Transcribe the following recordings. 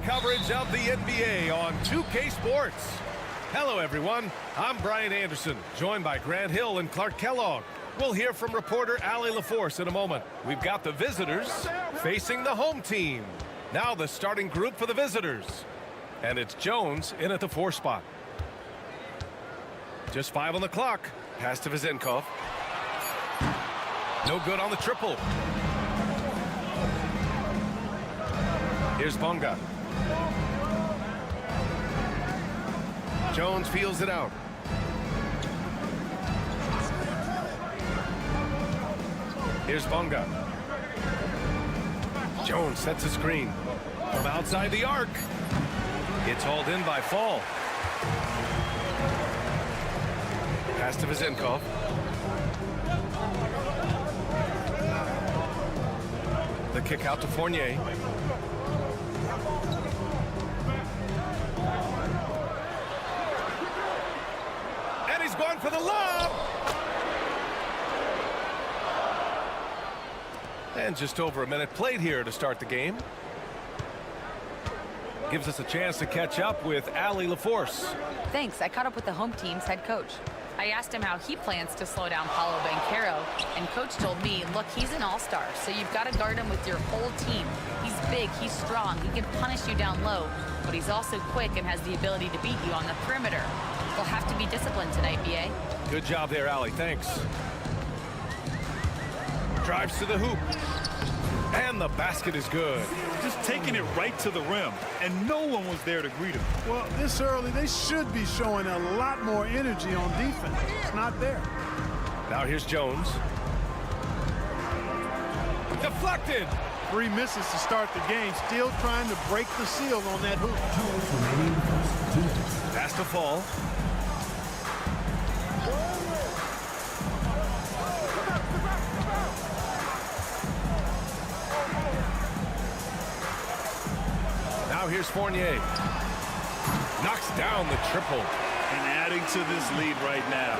Coverage of the NBA on 2K Sports. Hello, everyone. I'm Brian Anderson, joined by Grant Hill and Clark Kellogg. We'll hear from reporter Allie LaForce in a moment. We've got the visitors facing the home team. Now the starting group for the visitors. And it's Jones in at the 4 spot. Just 5 on the clock. Pass to Vizenkov. No good on the triple. Here's Bonga. Jones feels it out. Here's Bonga. Jones sets a screen. From outside the arc. It's hauled in by Fall. Pass to Vizenkov. The kick out to Fournier. And he's going for the lob. And just over a minute played here to start the game. Gives us a chance to catch up with Allie LaForce. Thanks. I caught up with the home team's head coach. I asked him how he plans to slow down Paolo Banchero, and coach told me, look, he's an all-star, so you've got to guard him with your whole team. He's big, he's strong, he can punish you down low, but he's also quick and has the ability to beat you on the perimeter. They'll have to be disciplined tonight, BA. Good job there, Allie. Thanks. Drives to the hoop. And the basket is good. Just taking it right to the rim, and no one was there to greet him. Well, this early, they should be showing a lot more energy on defense. It's not there. Now here's Jones. Deflected. 3 misses to start the game. Still trying to break the seal on that hoop. Pass to Fall. Now here's Fournier. Knocks down the triple. And adding to this lead right now.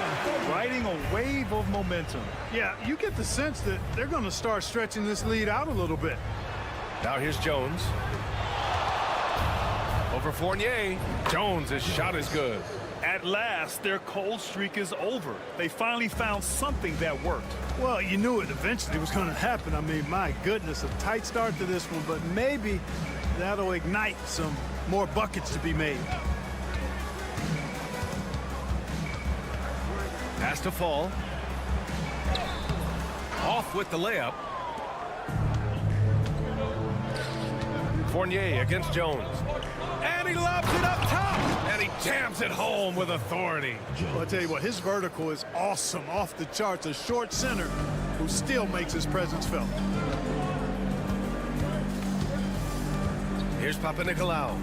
Riding a wave of momentum. Yeah, you get the sense that they're going to start stretching this lead out a little bit. Now here's Jones. Over Fournier. Jones' shot is good. At last, their cold streak is over. They finally found something that worked. Well, you knew it eventually was going to happen. I mean, my goodness, a tight start to this one, but maybe that'll ignite some more buckets to be made. Pass to Fall. Off with the layup. Fournier against Jones. And he lobs it up top. And he jams it home with authority. Well, I'll tell you what, his vertical is awesome, off the charts. A short center who still makes his presence felt. Here's Papanikolaou.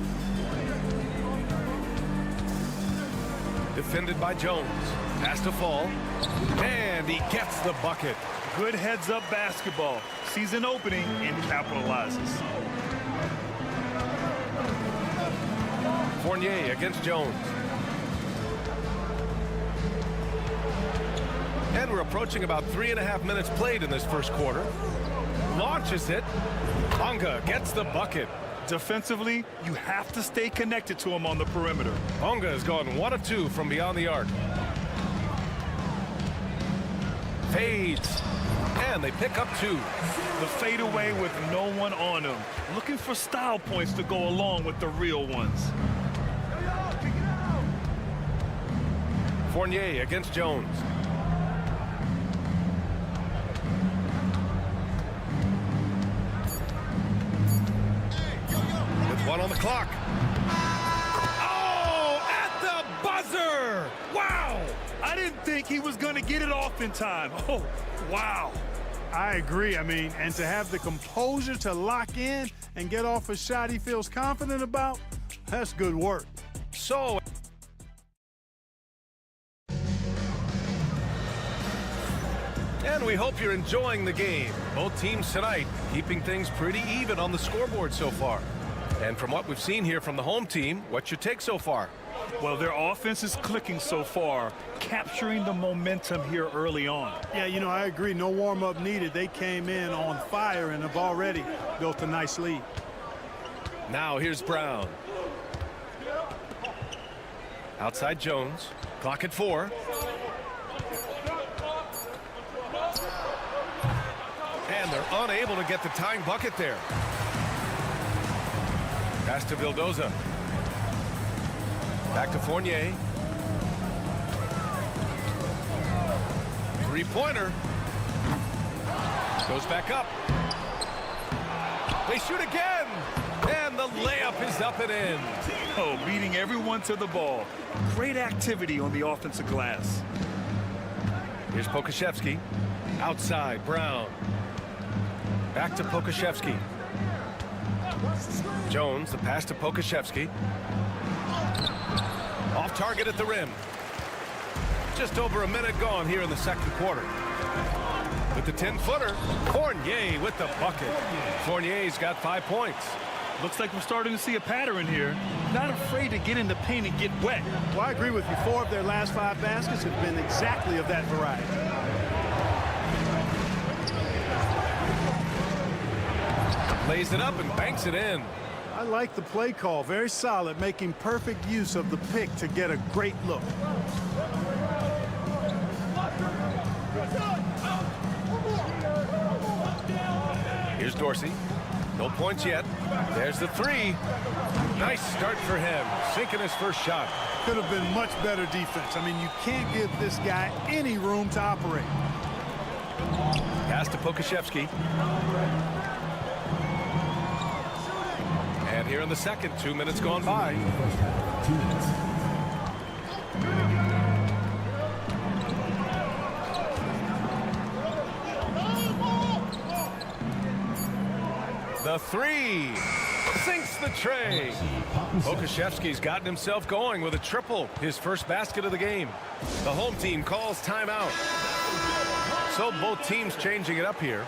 Defended by Jones. Pass to Fall. And he gets the bucket. Good heads-up basketball. Sees an opening and capitalizes. Fournier against Jones. And we're approaching about 3.5 minutes played in this first quarter. Launches it. Bonga gets the bucket. Defensively, you have to stay connected to him on the perimeter. Bonga has gone 1 of 2 from beyond the arc. Fades. And they pick up 2. The fadeaway with no one on him. Looking for style points to go along with the real ones. Fournier against Jones. With 1 on the clock. Oh, at the buzzer! Wow! I didn't think he was going to get it off in time. Oh, wow. I agree. I mean, and to have the composure to lock in and get off a shot he feels confident about, that's good work. So, and we hope you're enjoying the game. Both teams tonight keeping things pretty even on the scoreboard so far. And from what we've seen here from the home team, what's your take so far? Well, their offense is clicking so far, capturing the momentum here early on. Yeah, you know, I agree. No warm-up needed. They came in on fire and have already built a nice lead. Now here's Brown. Outside Jones. Clock at 4. And they're unable to get the tying bucket there. Pass to Vildoza. Back to Fournier. Three-pointer. Goes back up. They shoot again. And the layup is up and in. Oh, beating everyone to the ball. Great activity on the offensive glass. Here's Pokashevsky. Outside, Brown. Back to Pokashevsky. Jones, the pass to Pokashevsky. Off target at the rim. Just over a minute gone here in the second quarter. With the 10-footer, Fournier with the bucket. Fournier's got 5 points. Looks like we're starting to see a pattern here. Not afraid to get in the paint and get wet. Well, I agree with you. 4 of their last 5 baskets have been exactly of that variety. Lays it up and banks it in. I like the play call. Very solid, making perfect use of the pick to get a great look. Here's Dorsey. No points yet. There's the 3. Nice start for him. Sinking his first shot. Could have been much better defense. I mean, you can't give this guy any room to operate. Pass to Pokashevsky. And here in the second, 2 minutes gone by. The 3 sinks the tray. Pokashevsky's gotten himself going with a triple, his first basket of the game. The home team calls timeout. So both teams changing it up here.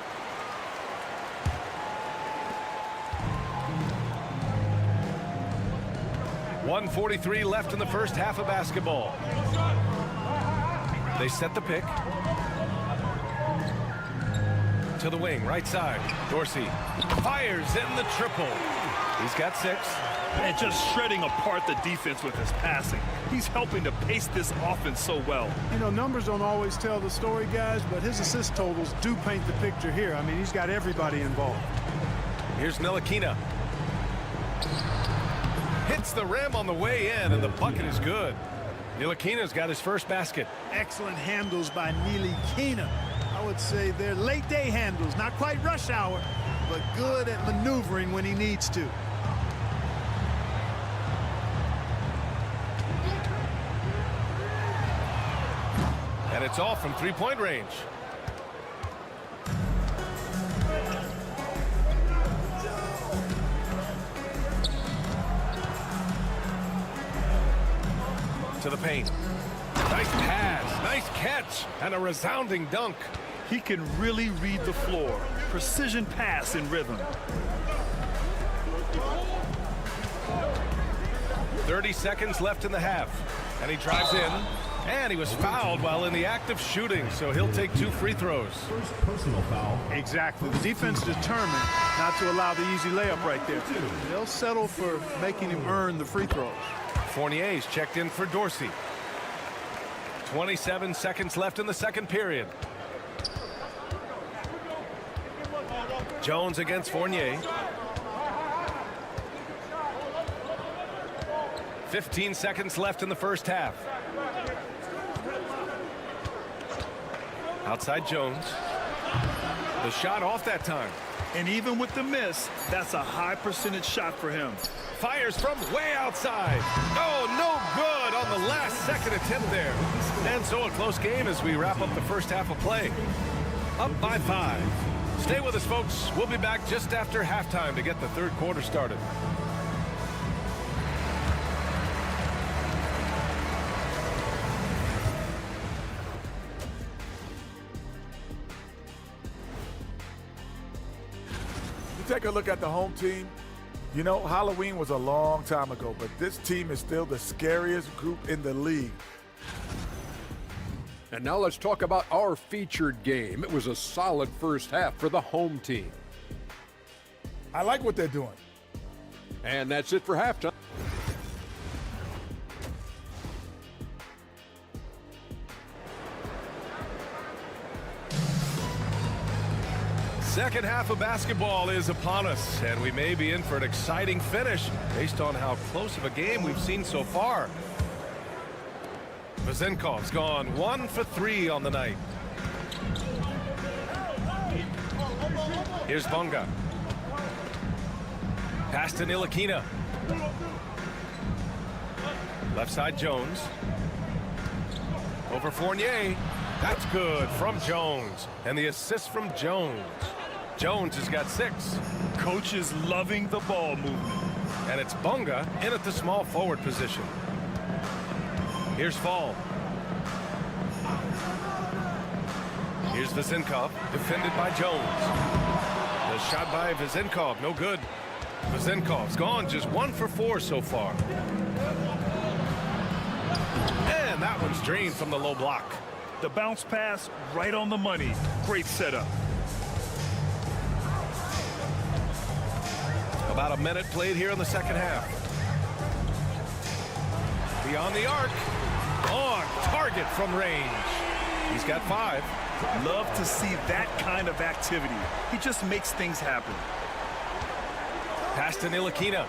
.143 left in the first half of basketball. They set the pick. To the wing, right side. Dorsey fires in the triple. He's got 6. And just shredding apart the defense with his passing. He's helping to pace this offense so well. You know, numbers don't always tell the story, guys, but his assist totals do paint the picture here. I mean, he's got everybody involved. Here's Ntilikina. Hits the rim on the way in, and the bucket is good. Ntilikina's got his first basket. Excellent handles by Ntilikina. I would say they're late day handles, not quite rush hour, but good at maneuvering when he needs to. And it's off from three-point range. To the paint. Nice pass, nice catch, and a resounding dunk. He can really read the floor. Precision pass in rhythm. 30 seconds left in the half. And he drives in. And he was fouled while in the act of shooting, so he'll take 2 free throws. First personal foul. Exactly. The defense determined not to allow the easy layup right there. They'll settle for making him earn the free throws. Fournier's checked in for Dorsey. 27 seconds left in the second period. Jones against Fournier. 15 seconds left in the first half. Outside Jones. The shot off that time. And even with the miss, that's a high percentage shot for him. Fires from way outside. Oh, no good on the last second attempt there. And so a close game as we wrap up the first half of play. Up by 5. Stay with us, folks. We'll be back just after halftime to get the third quarter started. You take a look at the home team. You know, Halloween was a long time ago, but this team is still the scariest group in the league. And now let's talk about our featured game. It was a solid first half for the home team. I like what they're doing. And that's it for halftime. Second half of basketball is upon us, and we may be in for an exciting finish based on how close of a game we've seen so far. Vezenkov's gone 1 for 3 on the night. Here's Bunga. Pass to Ntilikina. Left side Jones. Over Fournier. That's good from Jones. And the assist from Jones. Jones has got 6. Coach is loving the ball movement. And it's Bunga in at the small forward position. Here's Fall. Here's Vezenkov, defended by Jones. The shot by Vezenkov, no good. Vezenkov's gone just 1 for 4 so far. And that one's drained from the low block. The bounce pass right on the money. Great setup. About a minute played here in the second half. Beyond the arc. On target from range. He's got 5. Love to see that kind of activity. He just makes things happen. Pass to Ntilikina.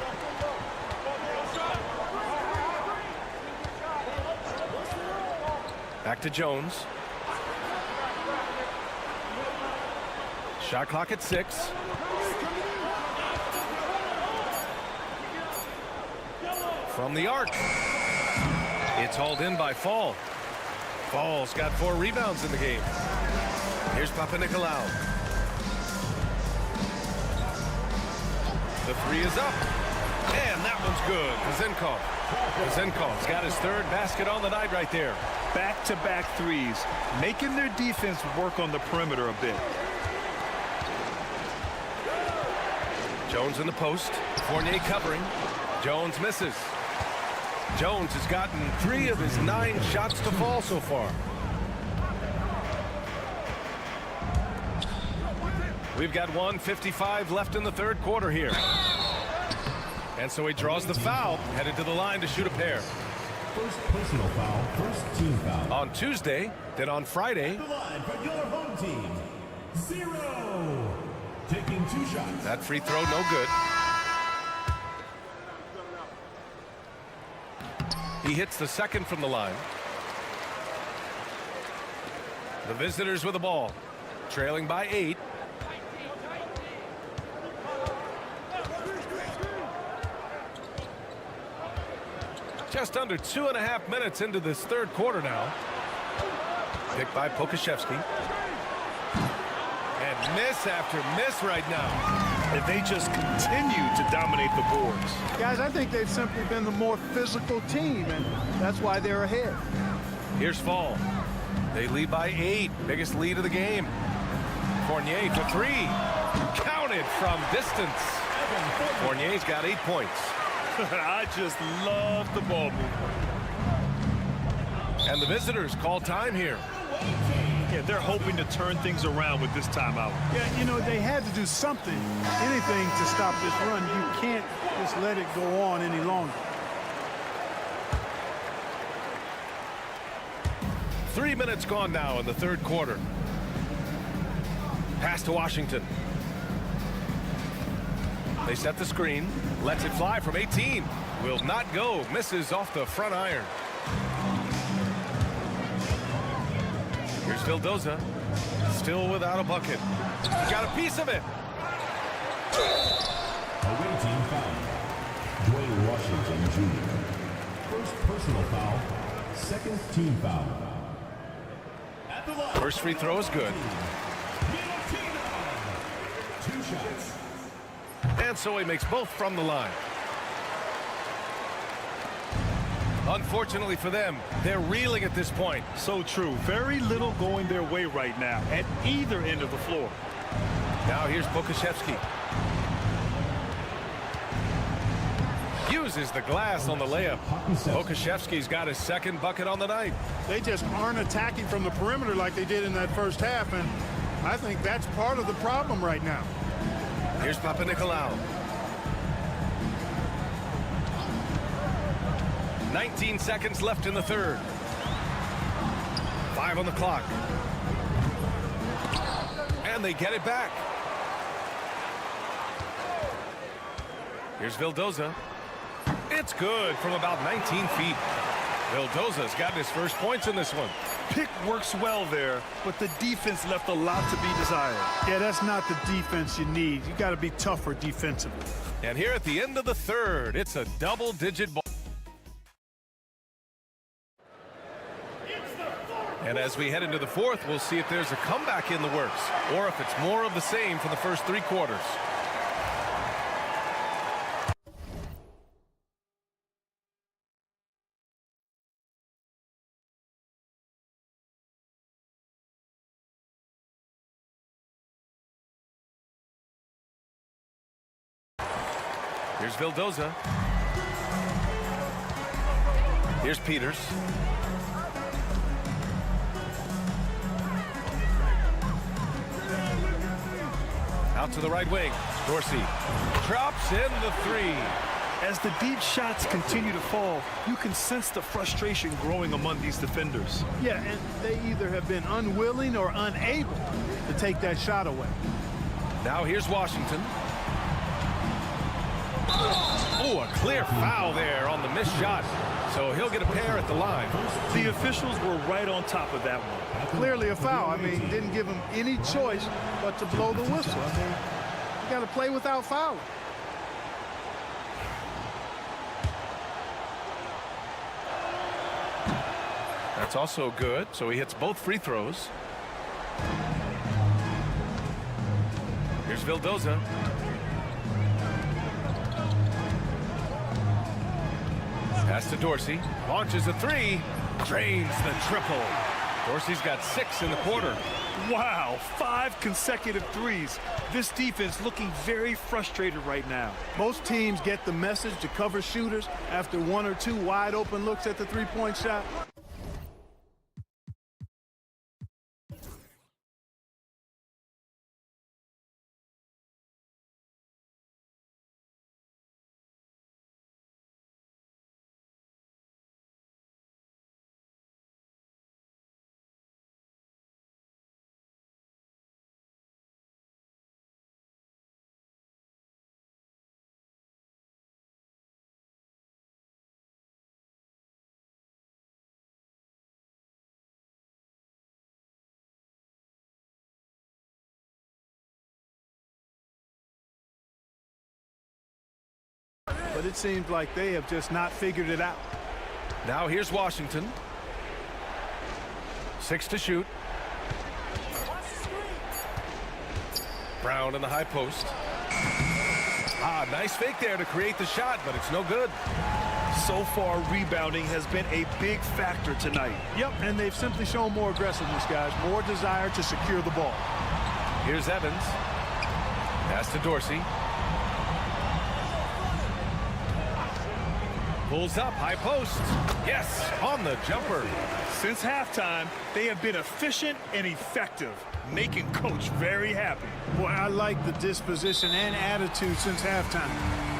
Back to Jones. Shot clock at 6. From the arc. It's hauled in by Fall. Fall's got 4 rebounds in the game. Here's Papanikolaou. The 3 is up. And that one's good. Vezenkov. Vezenkov's got his 3rd basket on the night right there. Back-to-back threes, making their defense work on the perimeter a bit. Jones in the post. Fournier covering. Jones misses. Jones has gotten 3 of his 9 shots to fall so far. We've got 1:55 left in the third quarter here. And so he draws the foul, headed to the line to shoot a pair. First personal foul, first team foul. On Tuesday, then on Friday. The line for your home team. 0. Taking 2 shots. That free throw, no good. He hits the second from the line. The visitors with the ball, trailing by 8. Just under 2.5 minutes into this third quarter now. Picked by Pokashevsky. And miss after miss right now. And they just continue to dominate the boards. Guys, I think they've simply been the more physical team, and that's why they're ahead. Here's Fall. They lead by 8. Biggest lead of the game. Fournier for 3. Counted from distance. Fournier's got 8 points. I just love the ball movement. And the visitors call time here. Yeah, they're hoping to turn things around with this timeout. Yeah, you know, they had to do something, anything to stop this run. You can't just let it go on any longer. 3 minutes gone now in the third quarter. Pass to Washington. They set the screen. Lets it fly from 18. Will not go. Misses off the front iron. Here's Vildoza. Still without a bucket. He got a piece of it. Away team foul. Dwayne Washington Jr. First personal foul. Second team foul. At the line. First free throw is good. 2 shots. And so he makes both from the line. Unfortunately for them, they're reeling at this point. So true. Very little going their way right now at either end of the floor. Now here's Pokashevsky. Uses the glass on the layup. Pokashevsky's got his second bucket on the night. They just aren't attacking from the perimeter like they did in that first half, and I think that's part of the problem right now. Here's Papanikolaou. 19 seconds left in the third. 5 on the clock. And they get it back. Here's Vildoza. It's good from about 19 feet. Vildoza's gotten his first points in this one. Pick works well there, but the defense left a lot to be desired. Yeah, that's not the defense you need. You got to be tougher defensively. And here at the end of the third, it's a double-digit ball. And as we head into the fourth, we'll see if there's a comeback in the works or if it's more of the same for the first 3 quarters. Here's Vildoza. Here's Peters. Out to the right wing. Dorsey drops in the 3. As the deep shots continue to fall, you can sense the frustration growing among these defenders. Yeah, and they either have been unwilling or unable to take that shot away. Now here's Washington. Oh, a clear foul there on the missed shot. So he'll get a pair at the line. The officials were right on top of that one. Clearly a foul. I mean, didn't give him any choice but to blow the whistle. I mean, you got to play without fouling. That's also good. So he hits both free throws. Here's Vildoza. Pass to Dorsey. Launches a 3. Drains the triple. Dorsey's got 6 in the quarter. Wow, 5 consecutive threes. This defense looking very frustrated right now. Most teams get the message to cover shooters after 1 or 2 wide open looks at the three-point shot. But it seems like they have just not figured it out. Now here's Washington. 6 to shoot. Brown in the high post. Nice fake there to create the shot, but it's no good. So far, rebounding has been a big factor tonight. Yep, and they've simply shown more aggressiveness, guys. More desire to secure the ball. Here's Evans. Pass to Dorsey. Pulls up, high post. Yes, on the jumper. Since halftime, they have been efficient and effective, making Coach very happy. Boy, I like the disposition and attitude since halftime.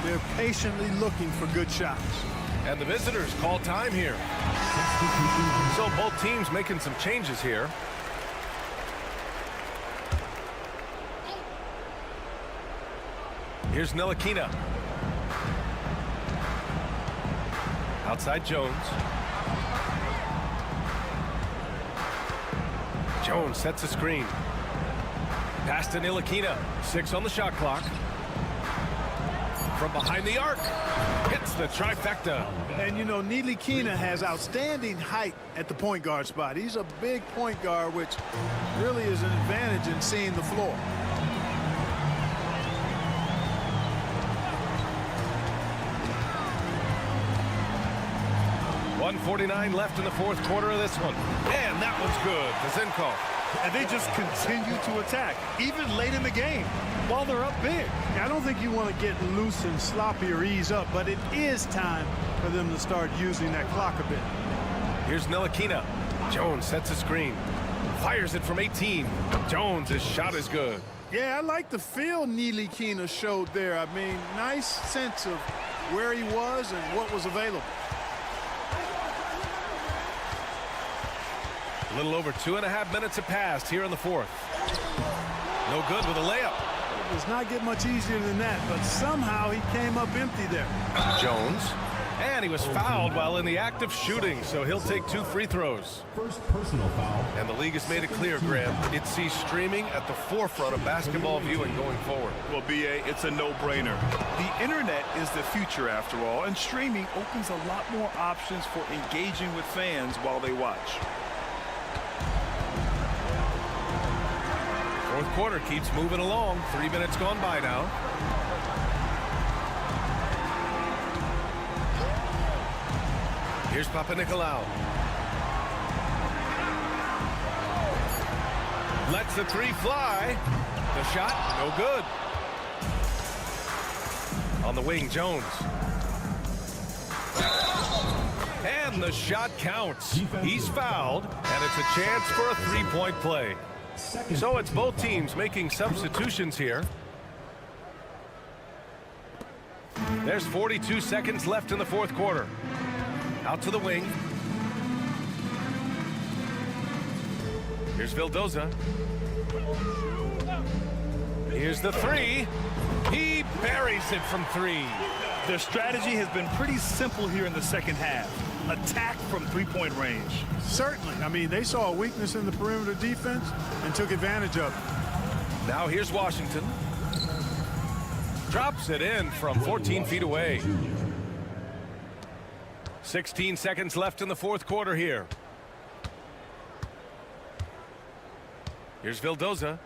They're patiently looking for good shots. And the visitors call time here. So both teams making some changes here. Here's Ntilikina. Outside Jones. Jones sets a screen. Pass to Ntilikina. 6 on the shot clock. from behind the arc. Hits the trifecta. And, you know, Ntilikina has outstanding height at the point guard spot. He's a big point guard, which really is an advantage in seeing the floor. .149 left in the fourth quarter of this one. And that one's good. Kazinko. And they just continue to attack, even late in the game, while they're up big. I don't think you want to get loose and sloppy or ease up, but it is time for them to start using that clock a bit. Here's Ntilikina. Jones sets a screen. Fires it from 18. Jones' shot is good. Yeah, I like the feel Ntilikina showed there. I mean, nice sense of where he was and what was available. A little over 2.5 minutes have passed here in the fourth. No good with a layup. It does not get much easier than that, but somehow he came up empty there. Jones. And he was fouled while in the act of shooting, so he'll take 2 free throws. First personal foul. And the league has made it clear, Graham, it sees streaming at the forefront of basketball viewing going forward. Well, B.A., it's a no-brainer. The internet is the future, after all, and streaming opens a lot more options for engaging with fans while they watch. Fourth quarter keeps moving along. 3 minutes gone by now. Here's Papanikolaou. Lets the 3 fly. The shot, no good. On the wing, Jones. And the shot counts. He's fouled, and it's a chance for a 3-point play. So it's both teams making substitutions here. There's 42 seconds left in the fourth quarter. Out to the wing. Here's Vildoza. Here's the 3. He buries it from 3. Their strategy has been pretty simple here in the second half. Attack from 3-point range. Certainly. I mean, they saw a weakness in the perimeter defense and took advantage of it. Now here's Washington. Drops it in from 14 feet away. 16 seconds left in the fourth quarter here. Here's Vildoza.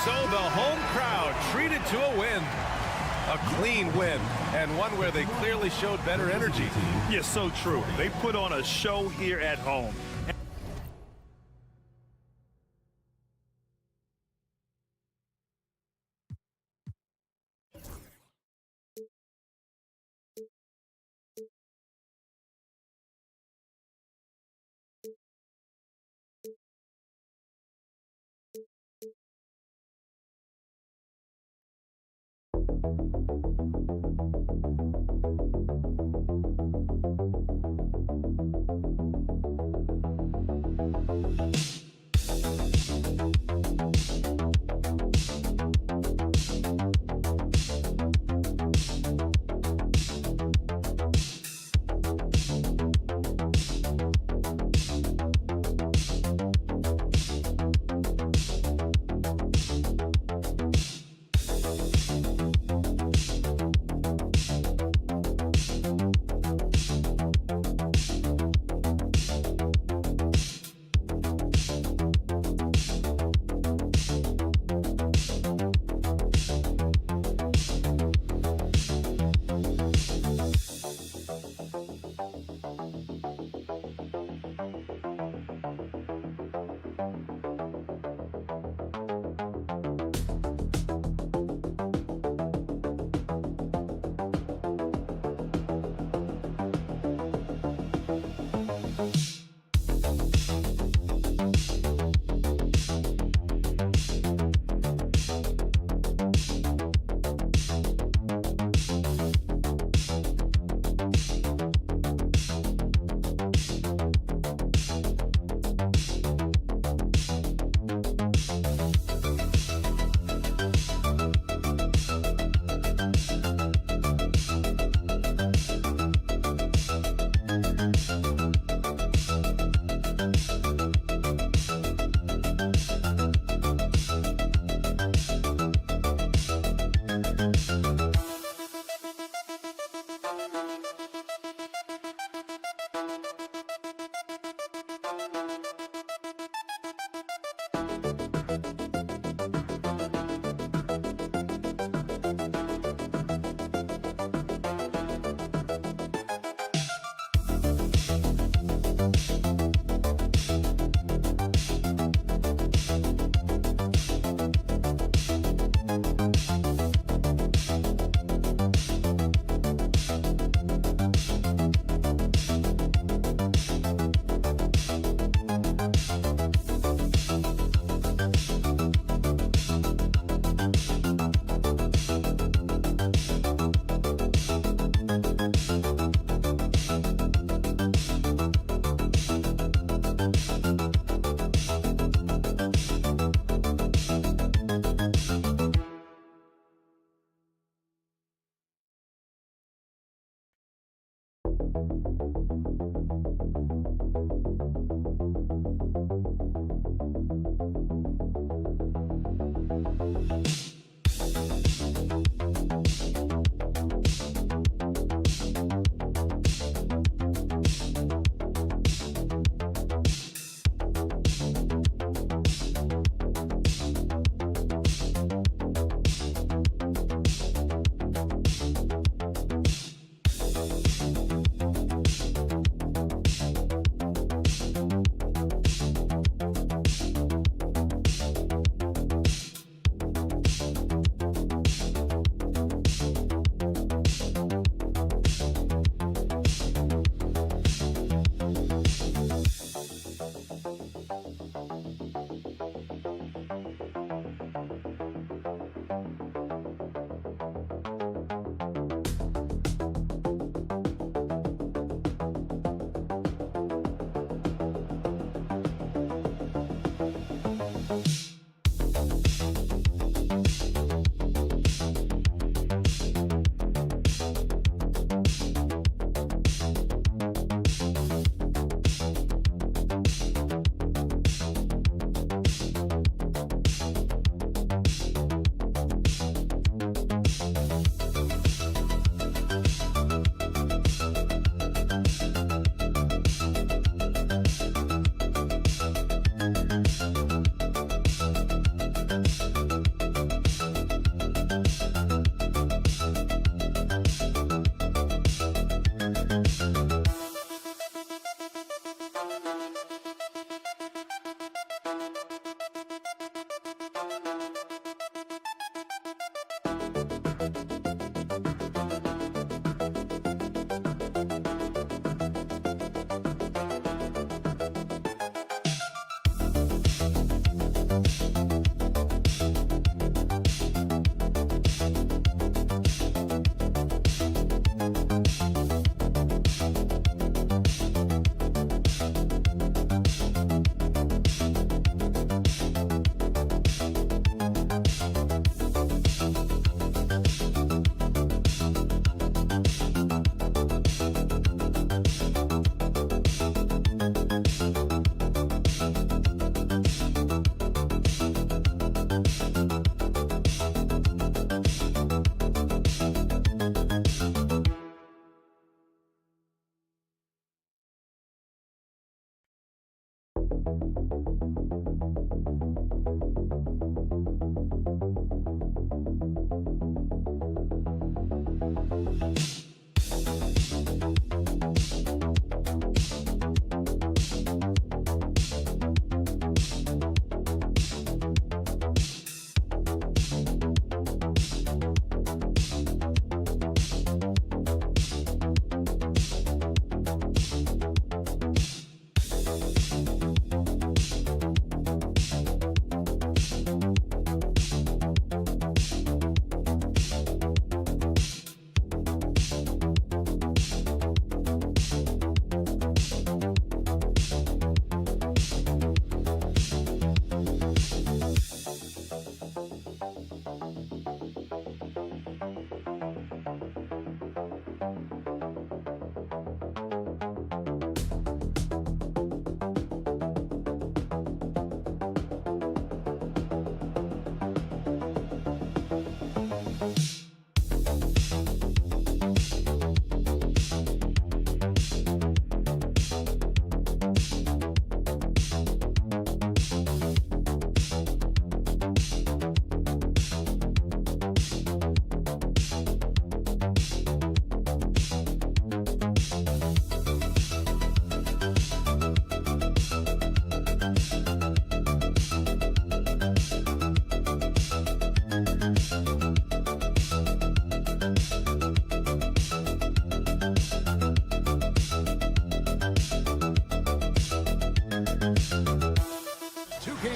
So the home crowd treated to a win. A clean win, and one where they clearly showed better energy. Yes, so true. They put on a show here at home.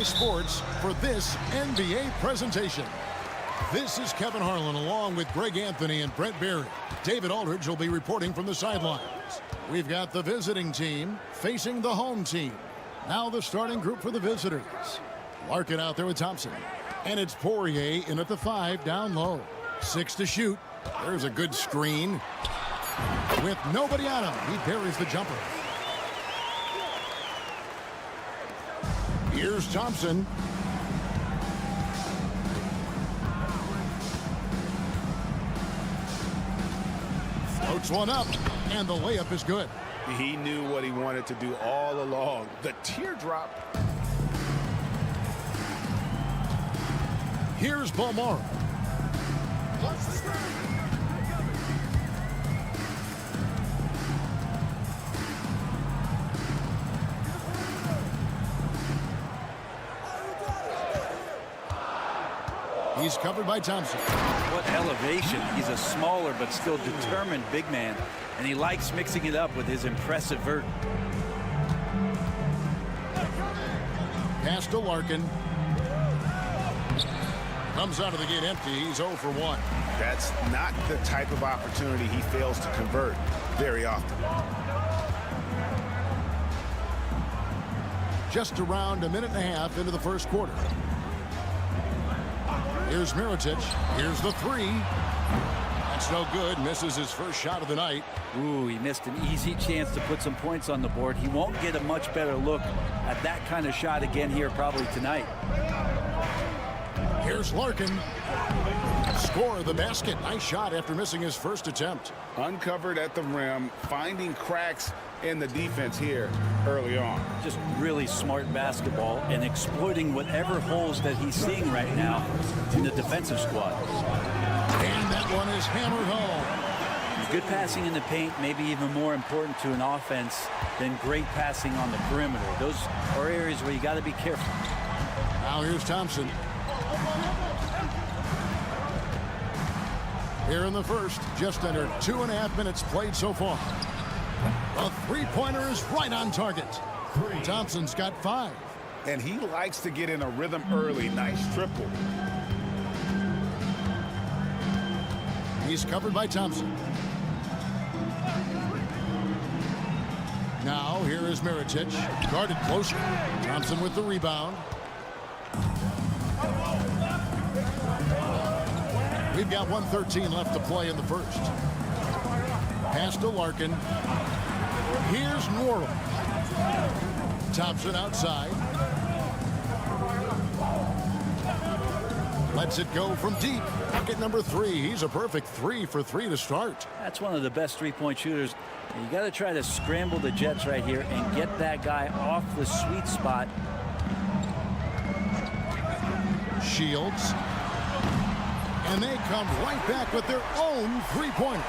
Sports for this NBA presentation. This is Kevin Harlan along with Greg Anthony and Brent Berry. David Aldridge will be reporting from the sidelines. We've got the visiting team facing the home team. Now the starting group for the visitors. Larkin out there with Thompson. And it's Poirier in at the 5 down low. 6 to shoot. There's a good screen. With nobody on him, he buries the jumper. Here's Thompson. Floats one up, and the layup is good. He knew what he wanted to do all along. The teardrop. Here's Balmora. He's covered by Thompson. What elevation. He's a smaller but still determined big man, and he likes mixing it up with his impressive vert. Pass to Larkin. Comes out of the gate empty. He's 0 for 1. That's not the type of opportunity he fails to convert very often. Just around a minute and a half into the first quarter. Here's Mirotic. Here's the 3. That's no good. Misses his first shot of the night. Ooh, he missed an easy chance to put some points on the board. He won't get a much better look at that kind of shot again here probably tonight. Here's Larkin. Score the basket. Nice shot after missing his first attempt. Uncovered at the rim, finding cracks in the defense here early on. Just really smart basketball and exploiting whatever holes that he's seeing right now in the defensive squad. And that one is hammered home. Good passing in the paint, maybe even more important to an offense than great passing on the perimeter. Those are areas where you got to be careful. Now here's Thompson. Here in the first, just under 2.5 minutes played so far. The three-pointer is right on target. Thompson's got 5. And he likes to get in a rhythm early. Nice triple. He's covered by Thompson. Now here is Mirotic. Guarded closer. Thompson with the rebound. We've got 1:13 left to play in the first. Pass to Larkin. Here's Norrell. Thompson outside. Lets it go from deep. Bucket number 3. He's a perfect 3 for 3 to start. That's one of the best three-point shooters You got to try to scramble the Jets right here and get that guy off the sweet spot. Shields. And they come right back with their own three-pointer.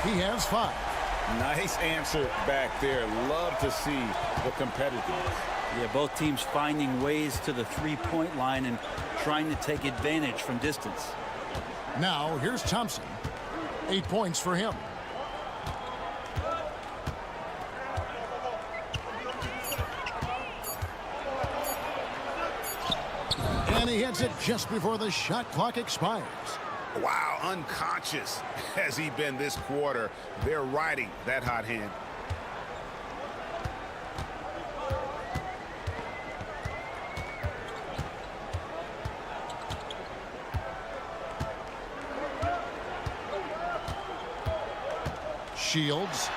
He has 5. Nice answer back there. Love to see the competitiveness. Yeah, both teams finding ways to the three-point line and trying to take advantage from distance. Now, here's Thompson. 8 points for him. And he hits it just before the shot clock expires. Wow, unconscious has he been this quarter. They're riding that hot hand. Shields.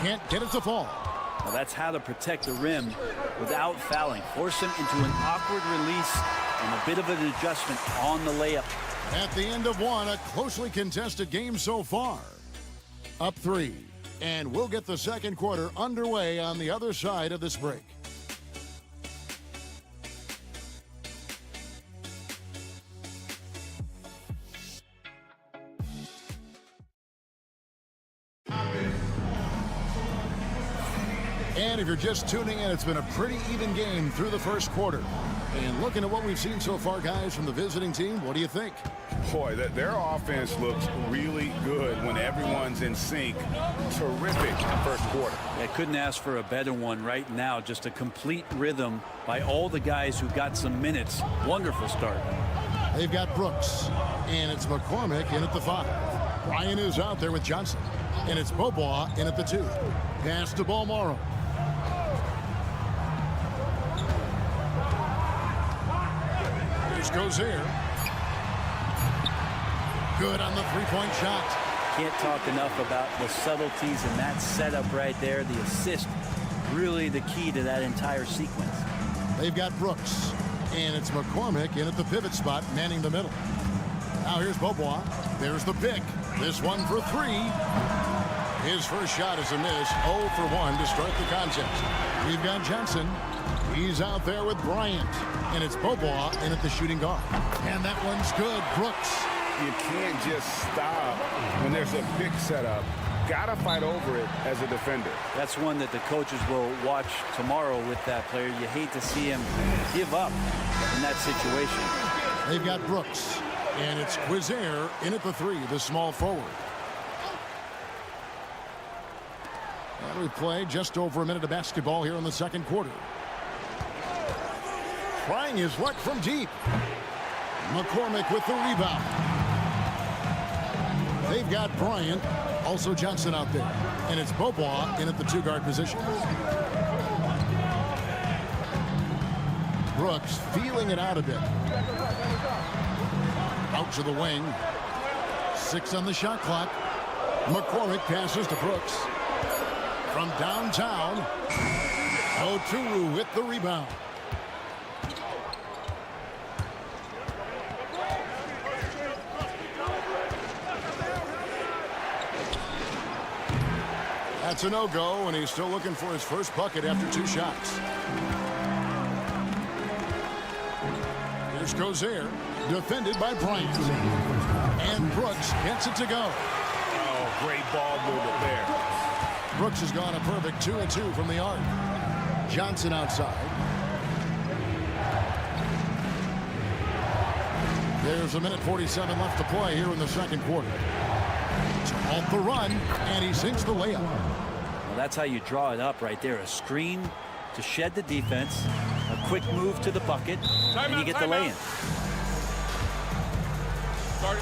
Can't get it to fall. Well, that's how to protect the rim without fouling. Force him into an awkward release and a bit of an adjustment on the layup. At the end of one, a closely contested game so far. Up 3. And we'll get the second quarter underway on the other side of this break. And if you're just tuning in, it's been a pretty even game through the first quarter. And looking at what we've seen so far, guys, from the visiting team, what do you think? Boy, their offense looks really good when everyone's in sync. Terrific first quarter. I couldn't ask for a better one right now. Just a complete rhythm by all the guys who got some minutes. Wonderful start. They've got Brooks, and it's McCormick in at the 5. Ryan is out there with Johnson, and it's Bobois in at the 2. Pass to Balmoro. Goes here. Good on the three-point shot. Can't talk enough about the subtleties in that setup right there. The assist, really the key to that entire sequence. They've got Brooks, and it's McCormick in at the pivot spot, manning the middle. Now here's Bobois. There's the pick. This one for 3. His first shot is a miss. 0 for 1 to start the contest. We've got Johnson. He's out there with Bryant. And it's Bobois in at the shooting guard. And that one's good. Brooks. You can't just stop when there's a big setup. Gotta fight over it as a defender. That's one that the coaches will watch tomorrow with that player. You hate to see him give up in that situation. They've got Brooks. And it's Quizier in at the 3, the small forward. And we play just over a minute of basketball here in the second quarter. Trying his luck from deep. McCormick with the rebound. They've got Bryant, also Johnson out there. And it's Bobois in at the 2-guard position. Brooks feeling it out a bit. Out to the wing. 6 on the shot clock. McCormick passes to Brooks. From downtown, Oturu with the rebound. That's a no-go, and he's still looking for his first bucket after 2 shots. Here's Gozer, defended by Bryant. And Brooks gets it to go. Oh, great ball movement there. Brooks has gone a perfect 2 of 2 from the arc. Johnson outside. There's a minute 47 left to play here in the second quarter. Off the run, and he sinks the layup. Well, that's how you draw it up right there. A screen to shed the defense, a quick move to the bucket, and you get the lay-in. Start.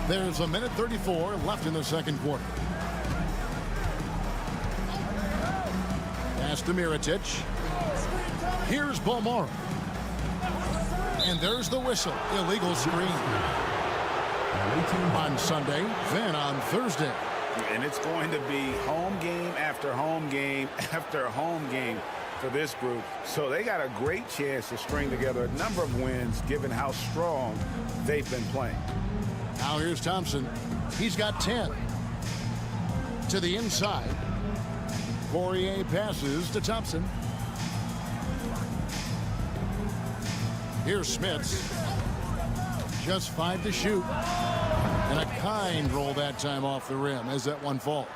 There's a minute 34 left in the second quarter. Pass to Mirotic. Here's Balmoro. And there's the whistle. Illegal screen. On Sunday, then on Thursday. And it's going to be home game after home game after home game for this group. So they got a great chance to string together a number of wins given how strong they've been playing. Now here's Thompson. He's got 10. To the inside. Poirier passes to Thompson. Here's Smits. Just 5 to shoot. And a kind roll that time off the rim as that one falls.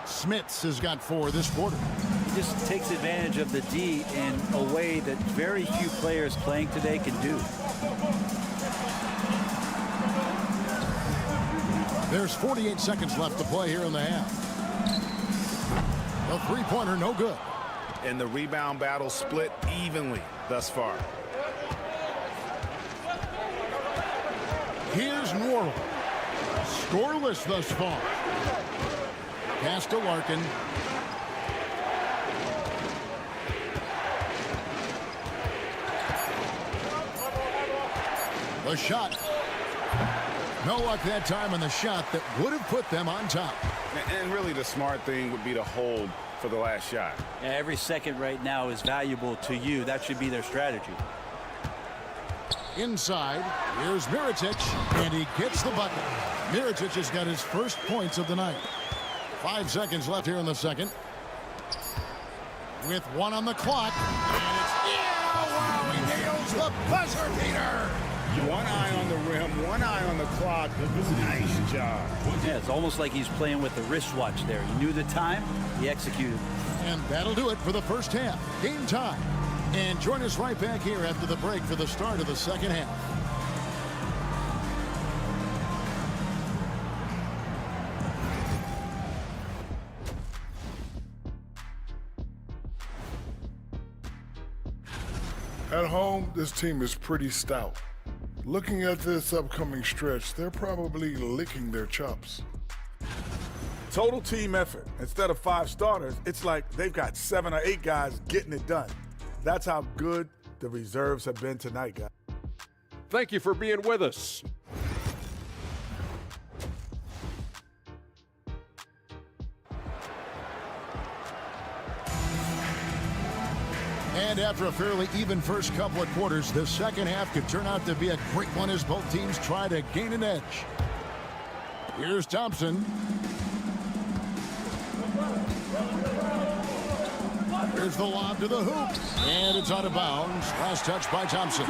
Smits has got 4 this quarter. He just takes advantage of the D in a way that very few players playing today can do. There's 48 seconds left to play here in the half. The three-pointer no good. And the rebound battle split evenly thus far. Here's Norwell. Scoreless thus far. Pass to Larkin. The shot. No luck that time on the shot that would have put them on top. And really the smart thing would be to hold for the last shot. Yeah, every second right now is valuable to you. That should be their strategy. Inside, here's Mirotic, and he gets the bucket. Mirotic has got his first points of the night. 5 seconds left here in the second. With 1 on the clock. And it's, wow, he nails the buzzer beater. One eye on the rim, one eye on the clock. Nice job. Yeah, it's almost like he's playing with the wristwatch there. He knew the time, he executed. And that'll do it for the first half. Game time. And join us right back here after the break for the start of the second half. At home, this team is pretty stout. Looking at this upcoming stretch, they're probably licking their chops. Total team effort. Instead of 5 starters, it's like they've got 7 or 8 guys getting it done. That's how good the reserves have been tonight, guys. Thank you for being with us. And after a fairly even first couple of quarters, the second half could turn out to be a great one as both teams try to gain an edge. Here's Thompson. Here's the lob to the hoop. And it's out of bounds. Last touch by Thompson.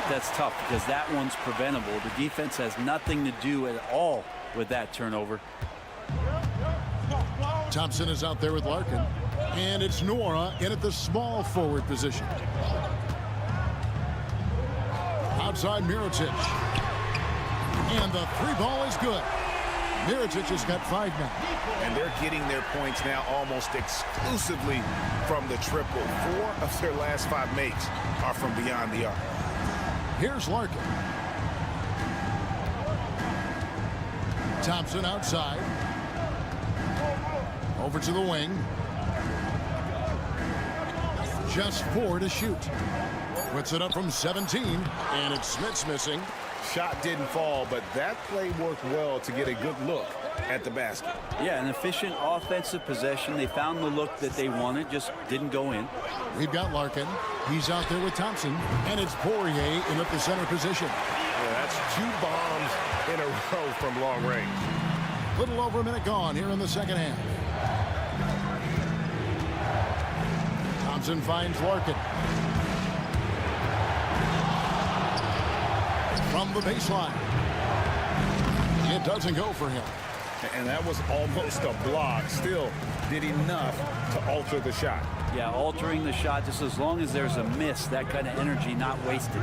That's tough because that one's preventable. The defense has nothing to do at all with that turnover. Thompson is out there with Larkin. And it's Nora in at the small forward position. Outside Mirotic. And the 3 ball is good. Mirotic has got 5 now. And they're getting their points now almost exclusively from the triple. 4 of their last 5 makes are from beyond the arc. Here's Larkin. Thompson outside. Over to the wing. Just 4 to shoot. Puts it up from 17, and it's Smits missing. Shot didn't fall, but that play worked well to get a good look at the basket. Yeah, an efficient offensive possession. They found the look that they wanted, just didn't go in. We've got Larkin. He's out there with Thompson, and it's Poirier in at the center position. Yeah, that's 2 bombs in a row from long range. Little over a minute gone here in the second half. Thompson finds Larkin. From the baseline. It doesn't go for him. And that was almost a block. Still did enough to alter the shot. Yeah, altering the shot just as long as there's a miss, that kind of energy not wasted.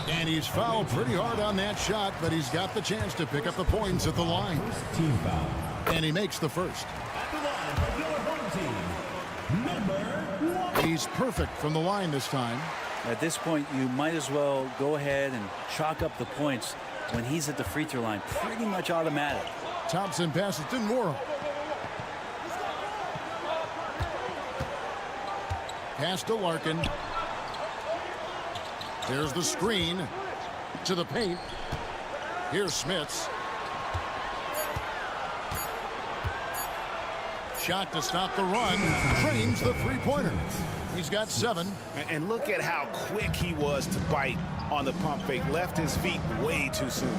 And he's fouled pretty hard on that shot, but he's got the chance to pick up the points at the line. Team foul. And he makes the first. He's perfect from the line this time. At this point, you might as well go ahead and chalk up the points when he's at the free throw line. Pretty much automatic. Thompson passes to Nora. Pass to Larkin. There's the screen to the paint. Here's Smits. Shot to stop the run. Trains the three-pointer. He's got 7. And look at how quick he was to bite on the pump fake. Left his feet way too soon.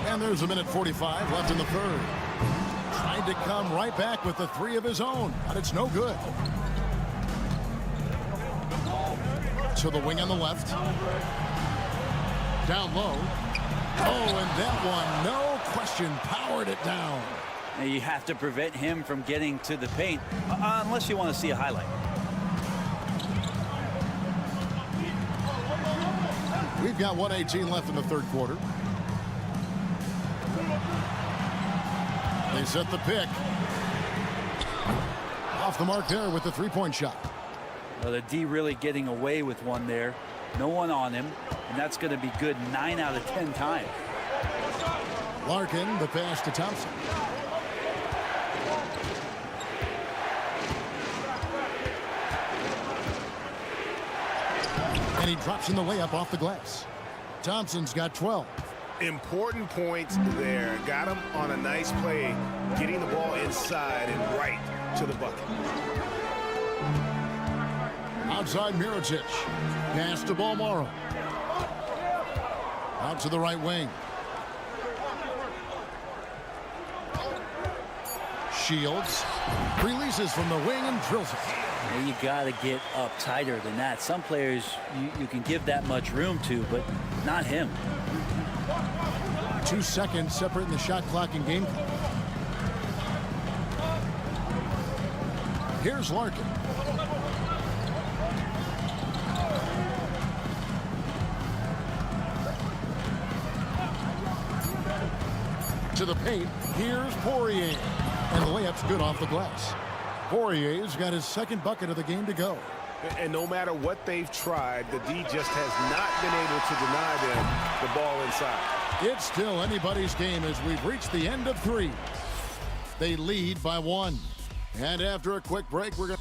And there's a minute 45 left in the third. Tried to come right back with the 3 of his own, but it's no good. To the wing on the left. Down low. Oh, and that one, no question, powered it down. Now you have to prevent him from getting to the paint, unless you want to see a highlight. We've got 1:18 left in the third quarter. They set the pick. Off the mark there with the three-point shot. Well, the D really getting away with one there. No one on him, and that's going to be good 9 out of 10 times. Larkin, the pass to Thompson. And he drops in the layup off the glass. Thompson's got 12. Important points there. Got him on a nice play, getting the ball inside and right to the bucket. Outside Mirotic. Pass to Balmaro. Out to the right wing. Shields releases from the wing and drills it. Well, you got to get up tighter than that. Some players you can give that much room to, but not him. 2 seconds separating the shot clock and game clock. Here's Larkin. To the paint. Here's Poirier. And the layup's good off the glass. Poirier's got his second bucket of the game to go. And no matter what they've tried, the D just has not been able to deny them the ball inside. It's still anybody's game as we've reached the end of 3. They lead by 1. And after a quick break, we're going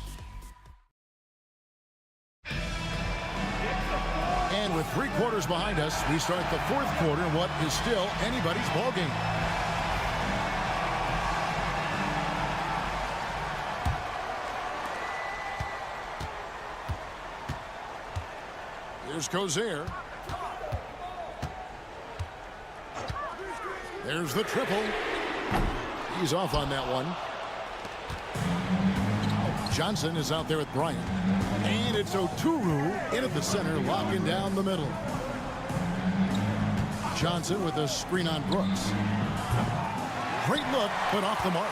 to... And with 3 quarters behind us, we start the 4th quarter in what is still anybody's ball game. Here's Cozier. There's the triple. He's off on that one. Johnson is out there with Bryant. And it's Oturu in at the center, locking down the middle. Johnson with a screen on Brooks. Great look, but off the mark.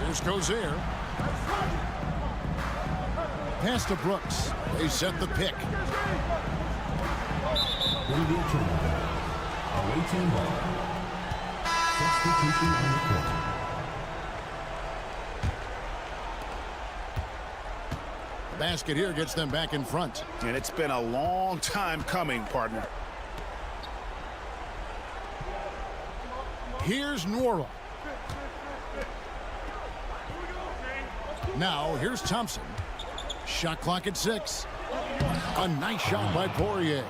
Here's Cozier. Pass to Brooks. They set the pick. Awaiting ball. Substitution on the court. Basket here gets them back in front. And it's been a long time coming, partner. Here's Nwora. Now here's Thompson. Shot clock at 6. A nice shot by Poirier.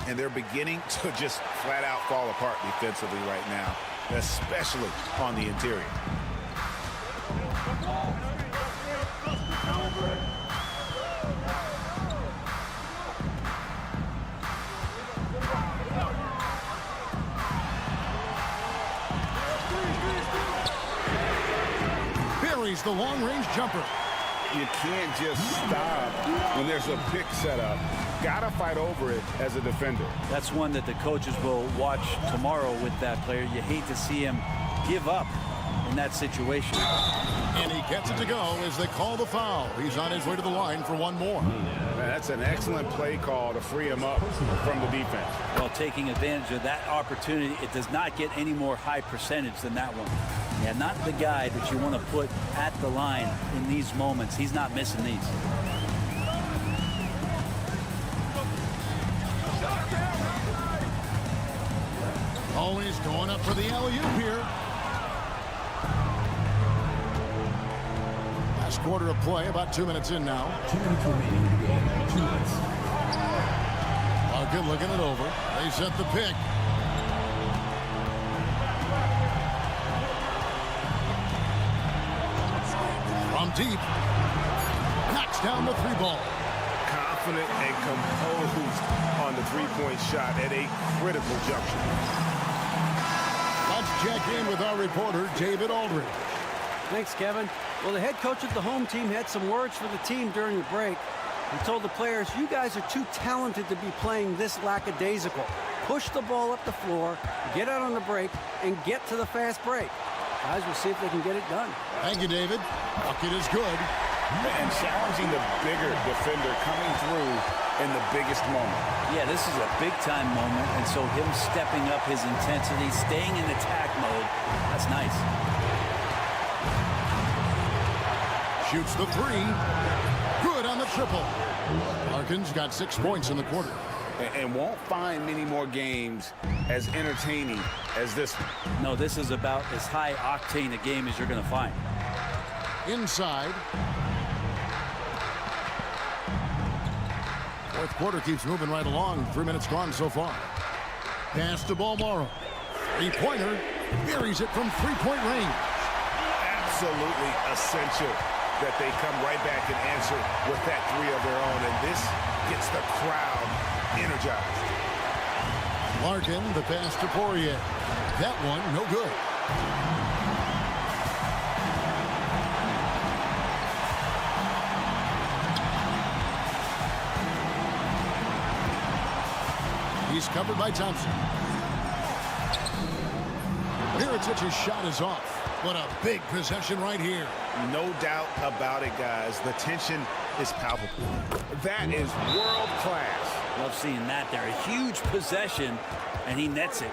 And they're beginning to just flat out fall apart defensively right now, especially on the interior. Buries the long-range jumper. You can't just stop when there's a pick set up. Gotta fight over it as a defender. That's one that the coaches will watch tomorrow with that player. You hate to see him give up in that situation. And he gets it to go as they call the foul. He's on his way to the line for one more. That's an excellent play call to free him up from the defense. Well, taking advantage of that opportunity, it does not get any more high percentage than that one. Yeah, not the guy that you want to put at the line in these moments. He's not missing these. Always going up for the alley-oop here. Last quarter of play, about 2 minutes in now. 2 minutes remaining in the game. 2 minutes. Larkin looking it over. They set the pick. From deep. Knocks down the three ball. Confident and composed on the three-point shot at a critical juncture. Let's check in with our reporter, David Aldridge. Thanks, Kevin. Well, the head coach of the home team had some words for the team during the break. He told the players, you guys are too talented to be playing this lackadaisical. Push the ball up the floor, get out on the break, and get to the fast break. Guys, we'll see if they can get it done. Thank you, David. Bucket is good. And challenging the bigger defender coming through in the biggest moment. Yeah, this is a big-time moment, and so him stepping up his intensity, staying in attack mode, that's nice. Shoots the three. Good on the triple. Larkin's got 6 points in the quarter. And won't find many more games as entertaining as this one. No, this is about as high-octane a game as you're going to find. Inside. Fourth quarter keeps moving right along. 3 minutes gone so far. Pass to Balmoro. Three-pointer. Buries it from three-point range. Absolutely essential that they come right back and answer with that three of their own. And this gets the crowd energized. Larkin, the pass to Poirier. That one, no good. He's covered by Thompson. Miritic's shot is off. What a big possession right here. No doubt about it, guys. The tension is palpable. That is world class. Love seeing that there. A huge possession, and he nets it.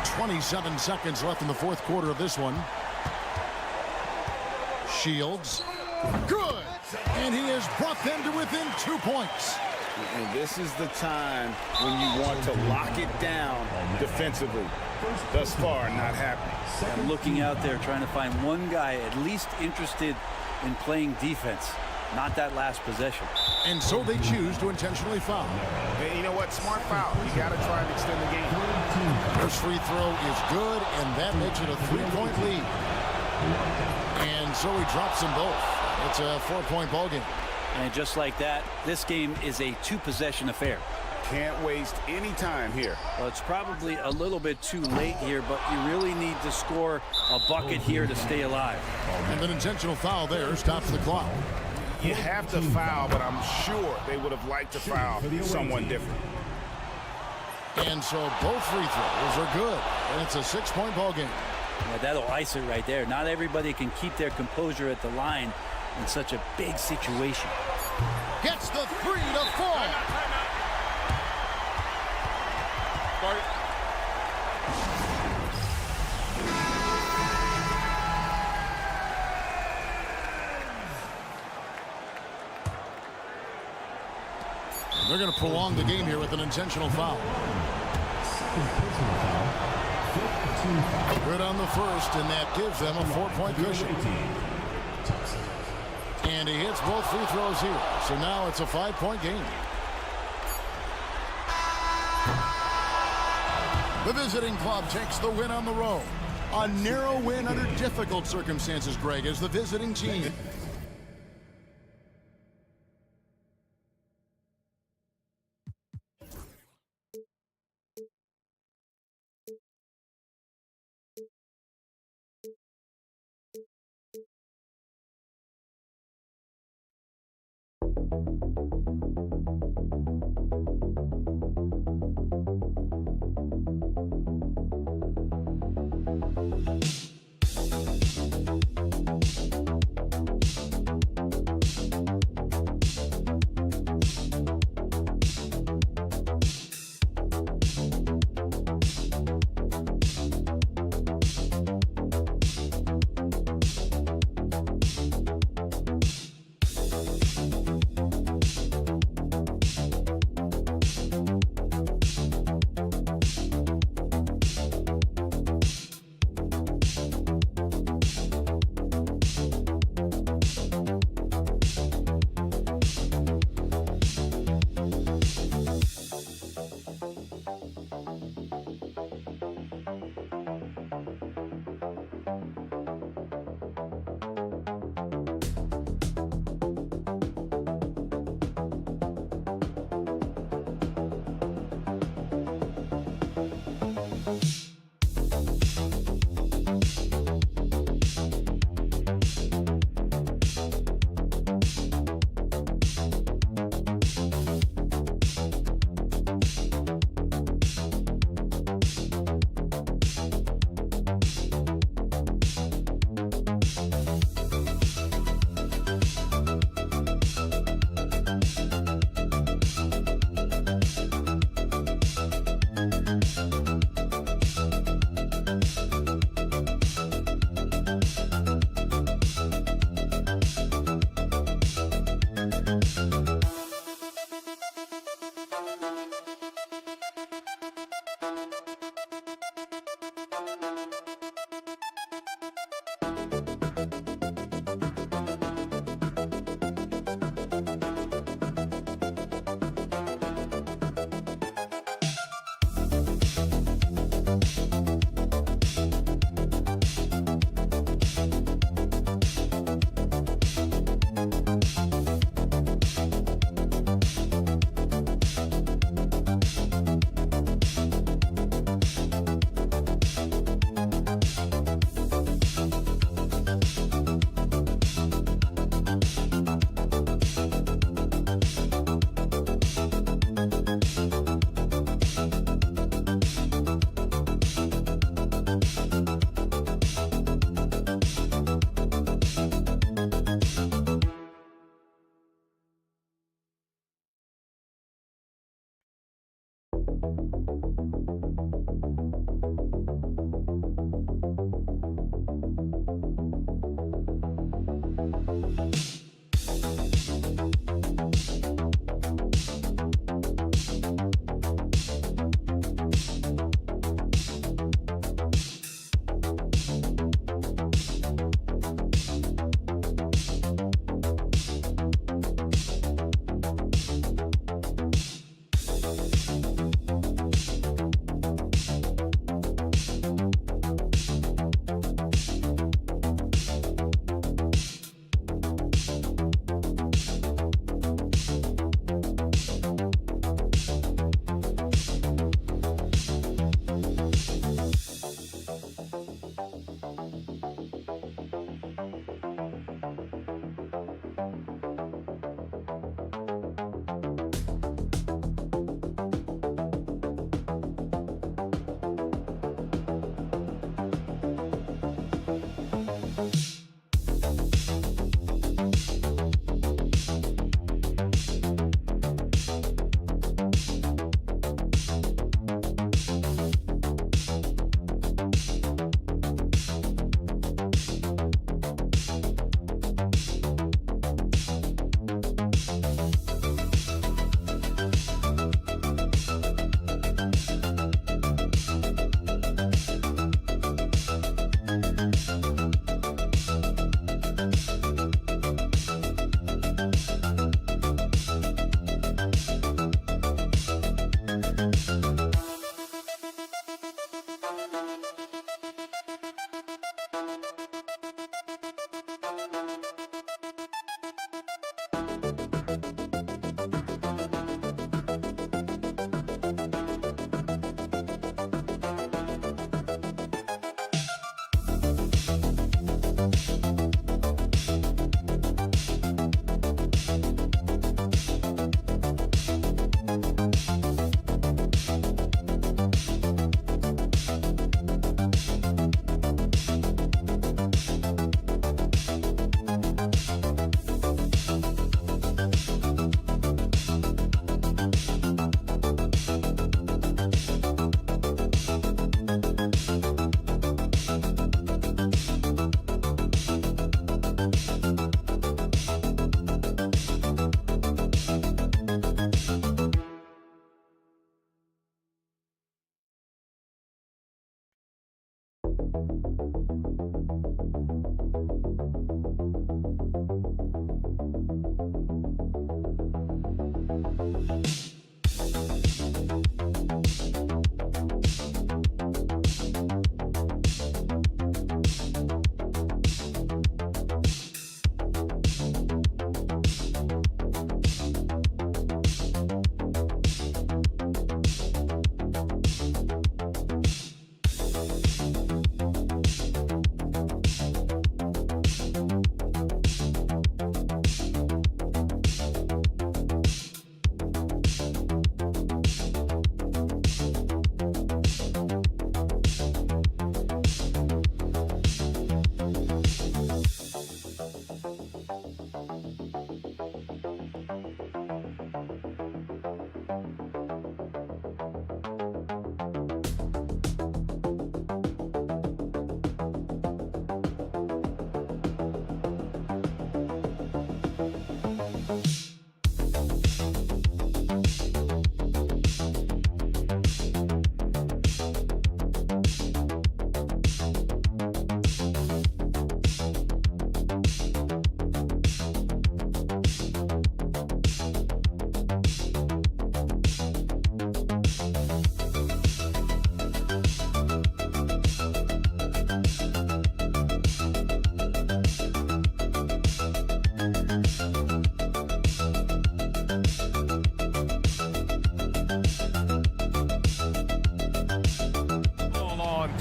.27 seconds left in the fourth quarter of this one. Shields. Good! And he has brought them to within 2 points. And this is the time when you want to lock it down defensively. Thus far, not happening. I'm looking out there trying to find one guy at least interested in playing defense. Not that last possession. And so they choose to intentionally foul. And you know what? Smart foul. You got to try and extend the game. First free throw is good, and that makes it a 3-point lead. And so he drops them both. It's a 4-point ball game. And just like that, this game is a 2-possession affair. Can't waste any time here. Well, it's probably a little bit too late here, but you really need to score a bucket here to stay alive. And an intentional foul there stops the clock. You have to foul, but I'm sure they would have liked to foul someone different. And so both free throws are good. And it's a 6-point ball game. Yeah, that'll ice it right there. Not everybody can keep their composure at the line in such a big situation. Gets the 3 to fall. They're going to prolong the game here with an intentional foul. Good on the first, and that gives them a 4-point cushion. And he hits both free throws here. So now it's a 5-point game. The visiting club takes the win on the road. A narrow win under difficult circumstances, Greg, as the visiting team.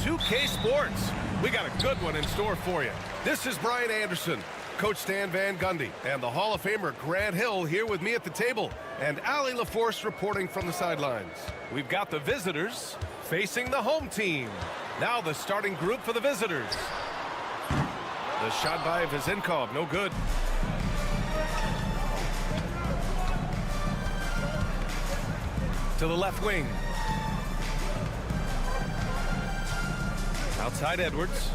2K Sports. We got a good one in store for you. This is Brian Anderson, Coach Stan Van Gundy, and the Hall of Famer Grant Hill here with me at the table, and Ali LaForce reporting from the sidelines. We've got the visitors facing the home team. Now the starting group for the visitors. The shot by Vezenkov, no good. To the left wing. Outside Edwards.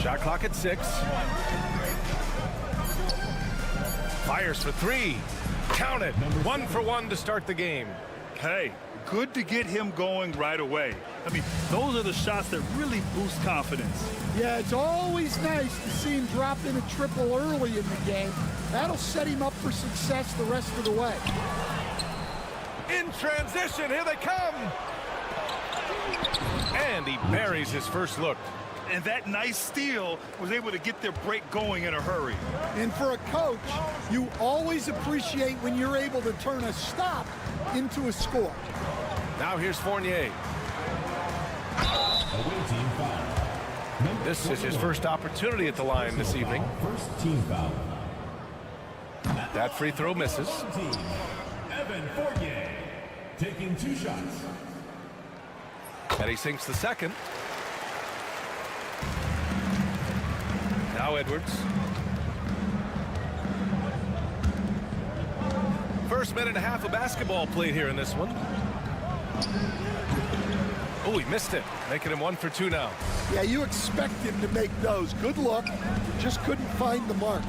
Shot clock at 6. Fires for 3. Count it. 1 for 1 to start the game. Hey, good to get him going right away. I mean, those are the shots that really boost confidence. Yeah, it's always nice to see him drop in a triple early in the game. That'll set him up for success the rest of the way. In transition, here they come. And he buries his first look. And that nice steal was able to get their break going in a hurry. And for a coach, you always appreciate when you're able to turn a stop into a score. Now here's Fournier. This is his first opportunity at the line this evening. First team foul. That free throw misses. Evan Fournier taking 2 shots. And he sinks the second. Now Edwards. First minute and a half of basketball played here in this one. Oh, he missed it. Making him 1 for 2 now. Yeah, you expect him to make those. Good luck. Just couldn't find the mark.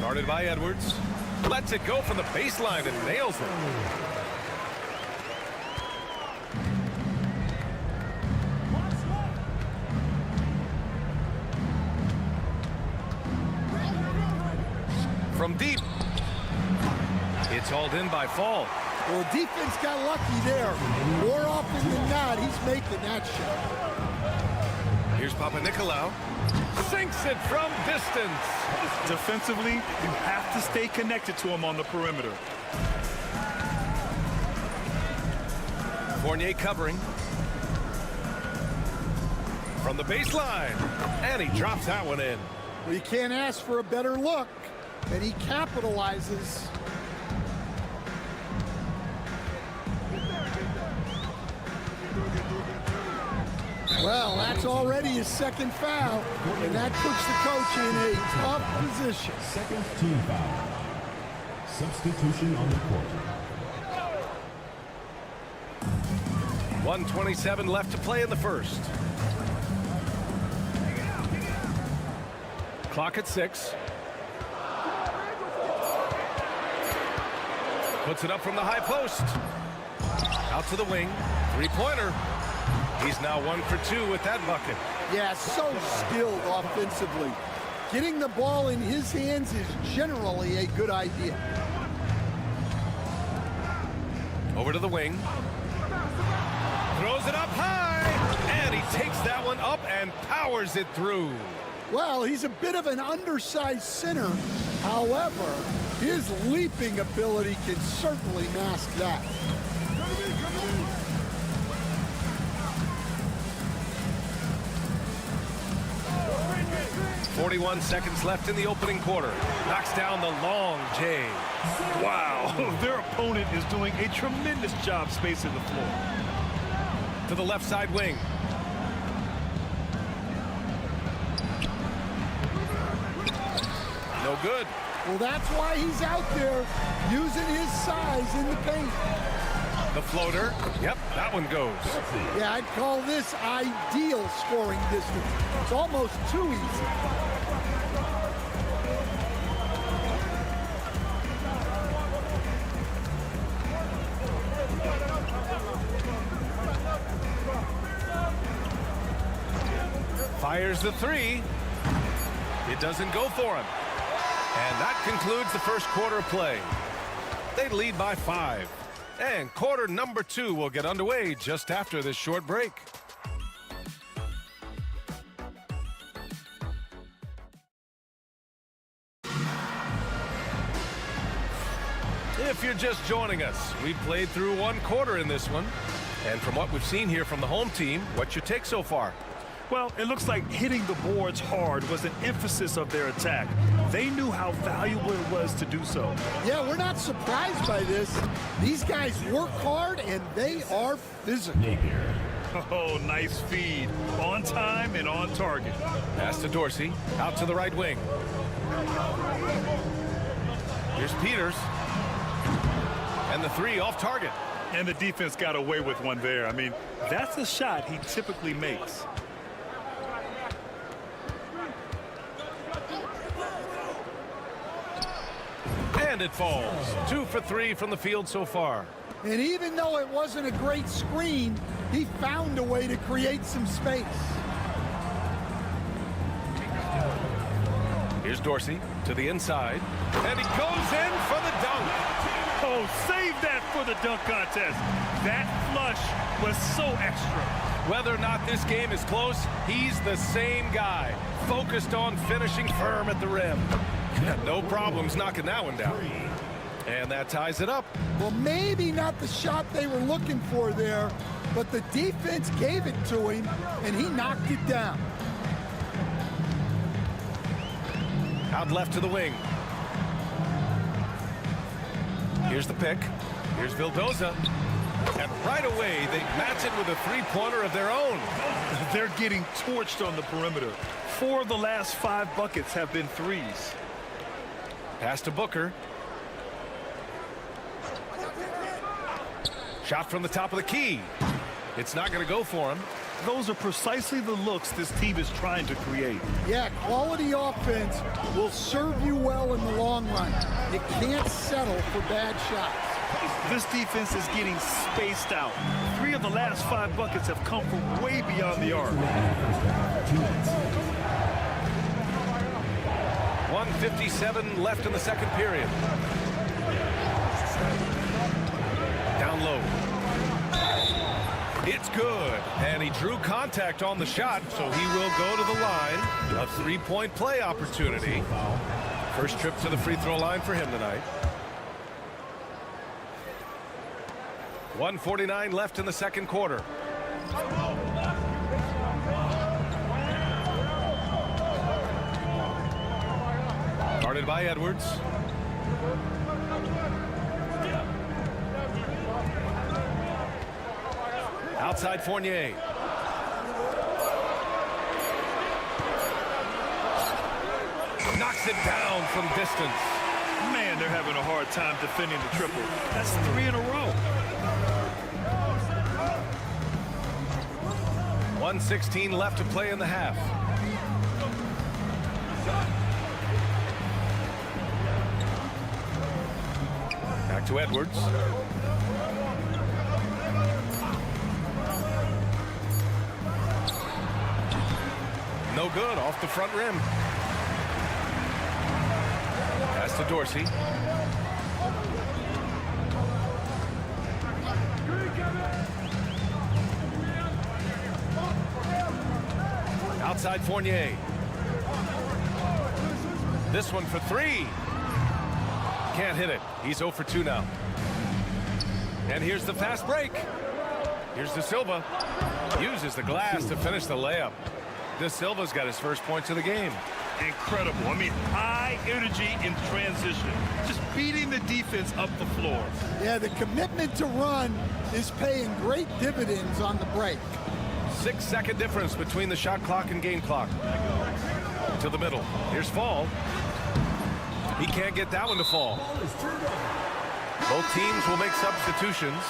Guarded by Edwards. Lets it go from the baseline and nails it. From deep. It's hauled in by Fall. Well, the defense got lucky there. More often than not, he's making that shot. Here's Papanikolaou. Sinks it from distance. Defensively, you have to stay connected to him on the perimeter. Fournier covering. From the baseline. And he drops that one in. Well, you can't ask for a better look. And he capitalizes. Well, that's already his second foul, and that puts the coach in a tough position. Second team foul. Substitution on the court. 1:27 left to play in the first. Clock at 6. Puts it up from the high post. Out to the wing. 3-pointer. He's now 1 for 2 with that bucket. Yeah, so skilled offensively. Getting the ball in his hands is generally a good idea. Over to the wing. Throws it up high. And he takes that one up and powers it through. Well, he's a bit of an undersized center. However, his leaping ability can certainly mask that. 41 seconds left in the opening quarter. Knocks down the long J. Wow, their opponent is doing a tremendous job spacing the floor. To the left side wing. No good. Well, that's why he's out there using his size in the paint. The floater. Yep, that one goes. Yeah, I'd call this ideal scoring distance. It's almost too easy. Fires the 3. It doesn't go for him. And that concludes the first quarter of play. They lead by 5. And quarter number 2 will get underway just after this short break. If you're just joining us, we've played through 1 quarter in this one. And from what we've seen here from the home team, what's your take so far? Well, it looks like hitting the boards hard was an emphasis of their attack. They knew how valuable it was to do so. Yeah, we're not surprised by this. These guys work hard, and they are physical. Oh, nice feed. On time and on target. Pass to Dorsey. Out to the right wing. Here's Peters. the three off target. And the defense got away with one there. I mean, that's a shot he typically makes. And it falls. 2 for 3 from the field so far. And even though it wasn't a great screen, he found a way to create some space. Here's Dorsey to the inside. And he goes in for the dunk. Oh, save that for the dunk contest. That flush was so extra. Whether or not this game is close, he's the same guy. Focused on finishing firm at the rim. No problems knocking that one down. And that ties it up. Well, maybe not the shot they were looking for there, but the defense gave it to him, and he knocked it down. Out left to the wing. Here's the pick. Here's Vildoza. And right away, they match it with a three-pointer of their own. They're getting torched on the perimeter. 4 of the last 5 buckets have been threes. Pass to Booker. Shot from the top of the key. It's not going to go for him. Those are precisely the looks this team is trying to create. Yeah, quality offense will serve you well in the long run. You can't settle for bad shots. This defense is getting spaced out. 3 of the last 5 buckets have come from way beyond the arc. 1:57 left in the second period. Down low. It's good. And he drew contact on the shot, so he will go to the line. A three-point play opportunity. First trip to the free throw line for him tonight. 1:49 left in the second quarter. Guarded by Edwards. Outside Fournier. Knocks it down from distance. Man, they're having a hard time defending the triple. That's 3 in a row. 1:16 left to play in the half. Back to Edwards. No good, off the front rim. Pass to Dorsey. Outside Fournier. This one for 3. Can't hit it. He's 0 for 2 now. And here's the fast break. Here's De Silva. Uses the glass to finish the layup. De Silva's got his first points of the game. Incredible. I mean, high energy in transition. Just beating the defense up the floor. Yeah, the commitment to run is paying great dividends on the break. 6-second difference between the shot clock and game clock. To the middle. Here's Fall. He can't get that one to fall. Both teams will make substitutions.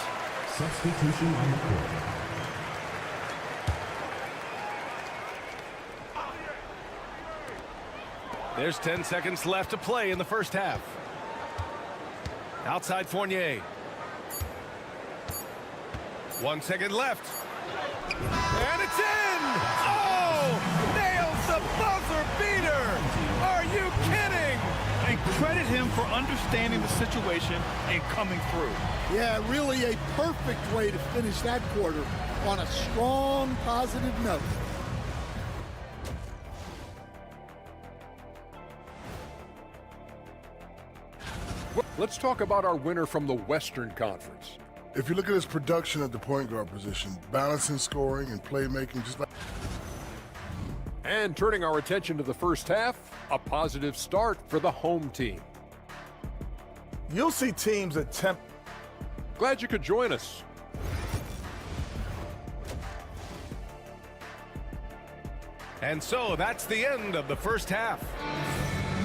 Substitution on the court. There's 10 seconds left to play in the first half. Outside Fournier. 1 second left. And it's in! Oh! Nails the buzzer beater! Are you kidding? And credit him for understanding the situation and coming through. Yeah, really a perfect way to finish that quarter on a strong, positive note. Let's talk about our winner from the Western Conference. If you look at his production at the point guard position, balancing scoring and playmaking, just like... And turning our attention to the first half, a positive start for the home team. You'll see teams attempt... Glad you could join us. And so that's the end of the first half.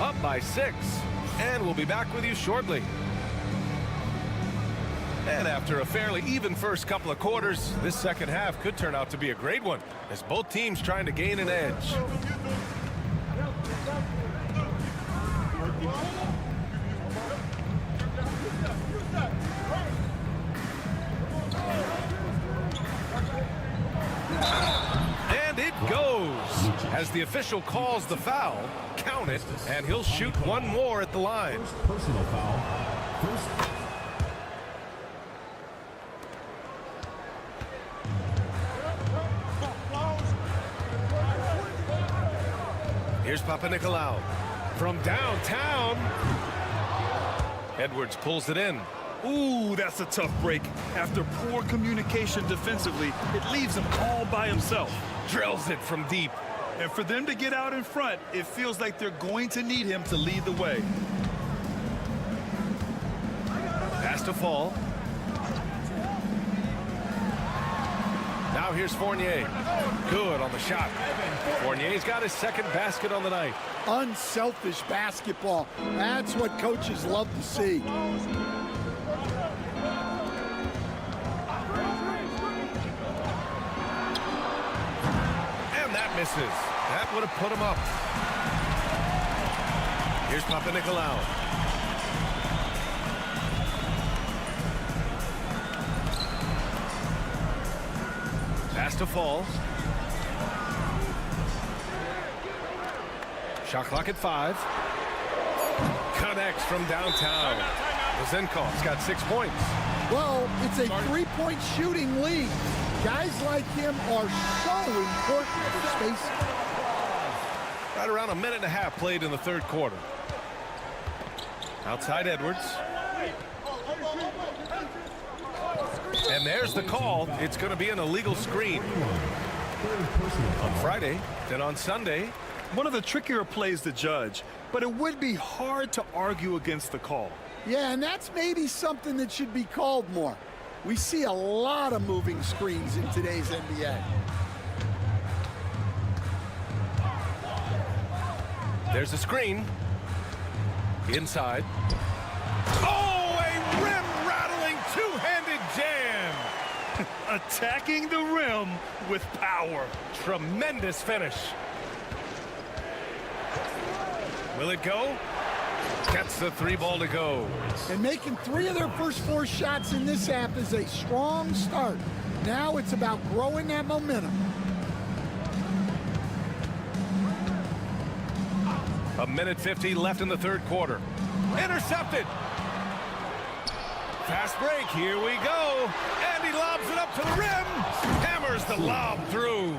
Up by 6. And we'll be back with you shortly. And after a fairly even first couple of quarters, this second half could turn out to be a great one, as both teams trying to gain an edge. And it goes. As the official calls the foul, count it, and he'll shoot one more at the line. Personal foul. Here's Papanikolaou from downtown. Edwards pulls it in. Ooh, that's a tough break. After poor communication defensively, it leaves him all by himself. Drills it from deep. And for them to get out in front, it feels like they're going to need him to lead the way. Pass to Fall. Now here's Fournier. Good on the shot. Fournier's got his second basket on the night. Unselfish basketball. That's what coaches love to see. And that misses. That would have put him up. Here's Papanikolaou. Pass to Fall. Shot clock at 5. Connects from downtown. Zenkov's got 6 points. Well, it's a three-point shooting league. Guys like him are so important for spacing. Right around a minute and a half played in the third quarter. Outside Edwards. And there's the call. It's going to be an illegal screen. On Friday, then on Sunday. One of the trickier plays to judge, but it would be hard to argue against the call. Yeah, and that's maybe something that should be called more. We see a lot of moving screens in today's NBA. There's a screen. Inside. Oh, a rim-rattling two-handed jam. Attacking the rim with power. Tremendous finish. Will it go? Gets the 3 ball to go. And making 3 of their first 4 shots in this half is a strong start. Now it's about growing that momentum. A minute 50 left in the third quarter. Intercepted. Fast break. Here we go. And he lobs it up to the rim. Hammers the lob through.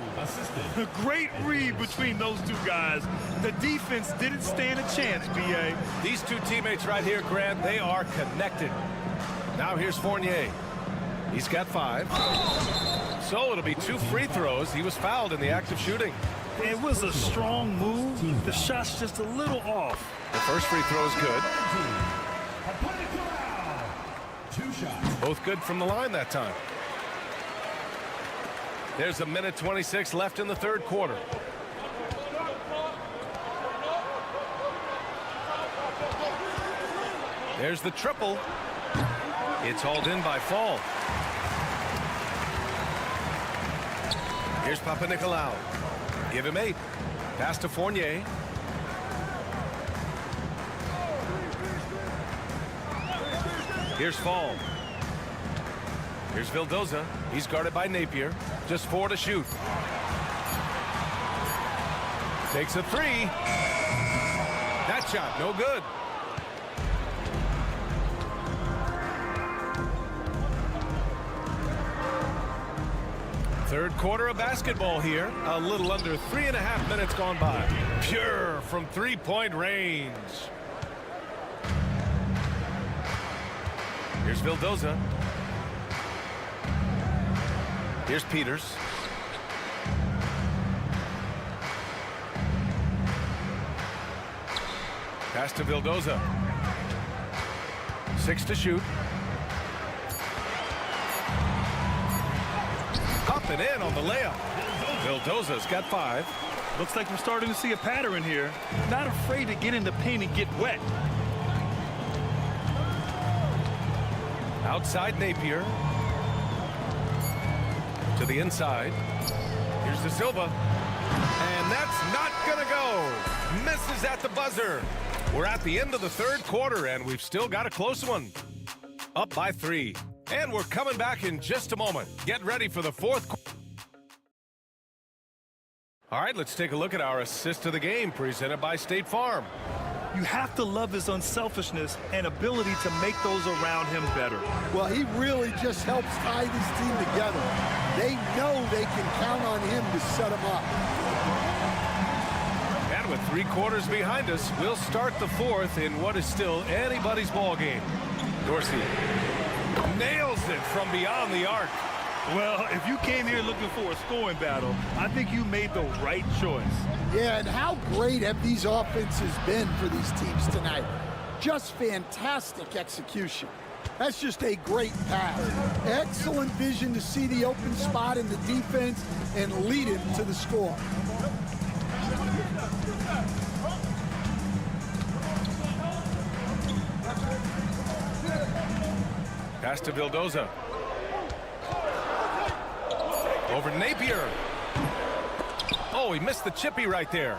A great read between those two guys. The defense didn't stand a chance, B.A. These two teammates right here, Grant, they are connected. Now here's Fournier. He's got 5. So it'll be 2 free throws. He was fouled in the act of shooting. It was a strong move. The shot's just a little off. The first free throw is good. 2 shots. Both good from the line that time. There's a minute 26 left in the third quarter. There's the triple. It's hauled in by Fall. Here's Papanikolaou. Give him 8. Pass to Fournier. Here's Fall. Here's Vildoza. He's guarded by Napier. Just 4 to shoot. Takes a 3. That shot, no good. Third quarter of basketball here. A little under 3.5 minutes gone by. Pure from 3-point range. Here's Vildoza. Here's Peters. Pass to Vildoza. 6 to shoot. Up and in on the layup. Vildoza's got 5. Looks like we're starting to see a pattern here. Not afraid to get in the paint and get wet. Outside Napier. To the inside. Here's De Silva. And that's not going to go. Misses at the buzzer. We're at the end of the third quarter, and we've still got a close one. Up by 3. And we're coming back in just a moment. Get ready for the fourth quarter. All right, let's take a look at our assist of the game presented by State Farm. You have to love his unselfishness and ability to make those around him better. Well, he really just helps tie this team together. They know they can count on him to set them up. And with 3 quarters behind us, we'll start the fourth in what is still anybody's ball game. Dorsey nails it from beyond the arc. Well, if you came here looking for a scoring battle, I think you made the right choice. Yeah, and how great have these offenses been for these teams tonight? Just fantastic execution. That's just a great pass. Excellent vision to see the open spot in the defense and lead it to the score. Pass to Vildoza. Over Napier. Oh, he missed the chippy right there.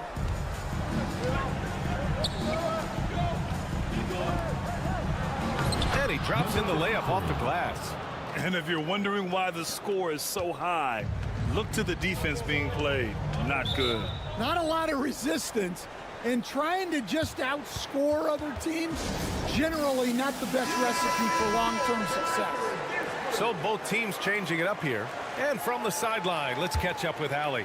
And he drops in the layup off the glass. And if you're wondering why the score is so high, look to the defense being played. Not good. Not a lot of resistance, and trying to just outscore other teams, generally not the best recipe for long-term success. So both teams changing it up here. And from the sideline, let's catch up with Allie.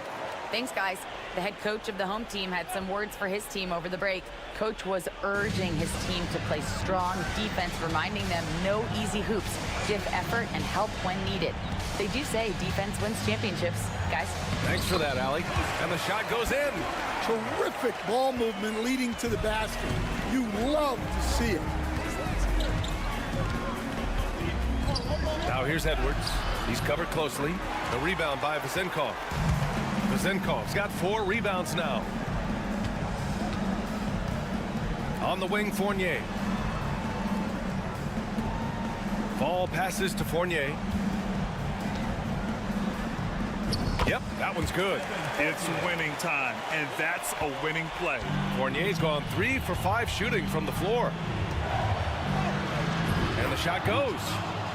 Thanks, guys. The head coach of the home team had some words for his team over the break. Coach was urging his team to play strong defense, reminding them no easy hoops, give effort, and help when needed. They do say defense wins championships, guys. Thanks for that, Allie. And the shot goes in. Terrific ball movement leading to the basket. You love to see it. Now here's Edwards. He's covered closely. The rebound by Vezenkov. Vezenkov's got 4 rebounds now. On the wing, Fournier. Ball passes to Fournier. Yep, that one's good. It's winning time, and that's a winning play. Fournier's gone 3 for 5 shooting from the floor. And the shot goes.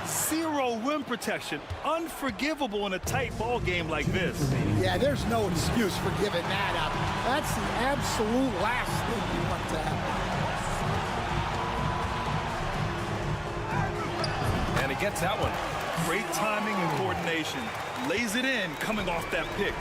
0 rim protection. Unforgivable in a tight ball game like this. Yeah, there's no excuse for giving that up. That's the absolute last thing you want to happen. And he gets that one. Great timing and coordination. Lays it in coming off that pick.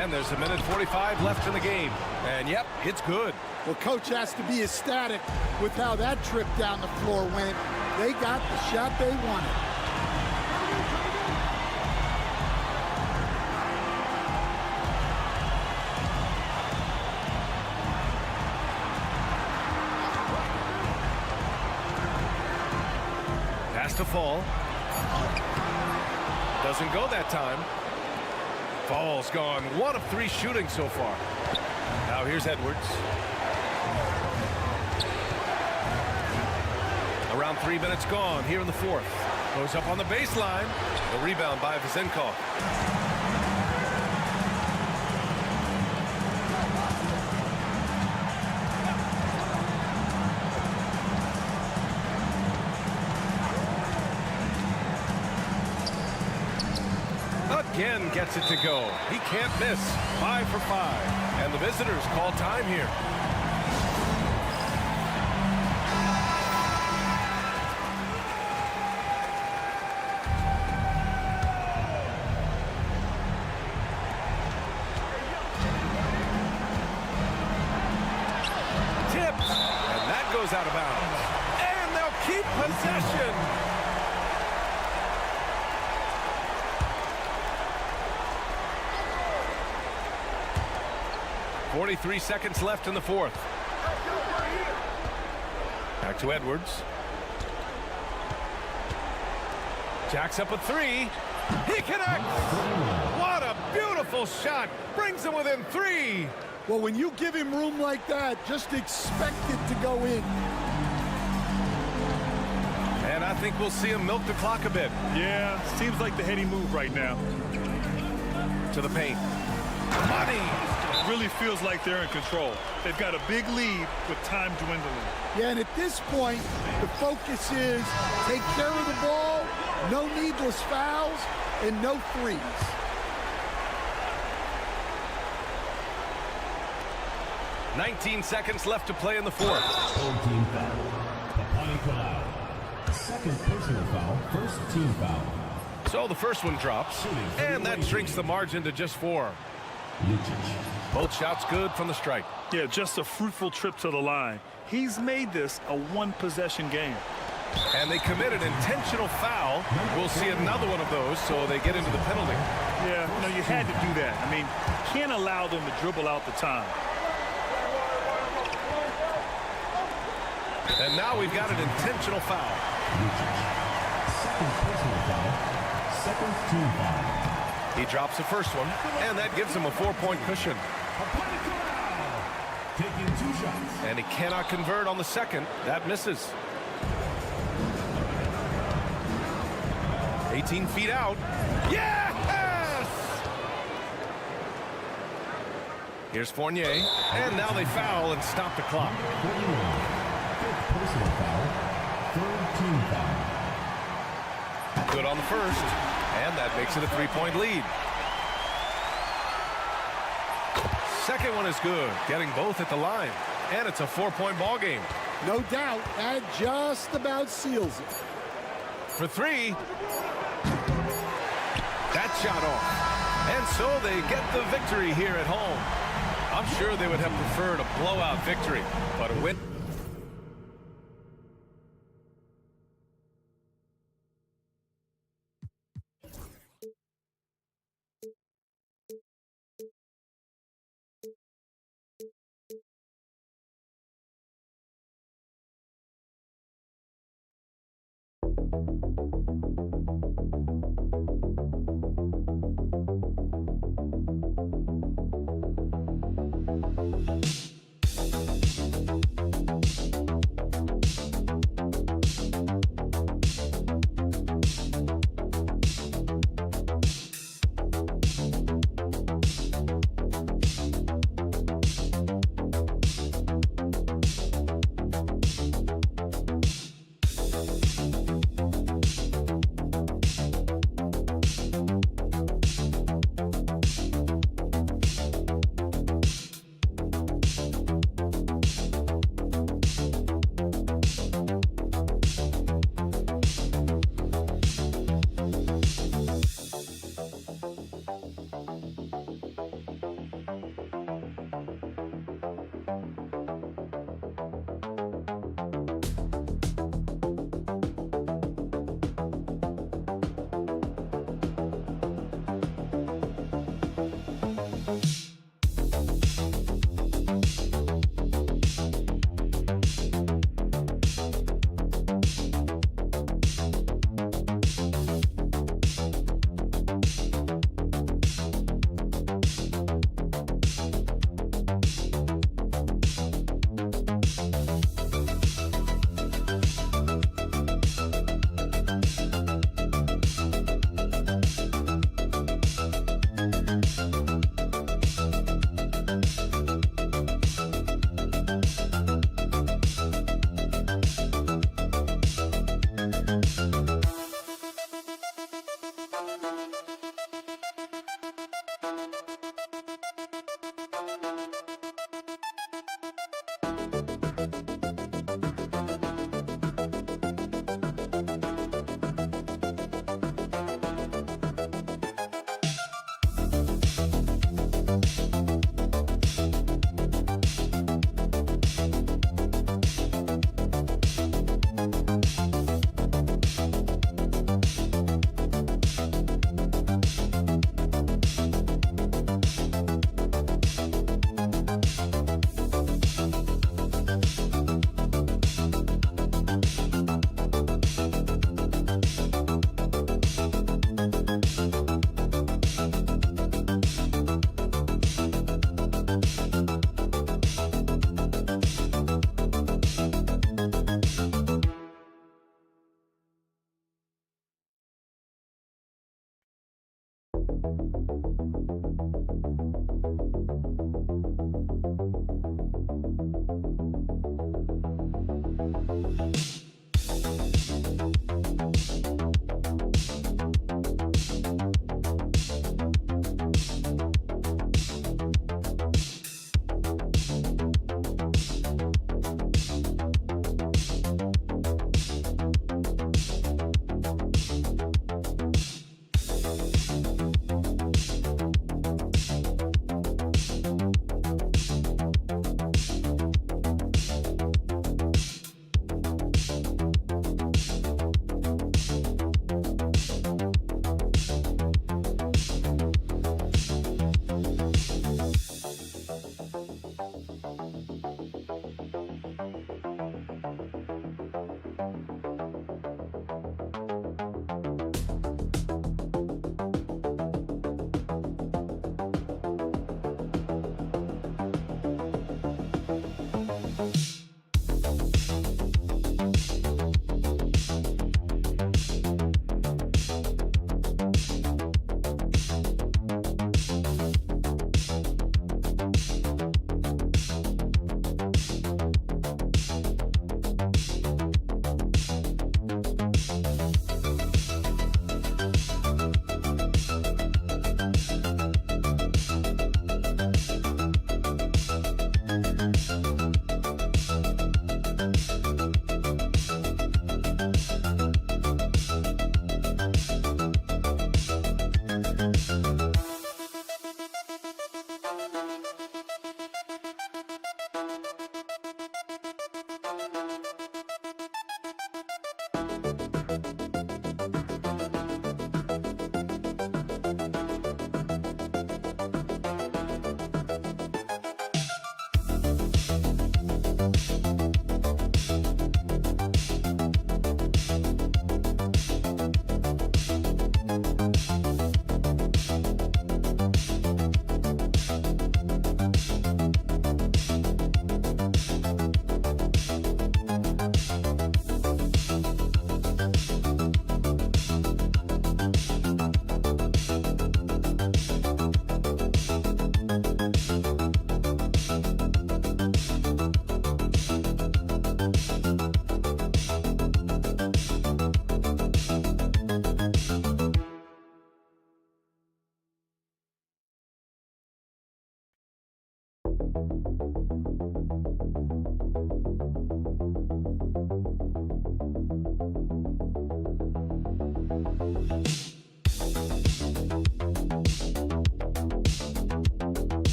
And there's 1:45 left in the game. And yep, it's good. Well, coach has to be ecstatic with how that trip down the floor went. They got the shot they wanted. Pass to Fall. Doesn't go that time. Fall's gone 1 of 3 shooting so far. Now here's Edwards. Around 3 minutes gone here in the fourth. Goes up on the baseline. The rebound by Vezenkov. Again gets it to go. He can't miss. 5 for 5. And the visitors call time here. Tipped. And that goes out of bounds. And they'll keep possession. 43 seconds left in the fourth. Back to Edwards. Jacks up a 3. He connects. What a beautiful shot. Brings them within 3. Well, when you give him room like that, just expect it to go in. And I think we'll see him milk the clock a bit. Yeah, seems like the heady move right now. To the paint. Money! It really feels like they're in control. They've got a big lead with time dwindling. Yeah, and at this point, the focus is take care of the ball, no needless fouls, and no threes. "19 seconds left to play in the fourth. Home team foul. Second personal foul, first team foul. So the first one drops, and that shrinks the margin to just 4. Both shots good from the strike. Yeah, just a fruitful trip to the line. He's made this a one-possession game. And they commit an intentional foul. We'll see another one of those, so they get into the penalty. Yeah, no, you had to do that. I mean, can't allow them to dribble out the time. And now we've got an intentional foul. Second personal foul, second team foul. He drops the first one, and that gives him a 4-point cushion. Taking 2 shots. And he cannot convert on the second. That misses. 18 feet out. Yes! Here's Fournier, and now they foul and stop the clock. 41. Fifth personal foul, third team foul. Good on the first, and that makes it a 3-point lead. Second one is good, getting both at the line, and it's a 4-point ball game. No doubt, that just about seals it. For 3, that shot off, and so they get the victory here at home. I'm sure they would have preferred a blowout victory, but a win.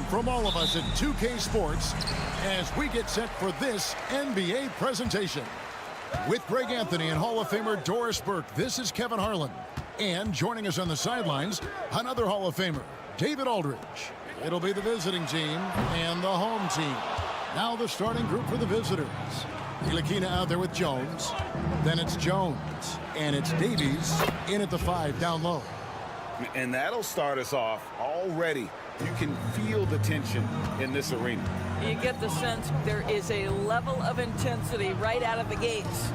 From all of us at 2K Sports as we get set for this NBA presentation. With Greg Anthony and Hall of Famer Doris Burke, this is Kevin Harlan. And joining us on the sidelines, another Hall of Famer, David Aldridge. It'll be the visiting team and the home team. Now the starting group for the visitors. Ntilikina out there with Jones. Then it's Jones. And it's Davies in at the 5 down low. And that'll start us off already. You can feel the tension in this arena. You get the sense there is a level of intensity right out of the gates.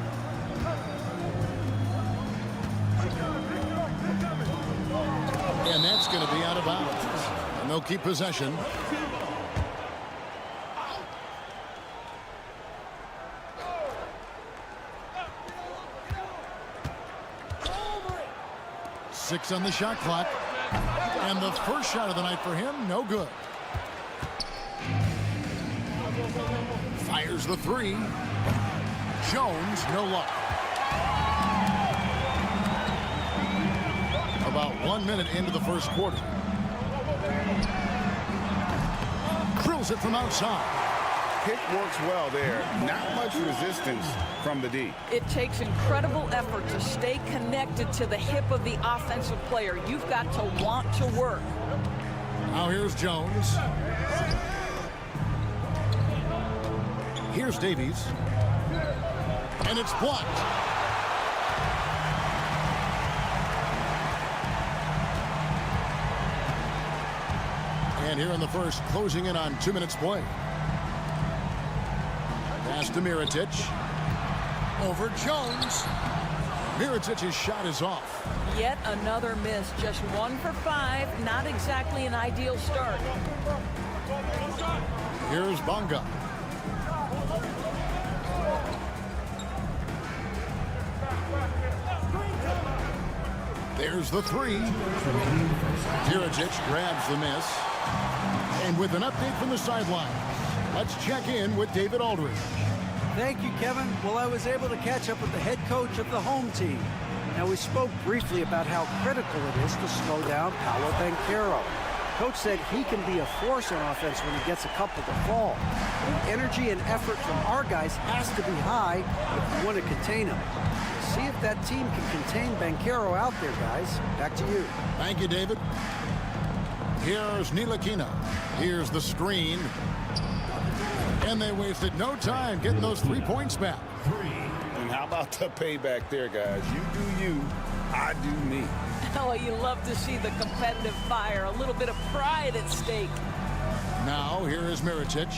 And that's going to be out of bounds. And they'll keep possession. Six on the shot clock. And the first shot of the night for him, no good. Fires the 3. Jones, no luck. About 1 minute into the first quarter. Drills it from outside. Pick works well there. Not much resistance from the D. It takes incredible effort to stay connected to the hip of the offensive player. You've got to want to work. Now here's Jones. Here's Davies. And it's blocked. And here in the first, closing in on 2 minutes play. Pass to Mirotic. Over Jones. Mirotic's shot is off. Yet another miss. Just 1 for 5. Not exactly an ideal start. Here's Bonga. There's the 3. Mirotic grabs the miss. And with an update from the sideline, let's check in with David Aldridge. Thank you, Kevin. Well, I was able to catch up with the head coach of the home team. Now, we spoke briefly about how critical it is to slow down Paolo Banchero. Coach said he can be a force on offense when he gets a couple to fall. The energy and effort from our guys has to be high if you want to contain him. See if that team can contain Banchero out there, guys. Back to you. Thank you, David. Here's Ntilikina. Here's the screen. And they wasted no time getting those 3 points back. And how about the payback there, guys? You do you, I do me. Oh, you love to see the competitive fire. A little bit of pride at stake. Now, here is Mirotic.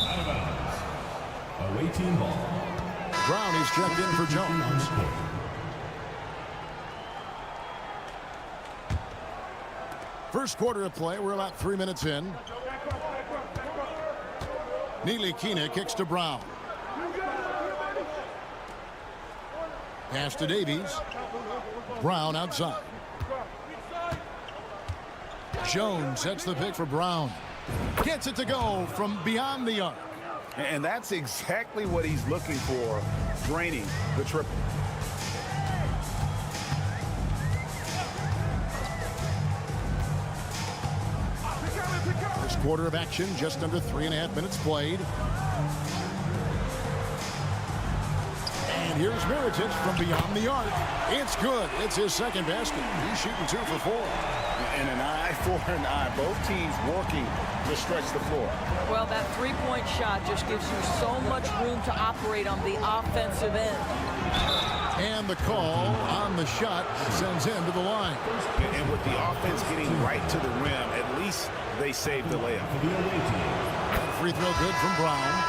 Out of bounds. Away team ball. Brown is checked in for Jones. First quarter of play. We're about 3 minutes in. Ntilikina kicks to Brown. Pass to Davies. Brown outside. Jones sets the pick for Brown. Gets it to go from beyond the arc. And that's exactly what he's looking for, draining the triple. First quarter of action, just under 3.5 minutes played. And here's Mirotic from beyond the arc. It's good. It's his second basket. He's shooting 2 for 4. And an eye for an eye. Both teams working to stretch the floor. Well, that three-point shot just gives you so much room to operate on the offensive end. And the call on the shot sends him to the line. And with the offense getting right to the rim, at least they saved the layup. Free throw good from Brown.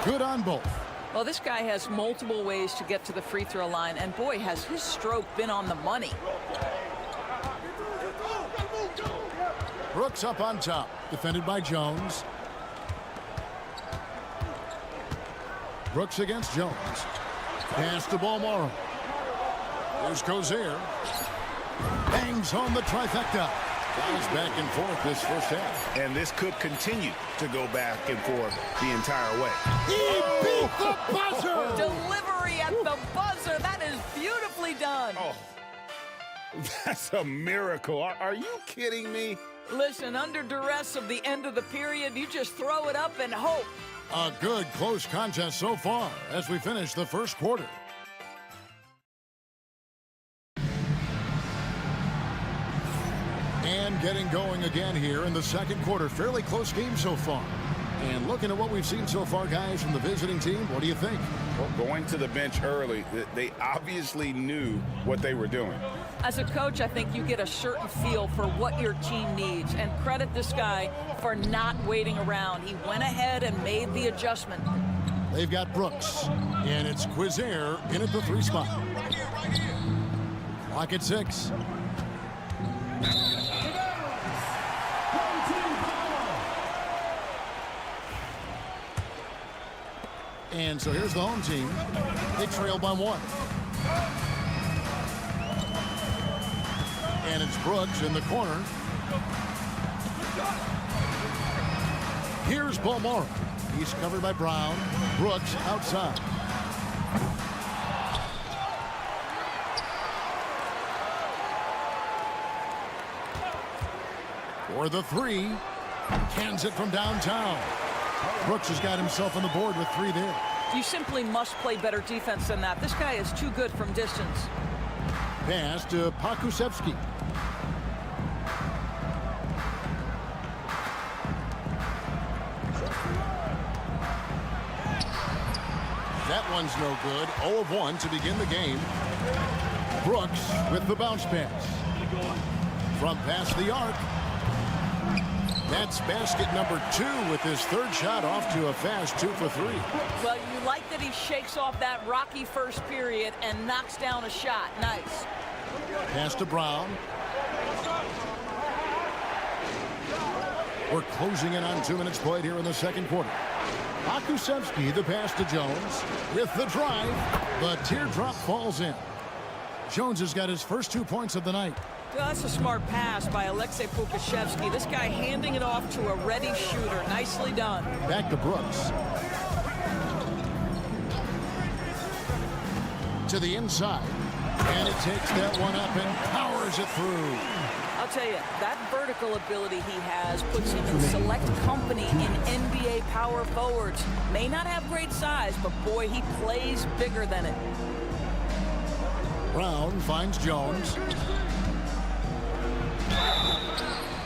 Good on both. Well, this guy has multiple ways to get to the free throw line, and boy, has his stroke been on the money. Brooks up on top, defended by Jones. Brooks against Jones. Pass to Balmora. Here's Cozier. Bangs home the trifecta. Guys back and forth this first half. And this could continue to go back and forth the entire way. He beat the buzzer! Delivery at the buzzer. That is beautifully done. Oh, that's a miracle. Are you kidding me? Listen, under duress of the end of the period, you just throw it up and hope. A good close contest so far as we finish the first quarter. And getting going again here in the second quarter. Fairly close game so far. And looking at what we've seen so far, guys, from the visiting team, what do you think? Well, going to the bench early, they obviously knew what they were doing. As a coach, I think you get a certain feel for what your team needs. And credit this guy for not waiting around. He went ahead and made the adjustment. They've got Brooks. And it's Quizier in at the 3 spot. Clock at 6. And so here's the home team. They trail by 1. And it's Brooks in the corner. Here's Balmora. He's covered by Brown. Brooks outside. For the 3. Cans it from downtown. Brooks has got himself on the board with 3 there. You simply must play better defense than that. This guy is too good from distance. Pass to Pakusevsky. That one's no good. 0 of 1 to begin the game. Brooks with the bounce pass. From past the arc. That's basket number 2 with his third shot off to a fast 2 for 3. Well, you like that he shakes off that rocky first period and knocks down a shot. Nice. Pass to Brown. We're closing in on 2 minutes played here in the second quarter. Akusevsky, the pass to Jones. With the drive, the teardrop falls in. Jones has got his first 2 points of the night. Well, that's a smart pass by Alexei Pukashevsky. This guy handing it off to a ready shooter. Nicely done. Back to Brooks. To the inside. And it takes that one up and powers it through. I'll tell you, that vertical ability he has puts him in select company in NBA power forwards. May not have great size, but boy, he plays bigger than it. Brown finds Jones.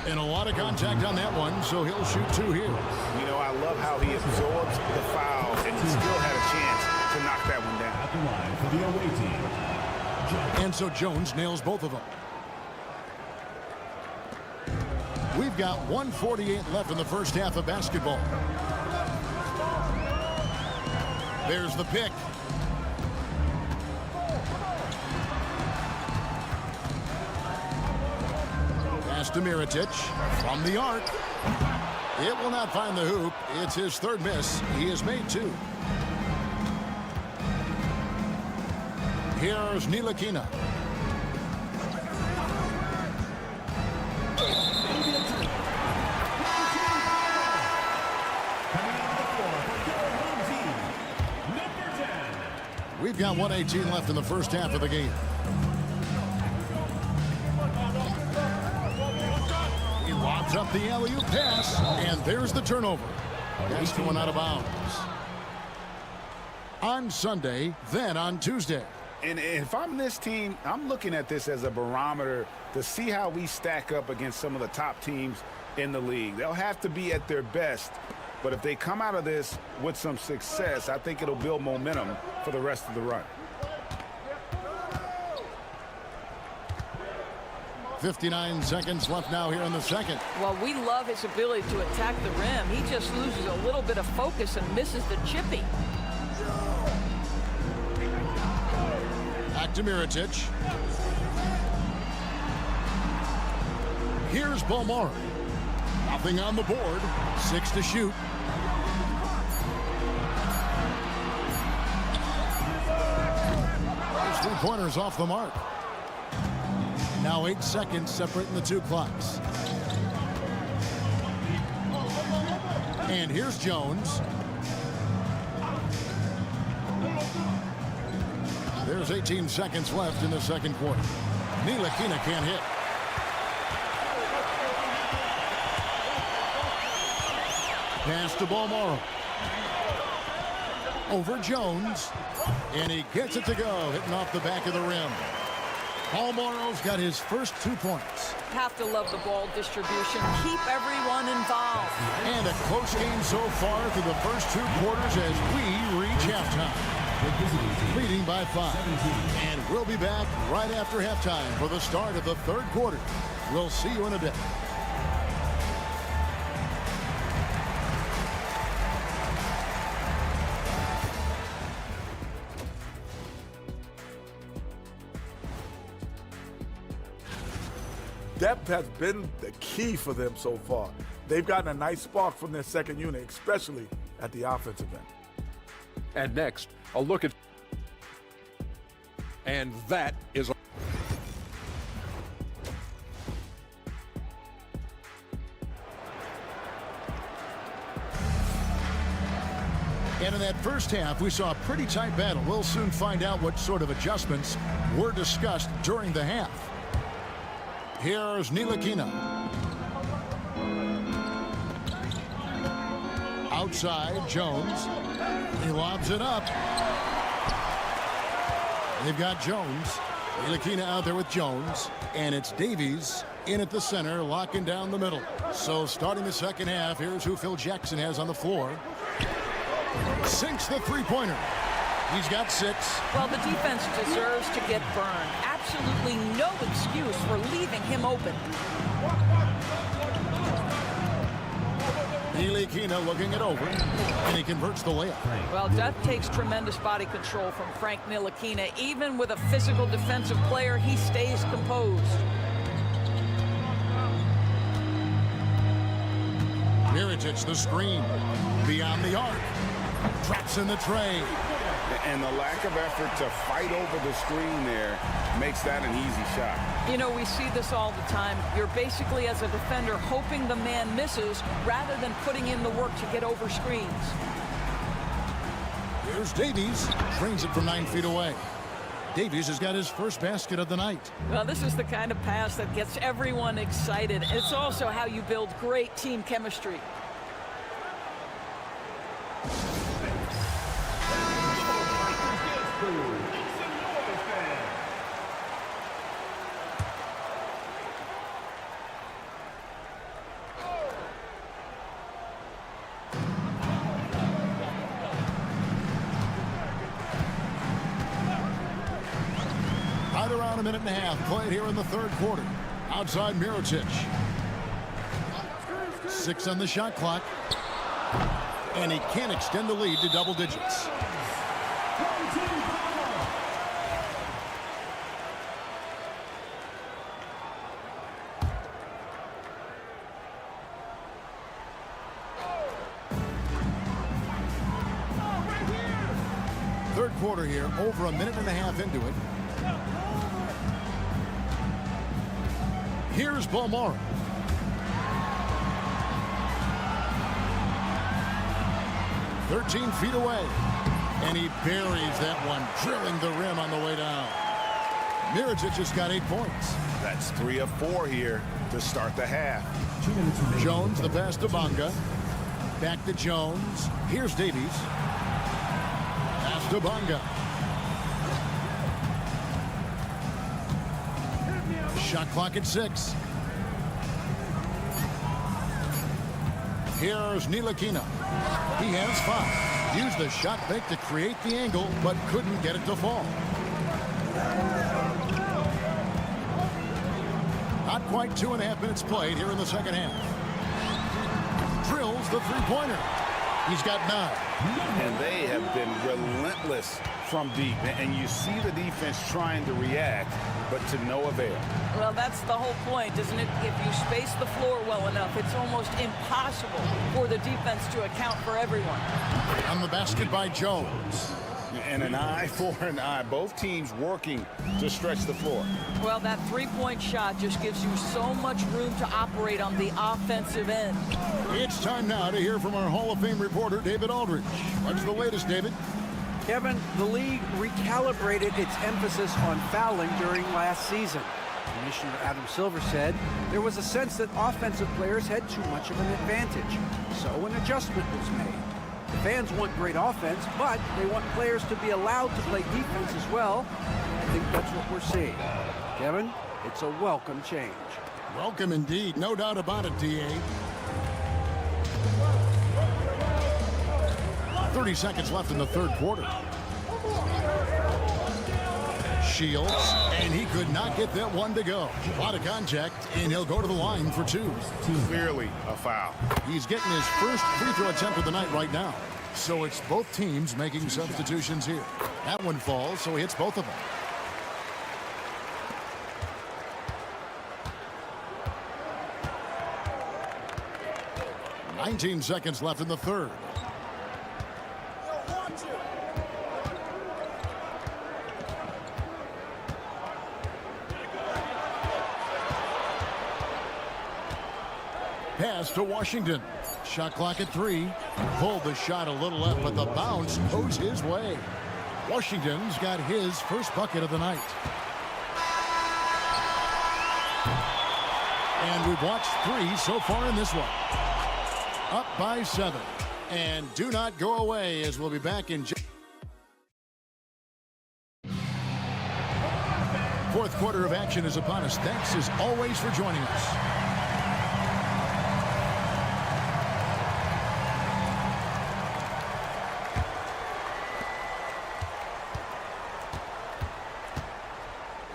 And a lot of contact on that one, so he'll shoot 2 here. You know, I love how he absorbs the foul and he still had a chance to knock that one down. At the line for the away team. And so Jones nails both of them. We've got 1:48 left in the first half of basketball. There's the pick. Pass to Mirotic from the arc. It will not find the hoop. It's his third miss. He has made 2. Here's Ntilikina. We've got 1:18 left in the first half of the game. He lobs up the alley-oop pass, and there's the turnover. That's going out of bounds. On Sunday, then on Tuesday. And if I'm this team, I'm looking at this as a barometer to see how we stack up against some of the top teams in the league. They'll have to be at their best. But if they come out of this with some success, I think it'll build momentum for the rest of the run. 59 seconds left now here in the second. Well, we love his ability to attack the rim. He just loses a little bit of focus and misses the chippy. Back to Mirotic. Here's Balmar. Nothing on the board. 6 to shoot. Those 3-pointers off the mark. Now 8 seconds separating the 2 clocks. And here's Jones. There's 18 seconds left in the second quarter. Ntilikina can't hit. Pass to Balmaro. Over Jones. And he gets it to go, hitting off the back of the rim. Balmaro's got his first 2 points. Have to love the ball distribution. Keep everyone involved. And a close game so far through the first 2 quarters as we reach halftime. Leading by 5. And we'll be back right after halftime for the start of the third quarter. We'll see you in a bit. Depth has been the key for them so far. They've gotten a nice spark from their second unit, especially at the offensive end. And next, a look at... And that is... And in that first half, we saw a pretty tight battle. We'll soon find out what sort of adjustments were discussed during the half. Here's Ntilikina. Outside, Jones. He lobs it up. They've got Jones. Ntilikina out there with Jones. And it's Davies in at the center, locking down the middle. So starting the second half, here's who Phil Jackson has on the floor. Sinks the three-pointer. He's got 6. Well, the defense deserves to get burned. Absolutely no excuse for leaving him open. Ntilikina looking it over, and he converts the layup. Well, that takes tremendous body control from Frank Ntilikina. Even with a physical defensive player, he stays composed. Mirotic, the screen, beyond the arc, traps in the tray. And the lack of effort to fight over the screen there makes that an easy shot. You know, we see this all the time. You're basically, as a defender, hoping the man misses rather than putting in the work to get over screens. Here's Davies, trains it from 9 feet away. Davies has got his first basket of the night. Well, this is the kind of pass that gets everyone excited. It's also how you build great team chemistry. Right around a minute and a half played here in the third quarter. Outside Mirotic. 6 on the shot clock. And he can't extend the lead to double digits. Third quarter here, over a minute and a half into it. Here's Balmora. "13 feet away. And he buries that one, drilling the rim on the way down. Mirotic has got 8 points. That's 3 of 4 here to start the half. Jones, the pass to Bonga. Back to Jones. Here's Davies. Pass to Bonga. Shot clock at 6. Here's Ntilikina. He has 5. Used the shot fake to create the angle, but couldn't get it to fall. Not quite 2.5 minutes played here in the second half. Drills the three-pointer. He's got 9. And they have been relentless from deep. And you see the defense trying to react, but to no avail. Well, that's the whole point, isn't it? If you space the floor well enough, it's almost impossible for the defense to account for everyone. On the basket by Jones. And an eye for an eye. Both teams working to stretch the floor. Well, that three-point shot just gives you so much room to operate on the offensive end. It's time now to hear from our Hall of Fame reporter, David Aldridge. What's the latest, David? Kevin, the league recalibrated its emphasis on fouling during last season. Commissioner Adam Silver said there was a sense that offensive players had too much of an advantage. So an adjustment was made. The fans want great offense, but they want players to be allowed to play defense as well. I think that's what we're seeing. Kevin, it's a welcome change. Welcome indeed. No doubt about it, D.A. 30 seconds left in the third quarter. Shields, and he could not get that one to go. A lot of contact, and he'll go to the line for 2. Clearly a foul. He's getting his first free throw attempt of the night right now. So it's both teams making substitutions here. That one falls, so he hits both of them. "19 seconds left in the third. Pass to Washington. Shot clock at 3. Pulled the shot a little left, but the bounce goes his way. Washington's got his first bucket of the night. And we've watched 3 so far in this one. Up by 7. And do not go away, as we'll be back in fourth quarter of action is upon us. Thanks as always for joining us.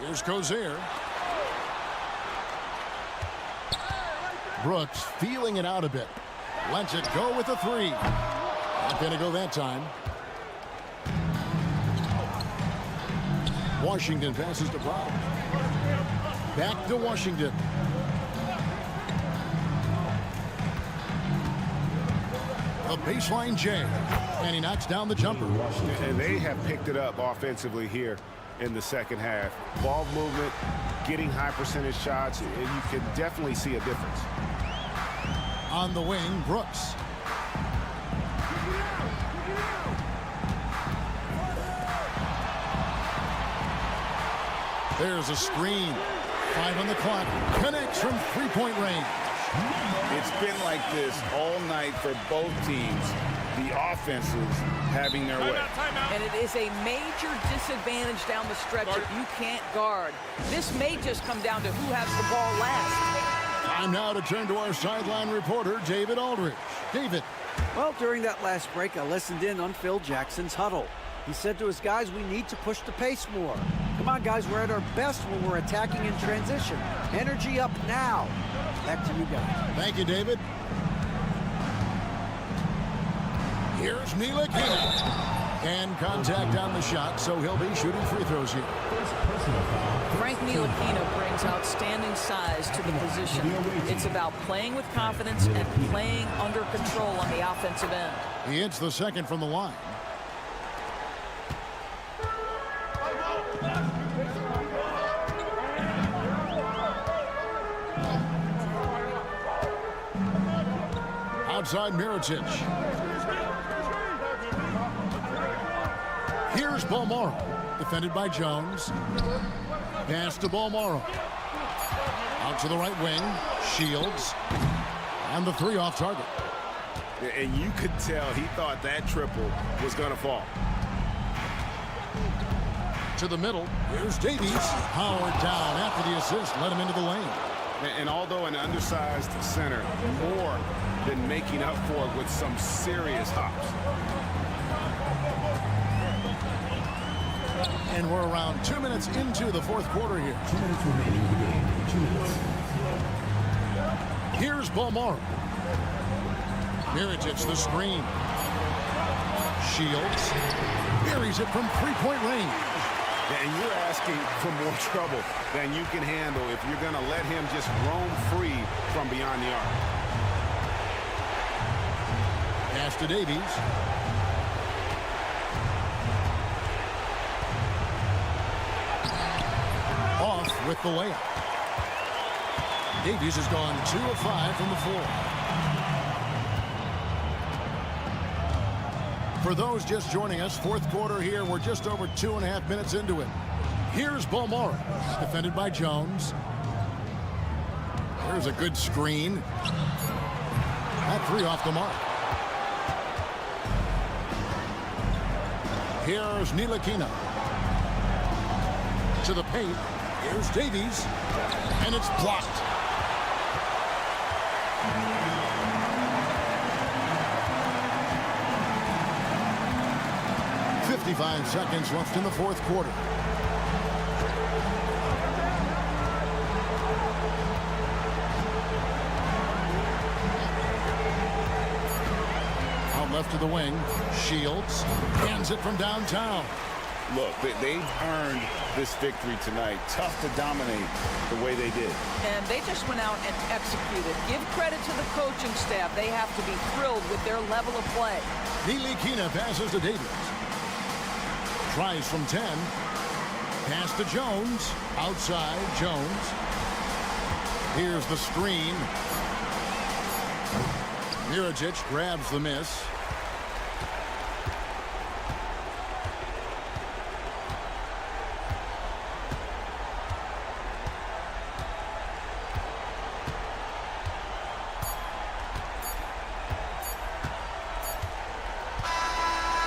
Here's Cozier. Brooks feeling it out a bit. Lets it go with the three. Not going to go that time. Washington passes to Brown. Back to Washington. The baseline J. And he knocks down the jumper. And they have picked it up offensively here in the second half. Ball movement, getting high percentage shots, and you can definitely see a difference. On the wing, Brooks. There's a screen. 5 on the clock. Connects from three-point range. It's been like this all night for both teams. The offenses having their way. And it is a major disadvantage down the stretch if you can't guard. This may just come down to who has the ball last. Time now to turn to our sideline reporter, David Aldridge. David. Well, during that last break, I listened in on Phil Jackson's huddle. He said to his guys, we need to push the pace more. Come on, guys, we're at our best when we're attacking in transition. Energy up now. Back to you guys. Thank you, David. Here's Ntilikina. And contact on the shot, so he'll be shooting free throws here. Frank Ntilikina brings outstanding size to the position. It's about playing with confidence and playing under control on the offensive end. He hits the second from the line. Outside Mirotic. Here's Bolmaro. Defended by Jones. Pass to Bolmaro. Out to the right wing. Shields. And the three off target. And you could tell he thought that triple was going to fall. To the middle. Here's Davies. Howard down after the assist. Let him into the lane. And although an undersized center, more than making up for it with some serious hops. And we're around 2 minutes into the fourth quarter here. 2 minutes remaining in the game. 2 minutes. Here's Bolmaro. Mirotic the screen. Shields. Buries it from three-point range. And you're asking for more trouble than you can handle if you're going to let him just roam free from beyond the arc. Pass to Davies. Off with the layup. Davies has gone 2 of 5 from the floor. For those just joining us, fourth quarter here. We're just over 2.5 minutes into it. Here's Bolmaro. Defended by Jones. There's a good screen. That three off the mark. Here's Ntilikina. To the paint. Here's Davies. And it's blocked. .55 seconds left in the fourth quarter. Out left to the wing. Shields. Hands it from downtown. Look, they've earned this victory tonight. Tough to dominate the way they did. And they just went out and executed. Give credit to the coaching staff. They have to be thrilled with their level of play. Ntilikina passes to Davies. Tries from 10. Pass to Jones. Outside, Jones. Here's the screen. Mirotic grabs the miss.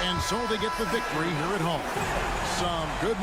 And so they get the victory here at home. Some good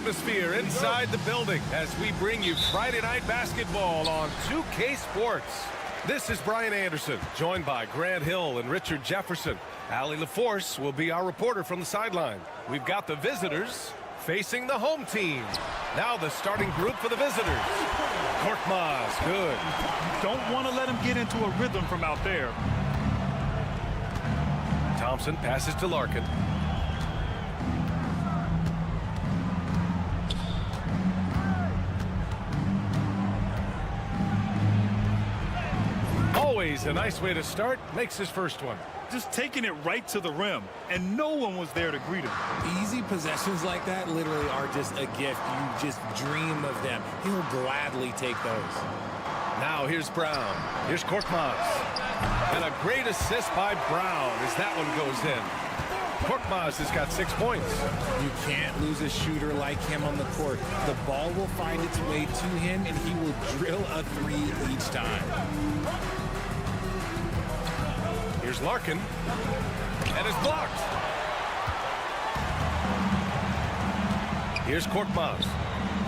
Atmosphere inside the building as we bring you Friday Night Basketball on 2K Sports. This is Brian Anderson, joined by Grant Hill and Richard Jefferson. Allie LaForce will be our reporter from the sideline. We've got the visitors facing the home team. Now the starting group for the visitors. Korkmaz, good. Don't want to let him get into a rhythm from out there. Thompson passes to Larkin. Always a nice way to start. Makes his first one. Just taking it right to the rim, and no one was there to greet him. Easy possessions like that literally are just a gift. You just dream of them. He'll gladly take those. Now here's Brown. Here's Korkmaz. And a great assist by Brown as that one goes in. Korkmaz has got 6 points. You can't lose a shooter like him on the court. The ball will find its way to him, and he will drill a three each time. Here's Larkin. And it's blocked. Here's Korkmaz.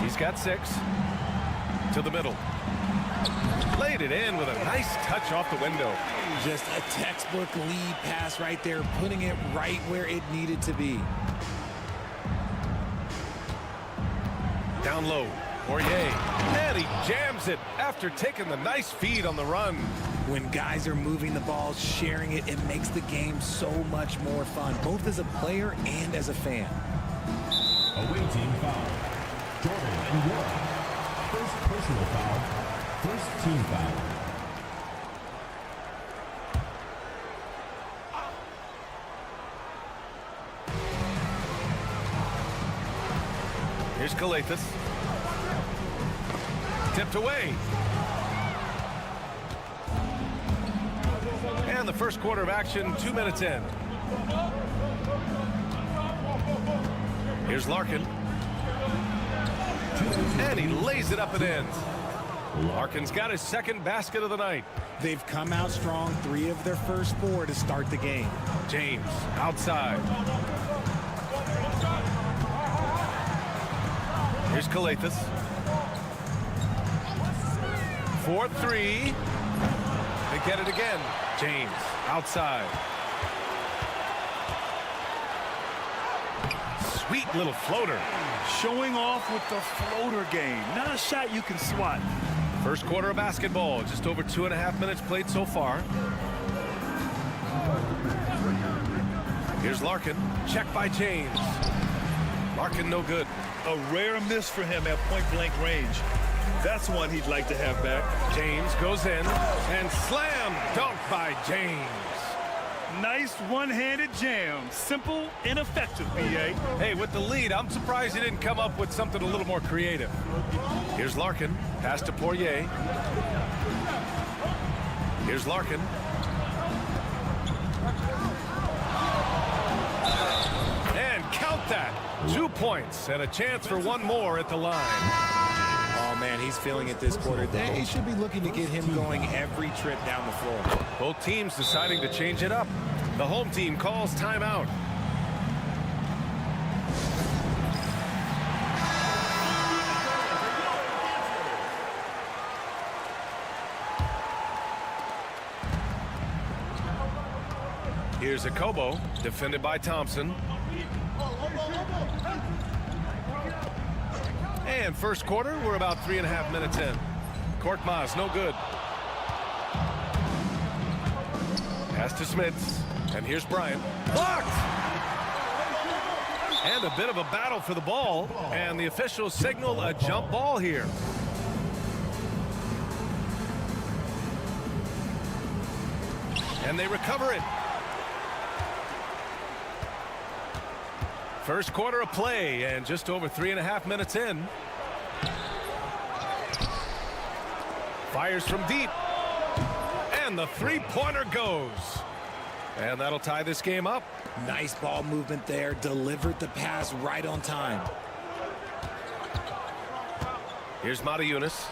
He's got 6. To the middle. Laid it in with a nice touch off the window. Just a textbook lead pass right there, putting it right where it needed to be. Down low, Poirier, and he jams it after taking the nice feed on the run. When guys are moving the ball, sharing it, it makes the game so much more fun, both as a player and as a fan. Away team foul. Jordan and York. First personal foul. First team foul. Here's Kalathis. Tipped away. And the first quarter of action, 2 minutes in. Here's Larkin. And he lays it up and in. Larkin's got his second basket of the night. They've come out strong 3 of their first 4 to start the game. James outside. Here's Calathis. 4-3. They get it again. James outside. Sweet little floater. Showing off with the floater game. Not a shot you can swat. First quarter of basketball. Just over 2.5 minutes played so far. Here's Larkin. Check by James. Larkin no good. A rare miss for him at point-blank range. That's one he'd like to have back. James goes in and slam dunk by James. Nice one-handed jam. Simple and effective, B.A. Hey, with the lead, I'm surprised he didn't come up with something a little more creative. Here's Larkin. Pass to Poirier. Here's Larkin. And count that. 2 points and a chance for one more at the line. Oh, man, he's feeling it this quarter. They should be looking to get him going every trip down the floor. Both teams deciding to change it up. The home team calls timeout. Here's Akobo, defended by Thompson. And first quarter, we're about 3.5 minutes in. Korkmaz, no good. Pass to Smits. And here's Bryant. Blocked! And a bit of a battle for the ball. And the officials signal a jump ball here. And they recover it. First quarter of play and just over 3.5 minutes in. Fires from deep. And the three-pointer goes. And that'll tie this game up. Nice ball movement there. Delivered the pass right on time. Here's Mata-Yunis.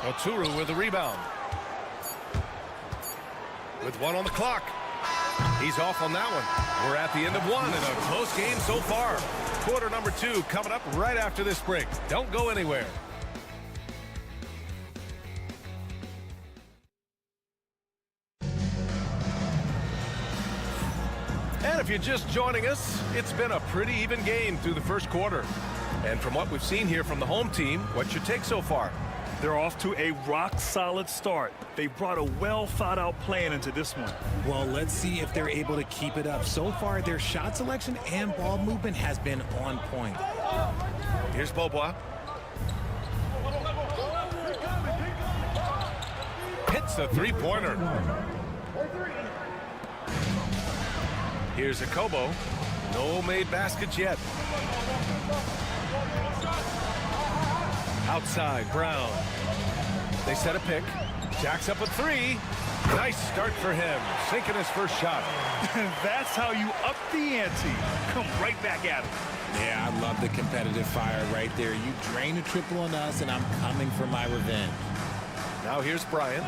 Oturu with the rebound. With 1 on the clock. He's off on that one. We're at the end of 1 in a close game so far. Quarter number 2 coming up right after this break. Don't go anywhere. And if you're just joining us, it's been a pretty even game through the first quarter. And from what we've seen here from the home team, what's your take so far? They're off to a rock-solid start. They brought a well-thought-out plan into this one. Well, let's see if they're able to keep it up. So far, their shot selection and ball movement has been on point. Here's Beaubois. Hits the three-pointer. Here's Akobo. No made baskets yet. Outside, Brown. They set a pick. Jacks up a 3. Nice start for him. Sinking his first shot. That's how you up the ante. Come right back at him. Yeah, I love the competitive fire right there. You drain a triple on us, and I'm coming for my revenge. Now here's Bryant.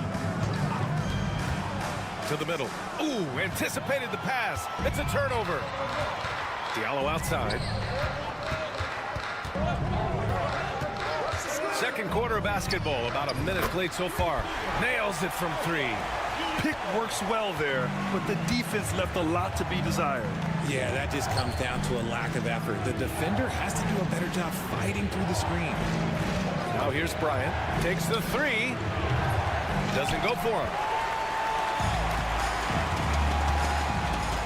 To the middle. Ooh, anticipated the pass. It's a turnover. Diallo outside. Second quarter of basketball, about a minute played so far. Nails it from 3. Pick works well there, but the defense left a lot to be desired. Yeah, that just comes down to a lack of effort. The defender has to do a better job fighting through the screen. Now here's Bryant. Takes the 3. Doesn't go for him.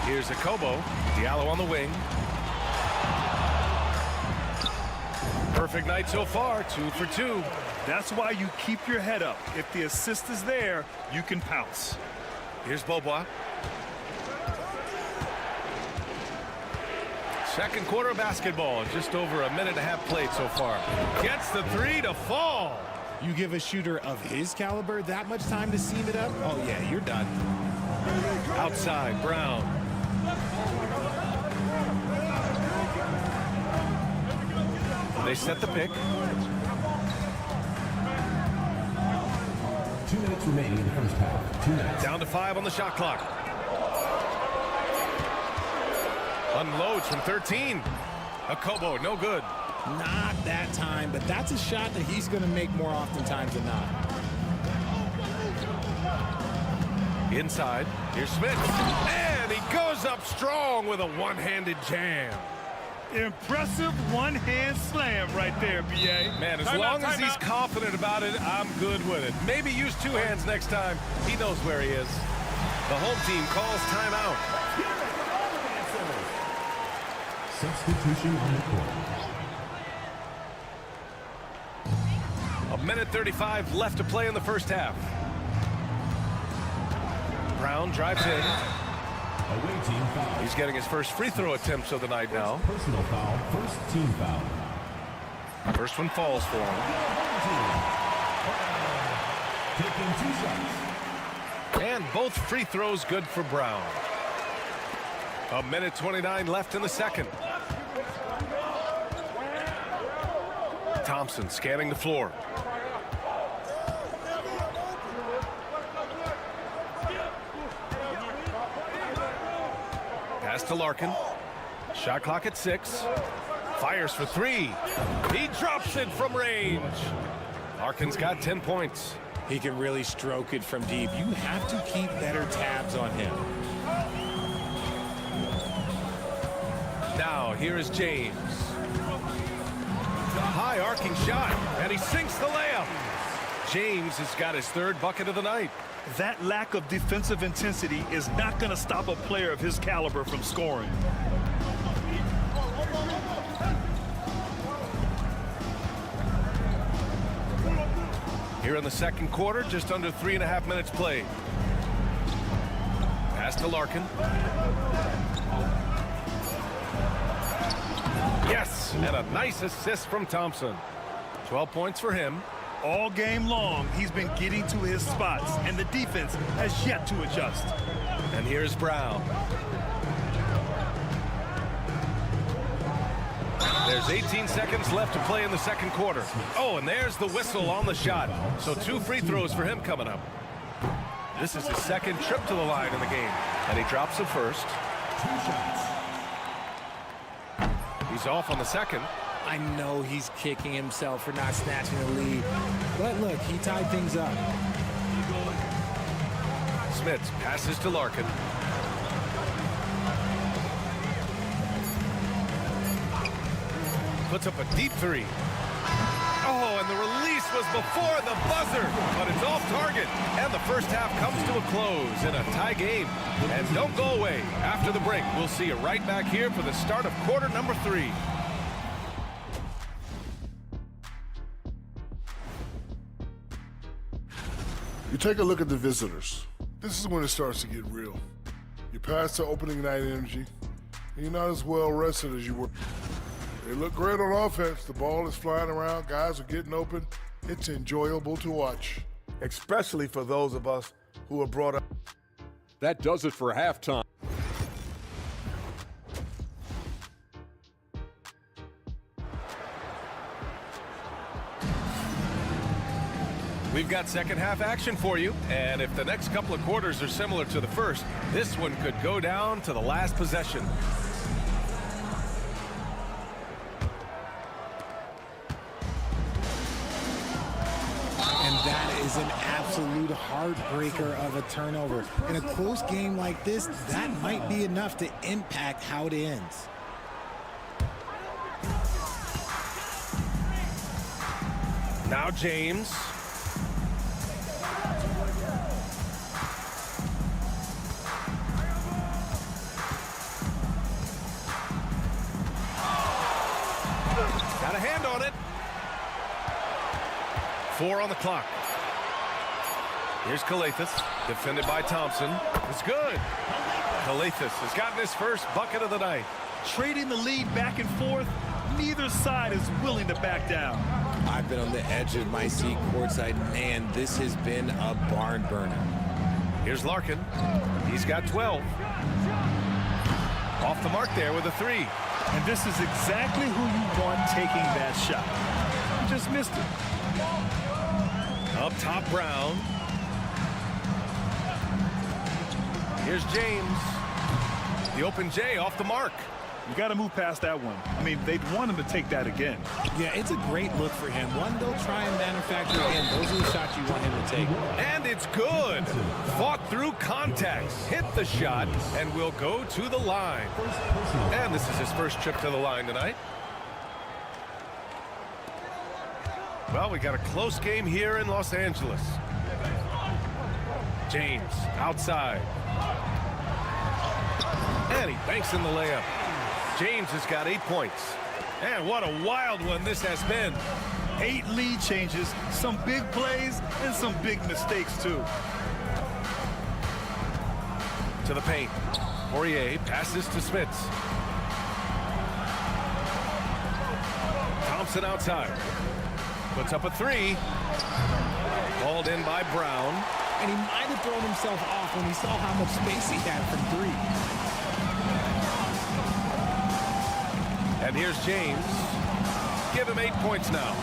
Here's Akobo. Diallo on the wing. Perfect night so far, 2 for 2. That's why you keep your head up. If the assist is there, you can pounce. Here's Beaubois. Second quarter of basketball, just over a minute and a half played so far. Gets the 3 to fall. You give a shooter of his caliber that much time to seam it up? Oh, yeah, you're done. Outside, Brown. They set the pick. 2 minutes remaining in the first half. 2 minutes. Down to 5 on the shot clock. Unloads from 13. A Kobo, no good. Not that time, but that's a shot that he's going to make more oftentimes than not. Inside, here's Smith. And he goes up strong with a one-handed jam. Impressive one-hand slam right there, B.A. Man, as long as he's confident about it, I'm good with it. Maybe use 2 hands next time. He knows where he is. The home team calls timeout. Substitution on the court. A minute 35 left to play in the first half. Brown drives in. Away team foul. He's getting his first free throw attempts of the night now. Personal foul, first team foul. First one falls for him. Taking 2 shots. And both free throws good for Brown. A minute 29 left in the second. Thompson scanning the floor. Pass to Larkin. Shot clock at 6. Fires for 3. He drops it from range. Larkin's got 10 points. He can really stroke it from deep. You have to keep better tabs on him. Now, here is James. High arcing shot, and he sinks the layup. James has got his 3rd bucket of the night. That lack of defensive intensity is not going to stop a player of his caliber from scoring. Here in the second quarter, just under 3.5 minutes played. Pass to Larkin. Yes, and a nice assist from Thompson. 12 points for him. All game long, he's been getting to his spots, and the defense has yet to adjust. And here's Brown. There's 18 seconds left to play in the second quarter. Oh, and there's the whistle on the shot. So 2 free throws for him coming up. This is his 2nd trip to the line in the game, and he drops the first. 2 shots. He's off on the second. I know he's kicking himself for not snatching the lead. But look, he tied things up. Smits passes to Larkin. Puts up a deep 3. Oh, and the release was before the buzzer, but it's off target. And the first half comes to a close in a tie game. And don't go away. After the break, we'll see you right back here for the start of quarter number 3. You take a look at the visitors. This is when it starts to get real. You pass the opening night energy, and you're not as well rested as you were. They look great on offense. The ball is flying around. Guys are getting open. It's enjoyable to watch. Especially for those of us who are brought up. That does it for halftime. We've got second half action for you, and if the next couple of quarters are similar to the first, this one could go down to the last possession. And that is an absolute heartbreaker of a turnover. In a close game like this, that might be enough to impact how it ends. Now James. Got a hand on it. 4 on the clock. Here's Calathis, defended by Thompson. It's good. Calathis has gotten his first bucket of the night. Trading the lead back and forth, neither side is willing to back down. I've been on the edge of my seat courtside. Man, this has been a barn burner. Here's Larkin. He's got 12. Off the mark there with a 3. And this is exactly who you want taking that shot. He just missed it. Up top, Brown. Here's James. The open J off the mark. You got to move past that one. I mean, they'd want him to take that again. Yeah, it's a great look for him. One they'll try and manufacture again. Those are the shots you want him to take. And it's good. Fought through contact, hit the shot, and will go to the line. And this is his first trip to the line tonight. Well, we got a close game here in Los Angeles. James outside. And he banks in the layup. James has got 8 points. And what a wild one this has been. 8 lead changes, some big plays, and some big mistakes, too. To the paint. Poirier passes to Smits. Thompson outside. Puts up a 3. Called in by Brown. And he might have thrown himself off when he saw how much space he had from 3. And here's James. Give him 8 points now.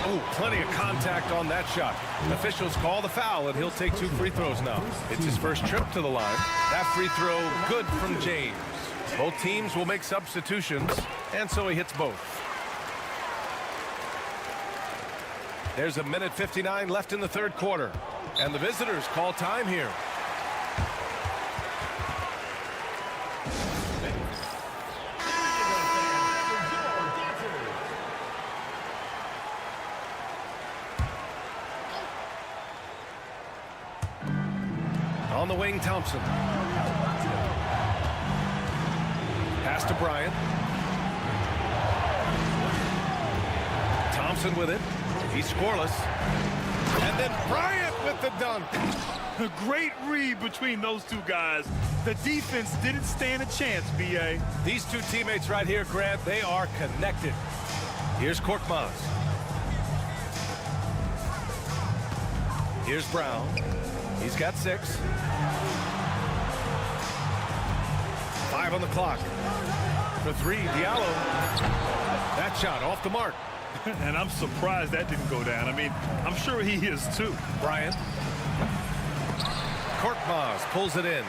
Oh, plenty of contact on that shot. Officials call the foul, and he'll take 2 free throws now. It's his first trip to the line. That free throw good from James. Both teams will make substitutions, and so he hits both. There's a minute 59 left in the third quarter, and the visitors call time here. On the wing, Thompson. Pass to Bryant. Thompson with it. He's scoreless. And then Bryant with the dunk. A great read between those two guys. The defense didn't stand a chance, B.A. These two teammates right here, Grant, they are connected. Here's Korkmaz. Here's Brown. He's got 6. 5 on the clock. For 3, Diallo. That shot off the mark. And I'm surprised that didn't go down. I mean, I'm sure he is too. Bryant. Korkmaz pulls it in.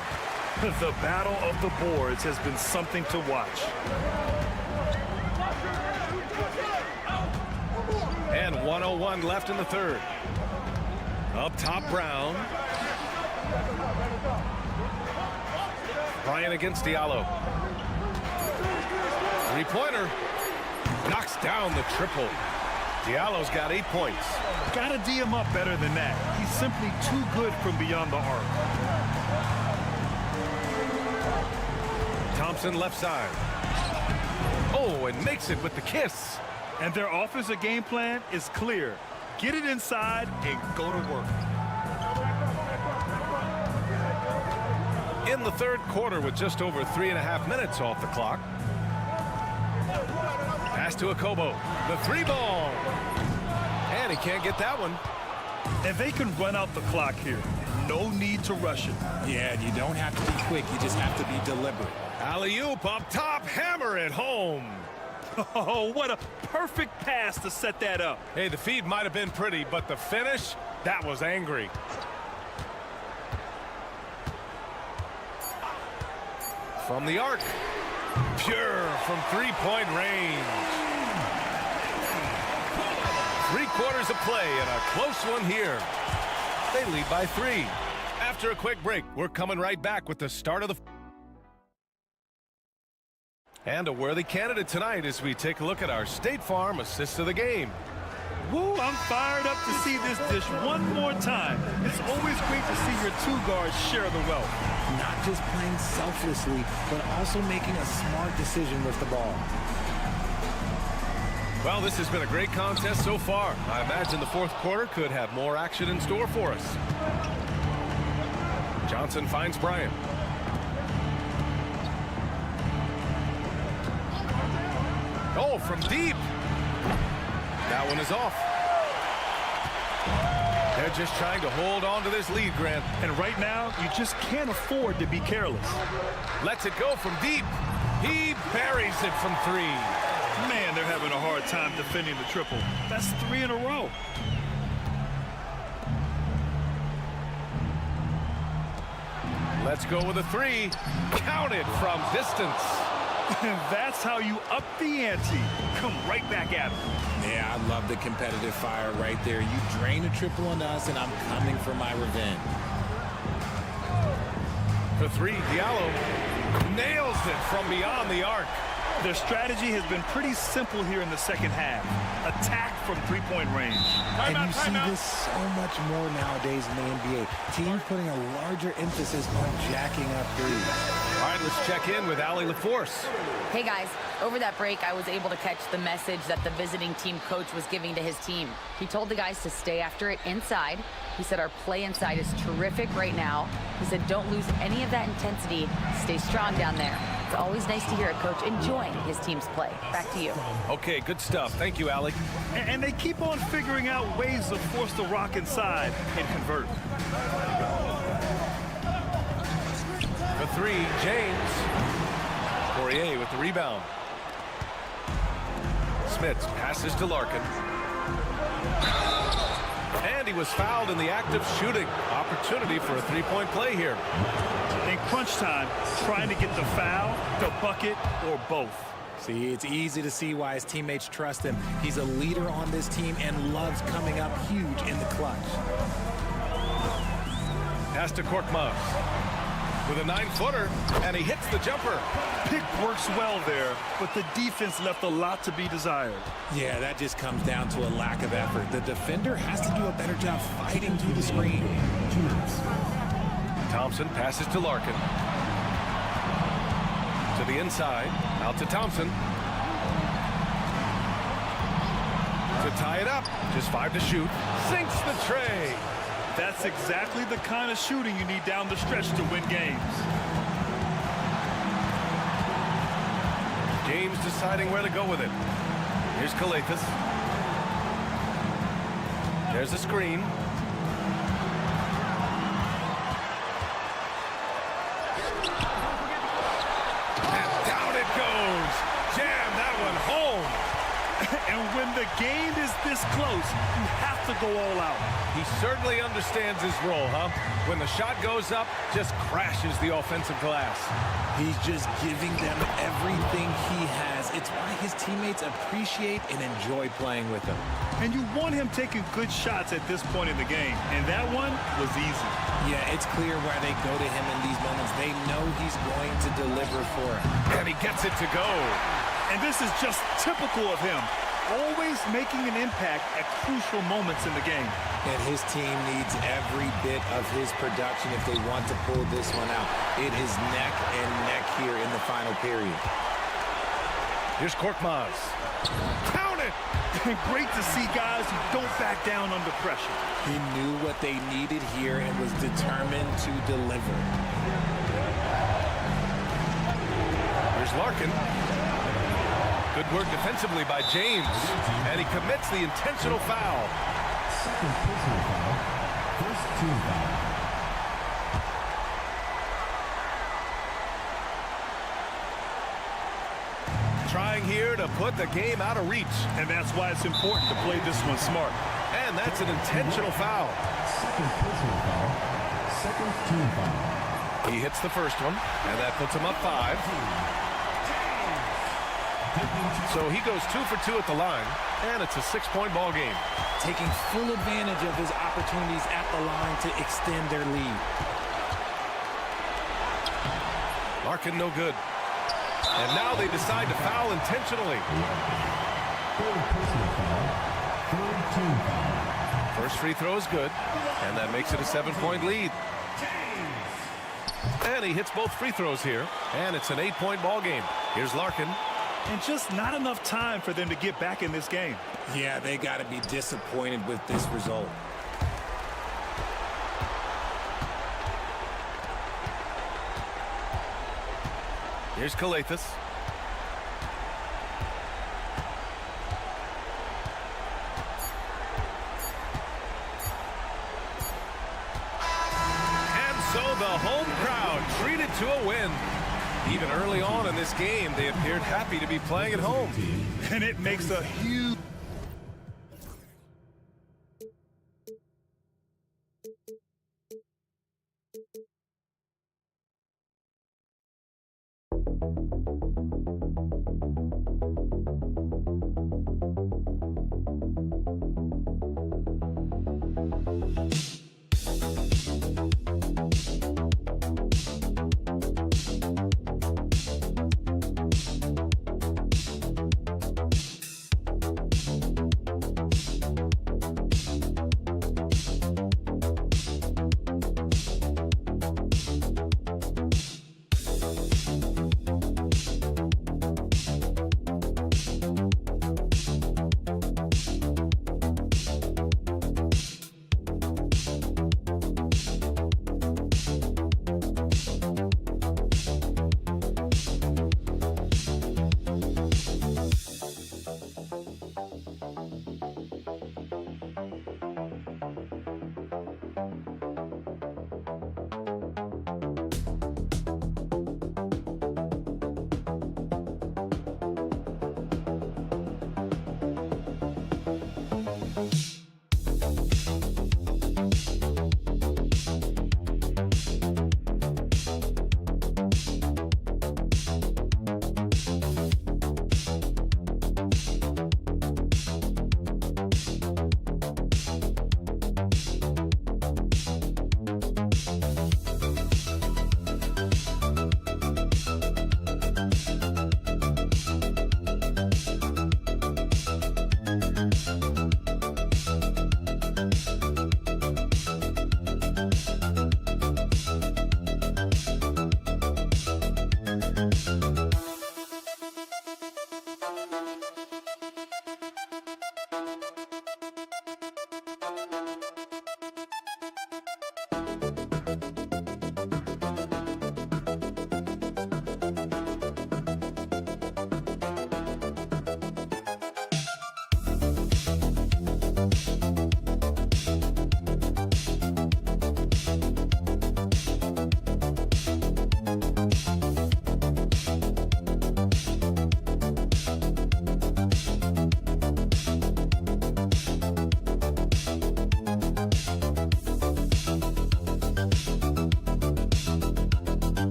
The battle of the boards has been something to watch. And 1:01 left in the third. Up top, Brown. Bryant against Diallo. Three-pointer. Knocks down the triple. Diallo's got 8 points. Gotta D him up better than that. He's simply too good from beyond the arc. Thompson left side. Oh, and makes it with the kiss. And their offensive game plan is clear. Get it inside and go to work. In the third quarter with just over 3.5 minutes off the clock. Pass to Akobo. The 3-ball. And he can't get that one. And they can run out the clock here. No need to rush it. Yeah, you don't have to be quick. You just have to be deliberate. Alley-oop up top. Hammer it home. Oh, what a perfect pass to set that up. Hey, the feed might have been pretty, but the finish, that was angry. From the arc. Pure from 3-point range. 3 quarters of play and a close one here. They lead by 3. After a quick break, we're coming right back with the start of the... And a worthy candidate tonight as we take a look at our State Farm assist of the game. Woo, I'm fired up to see this dish one more time. It's always great to see your 2 guards share the wealth. Not just playing selflessly, but also making a smart decision with the ball. Well, this has been a great contest so far. I imagine the fourth quarter could have more action in store for us. Johnson finds Bryant. Oh, from deep. That one is off. They're just trying to hold on to this lead, Grant. And right now, you just can't afford to be careless. Lets it go from deep. He buries it from 3. Man, they're having a hard time defending the triple. That's 3 in a row. Let's go with a 3. Count it from distance. And that's how you up the ante. Come right back at him. Yeah, I love the competitive fire right there. You drain a triple on us, and I'm coming for my revenge. For 3, Diallo nails it from beyond the arc. Their strategy has been pretty simple here in the second half. Attack from three-point range. And you see this so much more nowadays in the NBA. Teams putting a larger emphasis on jacking up threes. All right, let's check in with Allie LaForce. Hey guys, over that break, I was able to catch the message that the visiting team coach was giving to his team. He told the guys to stay after it inside. He said our play inside is terrific right now. He said don't lose any of that intensity. Stay strong down there. It's always nice to hear a coach enjoying his team's play. Back to you. Okay, good stuff. Thank you, Allie. And they keep on figuring out ways to force the rock inside and convert. For 3, James. Poirier with the rebound. Smits passes to Larkin. And he was fouled in the act of shooting. Opportunity for a 3-point play here. In crunch time, trying to get the foul, the bucket, or both. See, it's easy to see why his teammates trust him. He's a leader on this team and loves coming up huge in the clutch. Pass to Korkmaz with a 9-footer, and he hits the jumper. Pick works well there, but the defense left a lot to be desired. Yeah, that just comes down to a lack of effort. The defender has to do a better job fighting through the screen. Thompson passes to Larkin. To the inside, out to Thompson. To tie it up, just 5 to shoot. Sinks the tray. That's exactly the kind of shooting you need down the stretch to win games. James deciding where to go with it. Here's Kalathis. There's a screen. And down it goes. Jam that one home. And when the game is this close, you have to go all out. He certainly understands his role, huh? When the shot goes up, just crashes the offensive glass. He's just giving them everything he has. It's why his teammates appreciate and enjoy playing with him. And you want him taking good shots at this point in the game. And that one was easy. Yeah, it's clear why they go to him in these moments. They know he's going to deliver for him. And he gets it to go. And this is just typical of him. Always making an impact at crucial moments in the game. And his team needs every bit of his production if they want to pull this one out. It is neck and neck here in the final period. Here's Korkmaz. Count it! Great to see guys who don't back down under pressure. He knew what they needed here and was determined to deliver. Here's Larkin. Good work defensively by James. And he commits the intentional foul. Second personal foul. First team foul. Trying here to put the game out of reach. And that's why it's important to play this one smart. And that's an intentional foul. Second personal foul. Second team foul. He hits the first one, and that puts him up 5. So he goes 2 for 2 at the line, and it's a 6-point ball game. Taking full advantage of his opportunities at the line to extend their lead. Larkin no good. And now they decide to foul intentionally. Third personal foul. Third team foul. First free throw is good, and that makes it a 7-point lead. And he hits both free throws here, and it's an 8-point ball game. Here's Larkin. And just not enough time for them to get back in this game. Yeah, they got to be disappointed with this result. Here's Kalathis. And so the home crowd treated to a win. Even early on in this game, they appeared happy to be playing at home. And it makes a huge...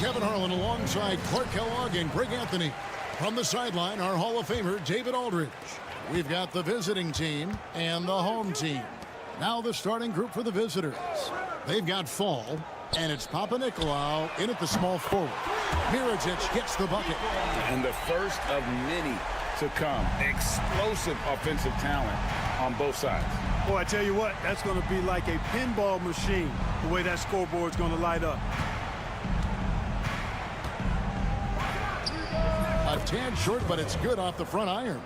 Kevin Harlan alongside Clark Kellogg and Greg Anthony. From the sideline, our Hall of Famer, David Aldridge. We've got the visiting team and the home team. Now the starting group for the visitors. They've got Fall, and it's Papanikolaou in at the small forward. Mirajic gets the bucket. And the first of many to come. Explosive offensive talent on both sides. Boy, I tell you what, that's going to be like a pinball machine, the way that scoreboard's going to light up. A tad short, but it's good off the front iron.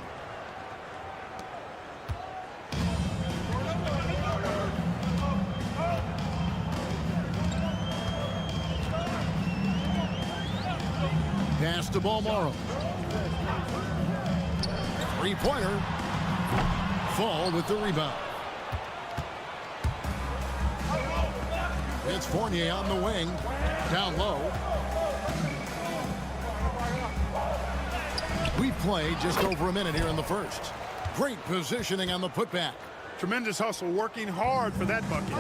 Pass to Balmaro. Three-pointer. Fall with the rebound. It's Fournier on the wing. Down low. We played just over a minute here in the first. Great positioning on the putback. Tremendous hustle, working hard for that bucket.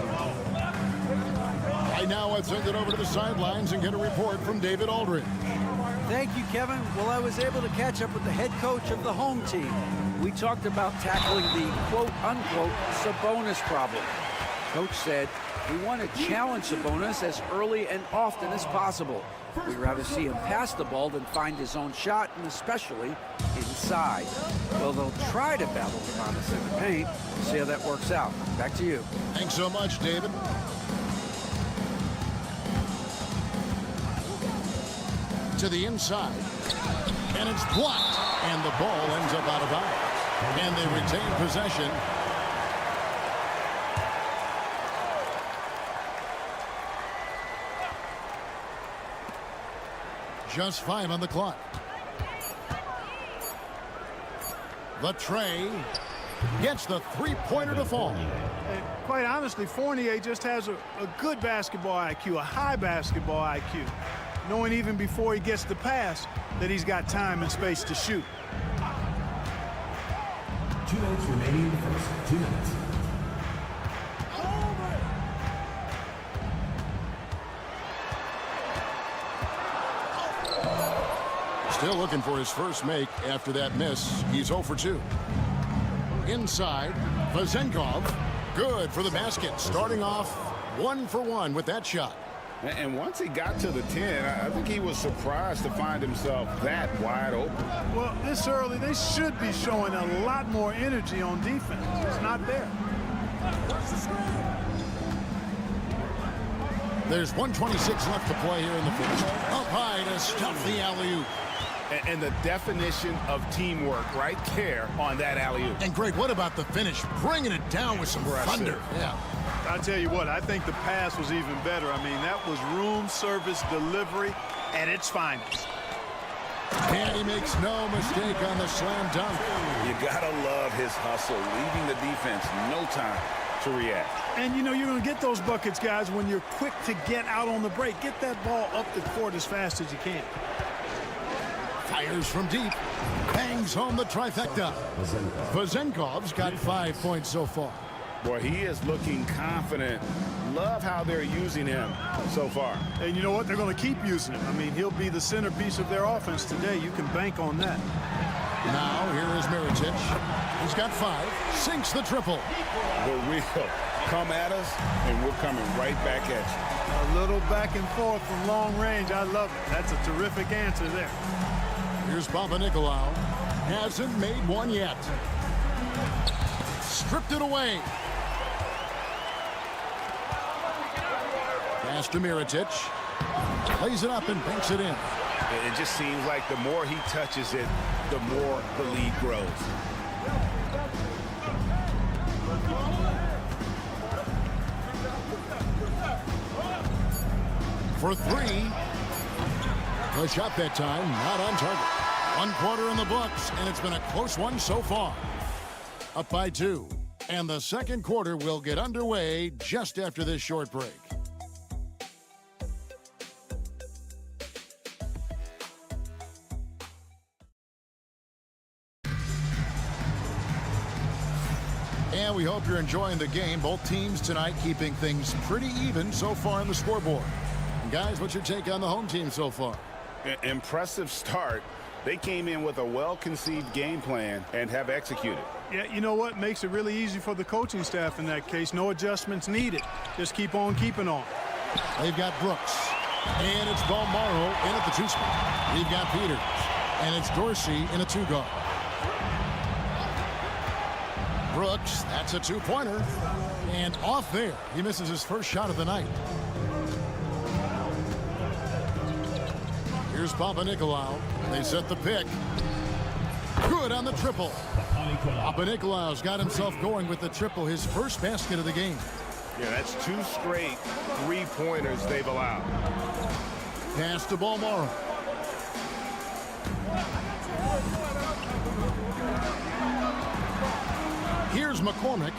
Right now, I've sent it over to the sidelines and get a report from David Aldridge. Thank you, Kevin. Well, I was able to catch up with the head coach of the home team. We talked about tackling the quote-unquote Sabonis problem. Coach said, we want to challenge Sabonis as early and often as possible. We'd rather see him pass the ball than find his own shot, and especially inside. Well, they'll try to battle Sabonis in the paint. See how that works out. Back to you. Thanks so much, David. To the inside. And it's blocked. And the ball ends up out of bounds. And they retain possession. Just 5 on the clock. The tray gets the three-pointer to fall. And quite honestly, Fournier just has a good basketball IQ, a high basketball IQ, knowing even before he gets the pass that he's got time and space to shoot. 2 minutes remaining in the first. 2 minutes. Still looking for his first make after that miss. He's 0 for 2. Inside, Vazenkov. Good for the basket. Starting off 1 for 1 with that shot. And once he got to the 10, I think he was surprised to find himself that wide open. Well, this early, they should be showing a lot more energy on defense. It's not there. There's 1:26 left to play here in the first. Up high to stuff the alley-oop. And the definition of teamwork right there on that alley-oop. And Greg, what about the finish? Bringing it down with some thunder. Yeah. I tell you what, I think the pass was even better. I mean, that was room service delivery at its finest. And he makes no mistake on the slam dunk. You gotta love his hustle, leaving the defense no time to react. And you know you're going to get those buckets, guys, when you're quick to get out on the break. Get that ball up the court as fast as you can. Fires from deep. Bangs home the trifecta. Vezenkov's got 5 points so far. Boy, he is looking confident. Love how they're using him so far. And you know what? They're going to keep using him. I mean, he'll be the centerpiece of their offense today. You can bank on that. Now, here is Mirotic. He's got 5. Sinks the triple. The real come at us, and we're coming right back at you. A little back and forth from long range. I love it. That's a terrific answer there. Here's Papanikolaou. Hasn't made one yet. Stripped it away. Pass to Mirotic. Plays it up and banks it in. It just seems like the more he touches it, the more the lead grows. For 3. The shot that time, not on target. 1 quarter in the books, and it's been a close one so far. Up by 2. And the second quarter will get underway just after this short break. And we hope you're enjoying the game. Both teams tonight keeping things pretty even so far on the scoreboard. And guys, what's your take on the home team so far? Impressive start. They came in with a well-conceived game plan and have executed. Yeah, you know what? Makes it really easy for the coaching staff in that case. No adjustments needed. Just keep on keeping on. They've got Brooks. And it's Balmaro in at the 2 spot. We've got Peters. And it's Dorsey in a 2-guard. Brooks, that's a 2-pointer. And off there. He misses his first shot of the night. Here's Papanikolaou. They set the pick. Good on the triple. Papanikolaou's got himself going with the triple, his first basket of the game. Yeah, that's 2 straight 3-pointers they've allowed. Pass to Balmaro. Here's McCormick.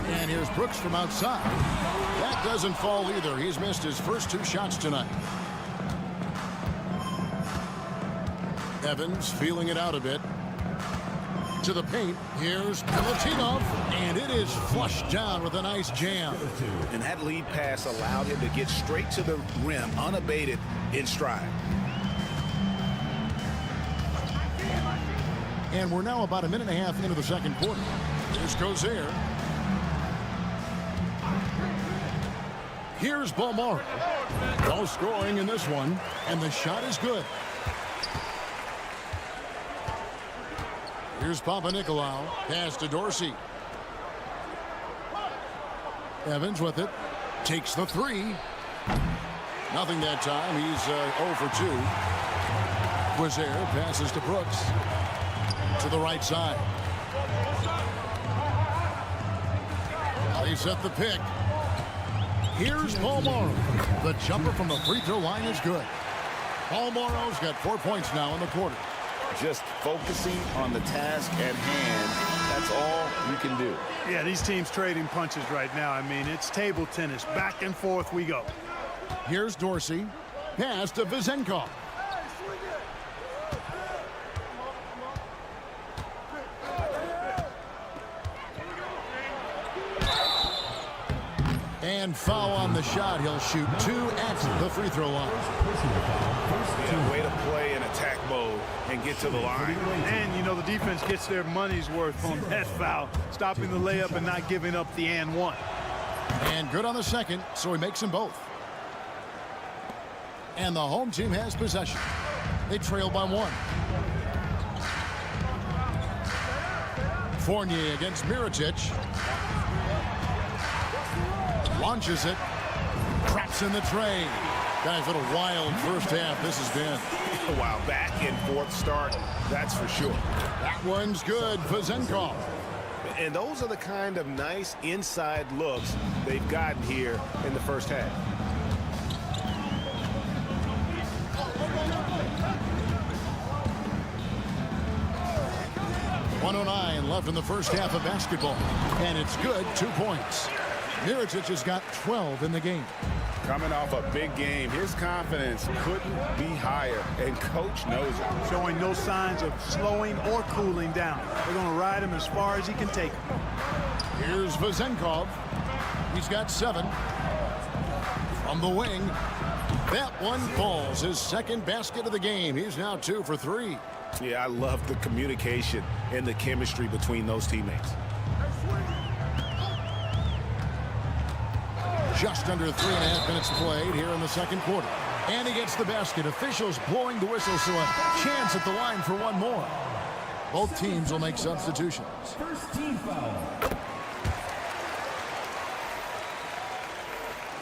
And here's Brooks from outside. That doesn't fall either. He's missed his first 2 shots tonight. Evans feeling it out a bit. To the paint. Here's Milutinov. And it is flushed down with a nice jam. And that lead pass allowed him to get straight to the rim, unabated in stride. And we're now about a minute and a half into the second quarter. Here's Gozer. Here's Balmaro. No scoring in this one, and the shot is good. Here's Papanikolaou. Pass to Dorsey. Evans with it. Takes the 3. Nothing that time. He's 0 for 2. Gozer passes to Brooks. To the right side. They set the pick. Here's Balmaro. The jumper from the free throw line is good. Balmaro's got 4 points now in the quarter. Just focusing on the task at hand. That's all you can do. Yeah, these teams trading punches right now. I mean, it's table tennis. Back and forth we go. Here's Dorsey. Pass to Vezenkov. And foul on the shot. He'll shoot 2 at the free throw line. Yeah, way to play in attack mode and get to the line. And, you know, the defense gets their money's worth on that foul, stopping the layup and not giving up the and one. And good on the second, so he makes them both. And the home team has possession. They trail by 1. Fournier against Mirotic. Launches it. Craps in the tray. Guys, what a wild first half this has been. Wow, back and forth start, that's for sure. That one's good. Vezenkov. And those are the kind of nice inside looks they've gotten here in the first half. .109 left in the first half of basketball. And it's good, 2 points. Mirotic has got 12 in the game. Coming off a big game, his confidence couldn't be higher, and coach knows it. Showing no signs of slowing or cooling down. They're going to ride him as far as he can take him. Here's Vezenkov. He's got 7. From the wing. That one falls. His second basket of the game. He's now 2 for 3. Yeah, I love the communication and the chemistry between those teammates. Just under 3.5 minutes played here in the second quarter. And he gets the basket. Officials blowing the whistle, so a chance at the line for one more. Both teams will make substitutions. First team foul.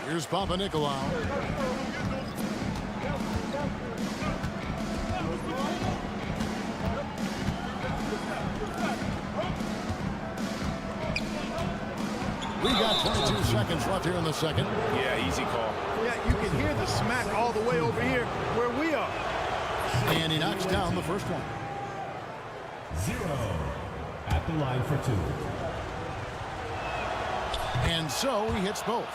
Here's Papanikolaou. We got 22 seconds left here in the second. Yeah, easy call. Yeah, you can hear the smack all the way over here where we are. And he knocks down the first one. 0 at the line for 2. And so he hits both.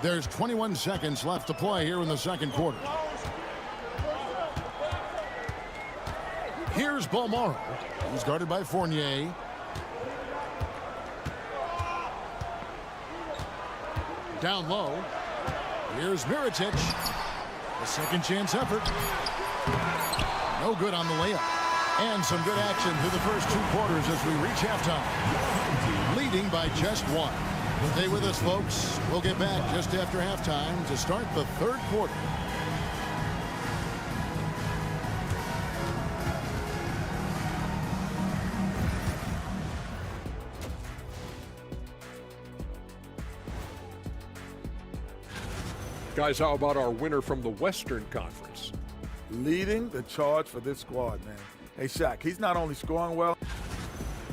There's 21 seconds left to play here in the second quarter. Here's Bolmaro. He's guarded by Fournier. Down low. Here's Mirotic. A second chance effort. No good on the layup. And some good action through the first 2 quarters as we reach halftime. Leading by just 1. Stay with us, folks. We'll get back just after halftime to start the third quarter. Guys, how about our winner from the Western Conference? Leading the charge for this squad, man. Hey, Shaq, he's not only scoring well,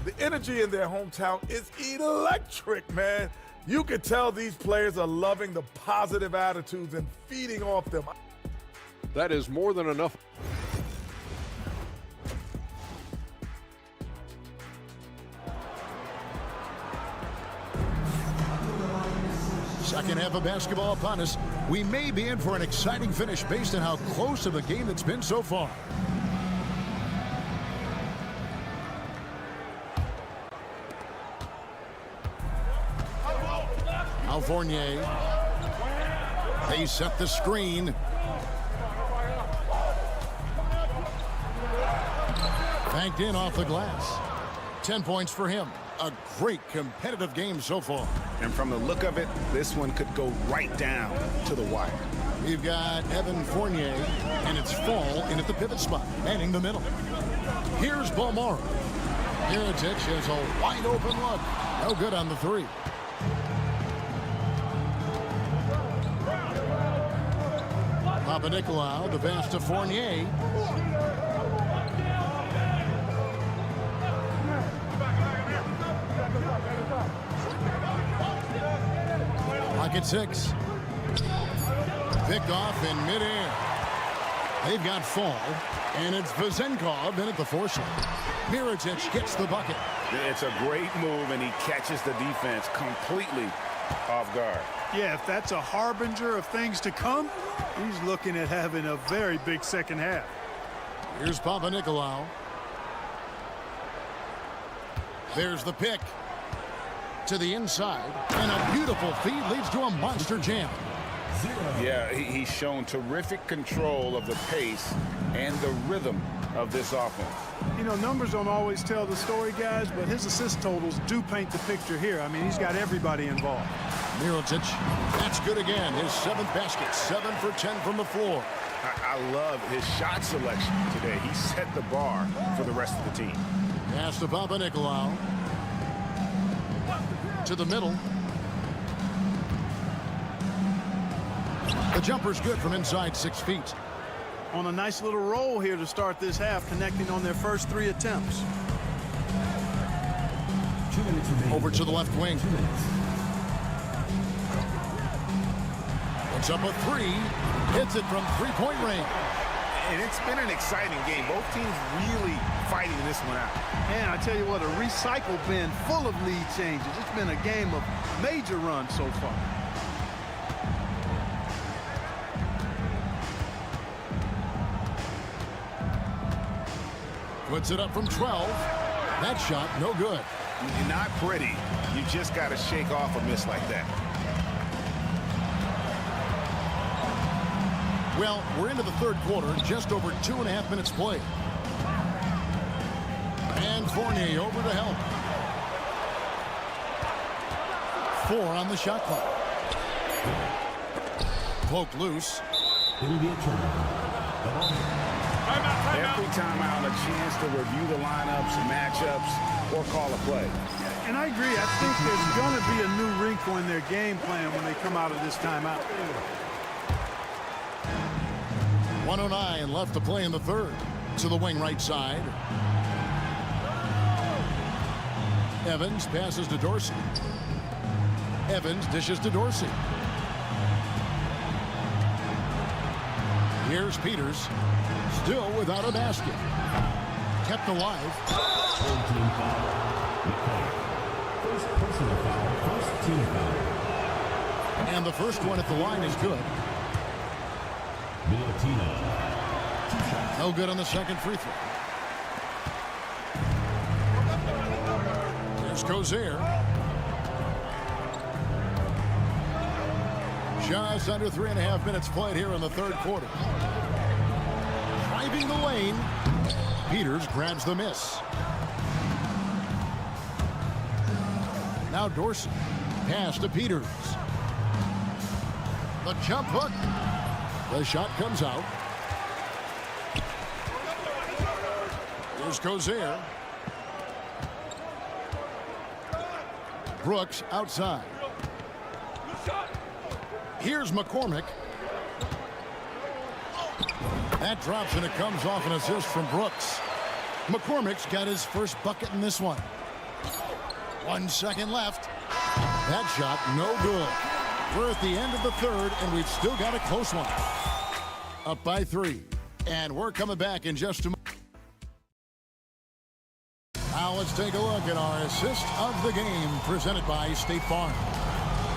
the energy in their hometown is electric, man. You can tell these players are loving the positive attitudes and feeding off them. That is more than enough. Second half of basketball upon us. We may be in for an exciting finish based on how close of a game it's been so far. Now Fournier. They set the screen. Banked in off the glass. 10 points for him. A great competitive game so far. And from the look of it, this one could go right down to the wire. We've got Evan Fournier, and it's Fall in at the pivot spot, manning the middle. Here's Bolmaro. Mirotic has a wide open look. No good on the 3. Papanikolaou, the pass to Fournier. Pocket 6. Picked off in midair. They've got Fall, and it's Vezenkov in at the 4 slot. Mirotic gets the bucket. It's a great move, and he catches the defense completely off guard. Yeah, if that's a harbinger of things to come, he's looking at having a very big second half. Here's Papanikolaou. There's the pick. To the inside, and a beautiful feed leads to a monster jam. Yeah, he's shown terrific control of the pace and the rhythm of this offense. You know, numbers don't always tell the story, guys, but his assist totals do paint the picture here. I mean, he's got everybody involved. Mirotic, that's good again. His 7th basket, 7 for 10 from the floor. I love his shot selection today. He set the bar for the rest of the team. Pass to Papanikolaou. To the middle. The jumper's good from inside 6 feet. On a nice little roll here to start this half, connecting on their first 3 attempts. Over to the left wing. Puts up a three. Hits it from three-point range. And it's been an exciting game. Both teams really fighting this one out. And I tell you what, a recycle bin full of lead changes. It's been a game of major runs so far. Puts it up from 12. That shot, no good. Not pretty. You just got to shake off a miss like that. Well, we're into the third quarter, just over 2.5 minutes played. And Fournier over to help. 4 on the shot clock. Poke loose. It'll be a turnover. Every timeout, a chance to review the lineups, matchups, or call a play. And I agree. I think there's going to be a new wrinkle in their game plan when they come out of this timeout. 1:09 left to play in the third. To the wing right side. Evans passes to Dorsey. Evans dishes to Dorsey. Here's Peters. Still without a basket. Kept alive. Team foul. First personal foul. First team foul. And the first one at the line is good. No good on the second free throw. There's Cozier. Just under 3.5 minutes played here in the third quarter. Driving the lane. Peters grabs the miss. Now Dorsey. Pass to Peters. The jump hook. The shot comes out. Here's Cozier. Brooks outside. Here's McCormick. That drops and it comes off an assist from Brooks. McCormick's got his first bucket in this one. 1 second left. That shot no good. We're at the end of the third and we've still got a close one. Up by 3. And we're coming back in just a moment. Now let's take a look at our assist of the game presented by State Farm.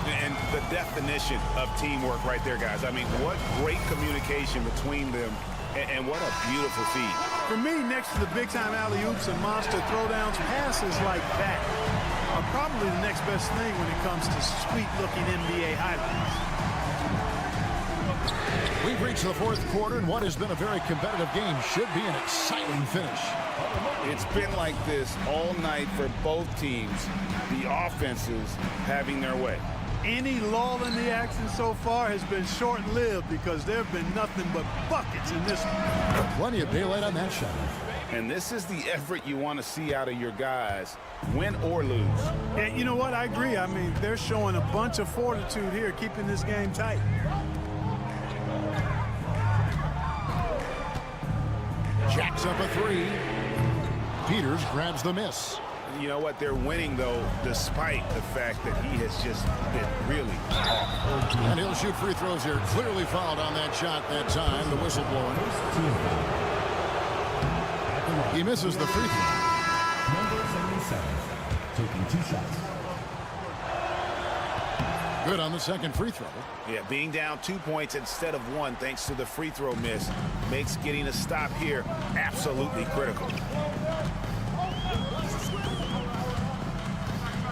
And the definition of teamwork right there, guys. I mean, what great communication between them, and what a beautiful feed. For me, next to the big-time alley-oops and monster throwdowns, passes like that are probably the next best thing when it comes to sweet-looking NBA highlights. We've reached the fourth quarter, and what has been a very competitive game should be an exciting finish. It's been like this all night for both teams. The offenses having their way. Any lull in the action so far has been short-lived because there have been nothing but buckets in this one. Plenty of daylight on that shot. And this is the effort you want to see out of your guys, win or lose. And you know what? I agree. I mean, they're showing a bunch of fortitude here, keeping this game tight. Jacks up a 3. Peters grabs the miss. You know what? They're winning, though, despite the fact that he has just been really off. And he'll shoot free throws here. Clearly fouled on that shot that time. The whistle blowing. He misses the free throw. Number 77, taking 2 shots. Good on the second free throw. Yeah, being down 2 points instead of 1 thanks to the free throw miss makes getting a stop here absolutely critical.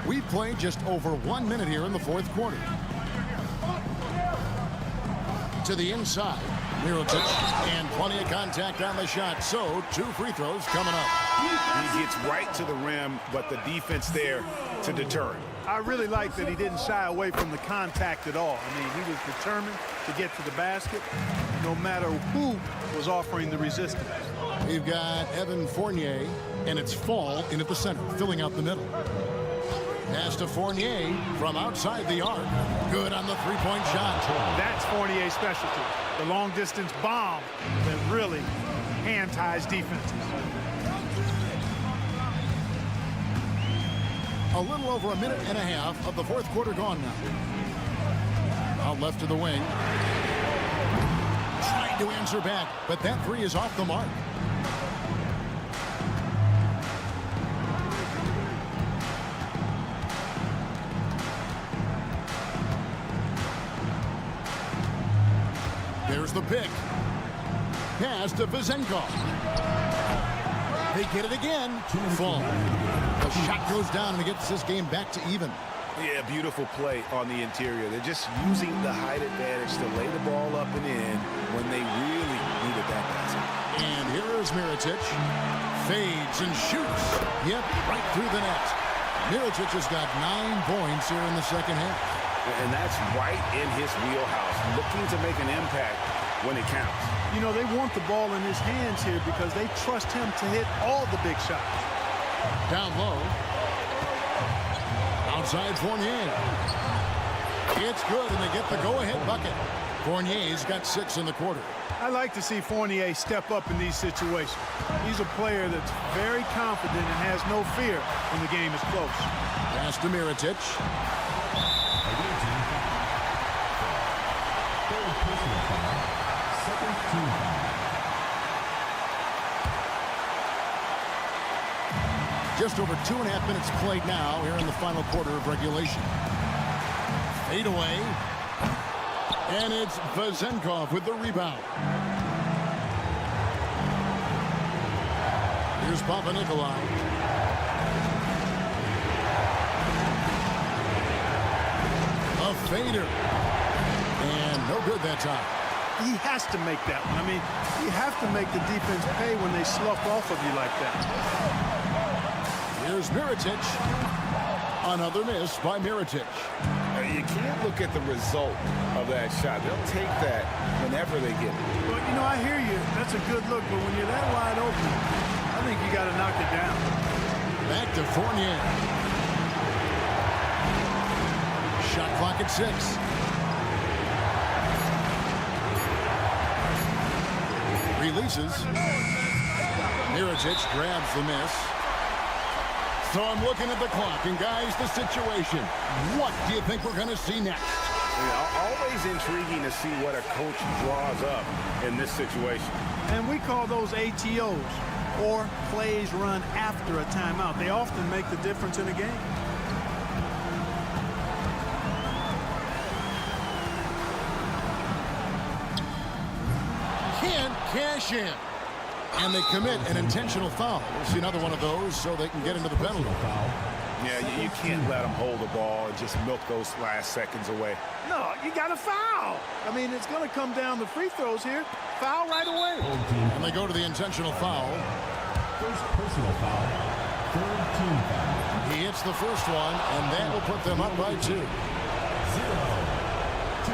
We've played just over 1 minute here in the fourth quarter. To the inside. Mirotic, and plenty of contact on the shot. So 2 free throws coming up. He gets right to the rim, but the defense there to deter him. I really like that he didn't shy away from the contact at all. I mean, he was determined to get to the basket, no matter who was offering the resistance. We've got Evan Fournier, and it's Fall in at the center, filling out the middle. Pass to Fournier from outside the arc. Good on the three-point shot. That's Fournier's specialty. The long-distance bomb that really hand-ties defenses. A little over a minute and a half of the fourth quarter gone now. Out left to the wing. Trying to answer back, but that three is off the mark. There's the pick. Pass to Vezenkov. They get it again. Full. The shot goes down and it gets this game back to even. Yeah, beautiful play on the interior. They're just using the height advantage to lay the ball up and in when they really needed that passing. And here is Mirotic. Fades and shoots. Yep, right through the net. Mirotic has got 9 points here in the second half. And that's right in his wheelhouse, looking to make an impact when it counts. You know, they want the ball in his hands here because they trust him to hit all the big shots. Down low. Outside Fournier. It's good, and they get the go-ahead bucket. Fournier's got 6 in the quarter. I like to see Fournier step up in these situations. He's a player that's very confident and has no fear when the game is close. Pass to Mirotic. Just over 2.5 minutes played now here in the final quarter of regulation. Fade away. And it's Vezenkov with the rebound. Here's Papa Nikolai. A fader. And no good that time. He has to make that one. I mean, you have to make the defense pay when they slough off of you like that. Here's Mirotic. Another miss by Mirotic. You can't look at the result of that shot. They'll take that whenever they get it. Well, you know, I hear you. That's a good look, but when you're that wide open, I think you got to knock it down. Back to Fournier. Shot clock at 6. Releases. Mirotic grabs the miss. So I'm looking at the clock, and guys, the situation. What do you think we're going to see next? Yeah, always intriguing to see what a coach draws up in this situation. And we call those ATOs, or plays run after a timeout. They often make the difference in a game. Can't cash in. And they commit an intentional foul. We'll see another one of those so they can get into the penalty. Yeah, you can't let them hold the ball and just milk those last seconds away. No, you got to foul. I mean, it's going to come down to free throws here. Foul right away. And they go to the intentional foul. First personal foul. Third team foul. He hits the first one, and that will put them up by 2. 0. 2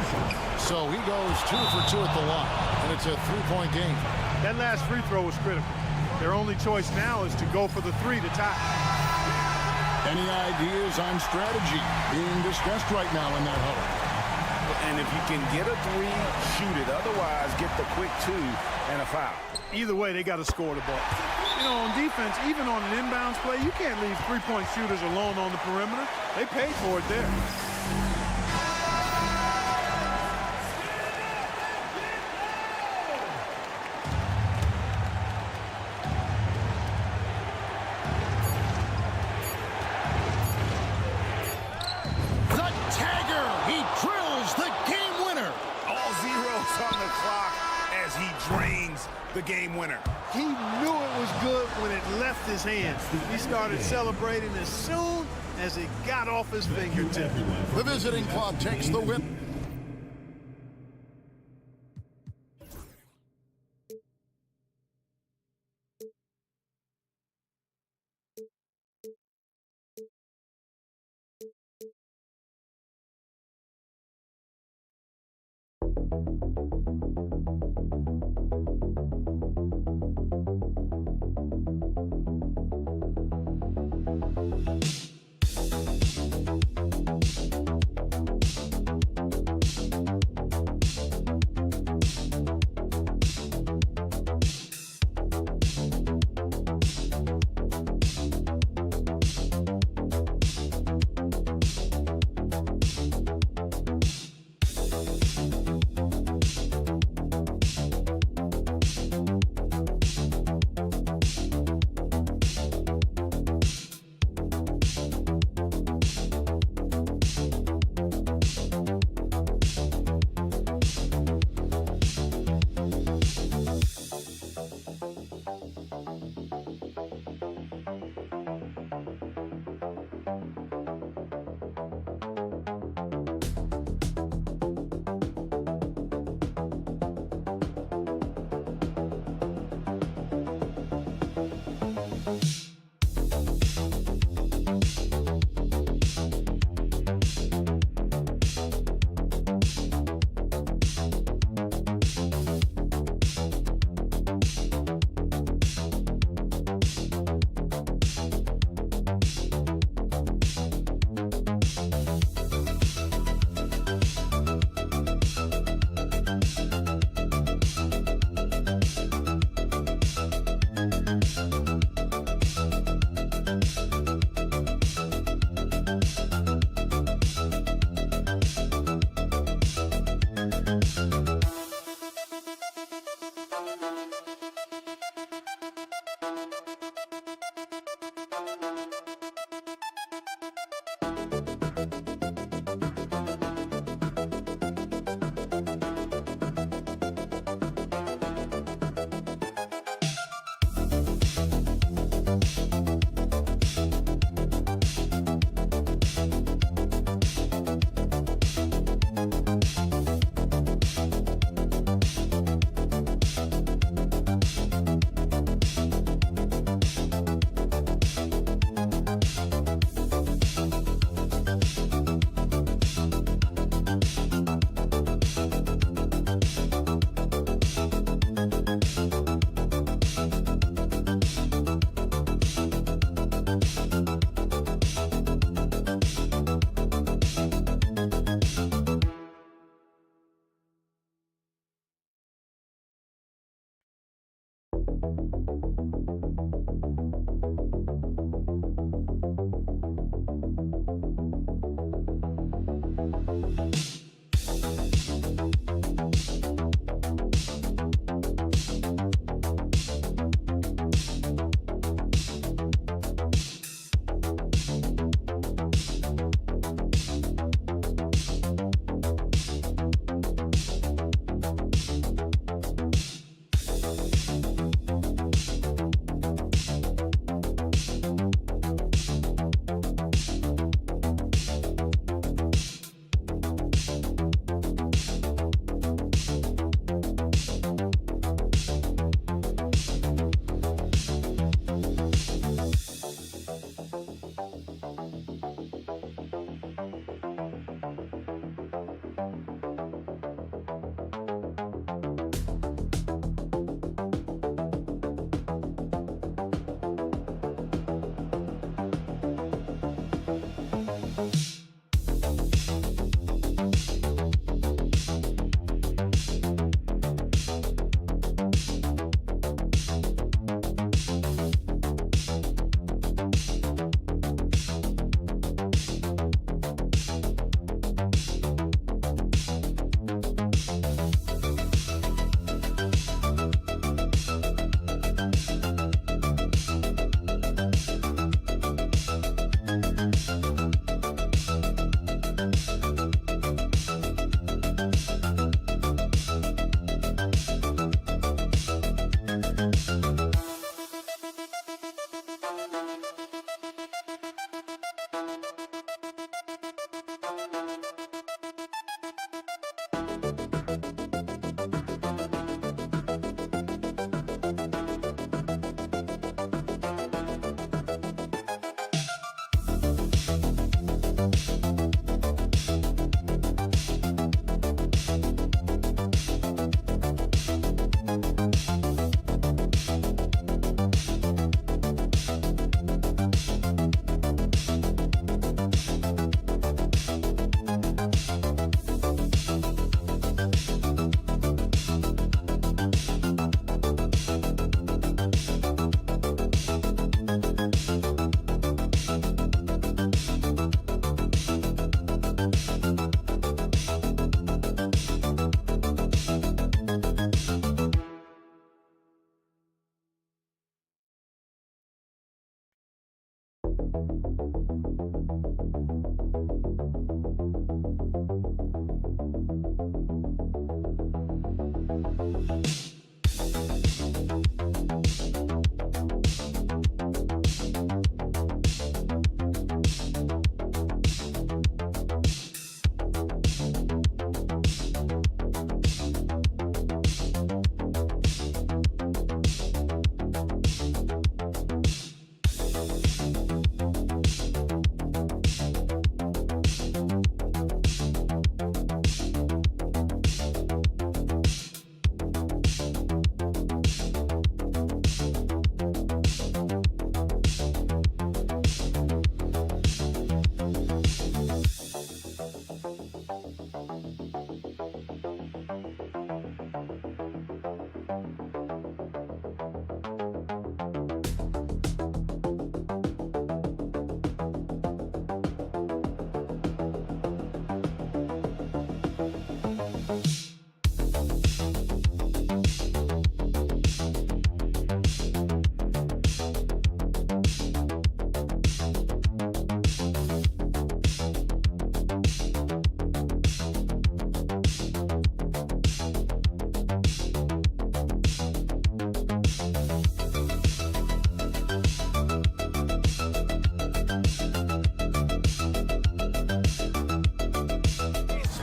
shots. So he goes 2 for 2 at the line, and it's a 3-point game. That last free throw was critical. Their only choice now is to go for the 3 to tie. Any ideas on strategy being discussed right now in that huddle? And if you can get a 3, shoot it. Otherwise, get the quick 2 and a foul. Either way, they got to score the ball. You know, on defense, even on an inbounds play, you can't leave three-point shooters alone on the perimeter. They paid for it there. The game winner. He knew it was good when it left his hands. He started celebrating as soon as it got off his fingertip. The visiting club takes the whip.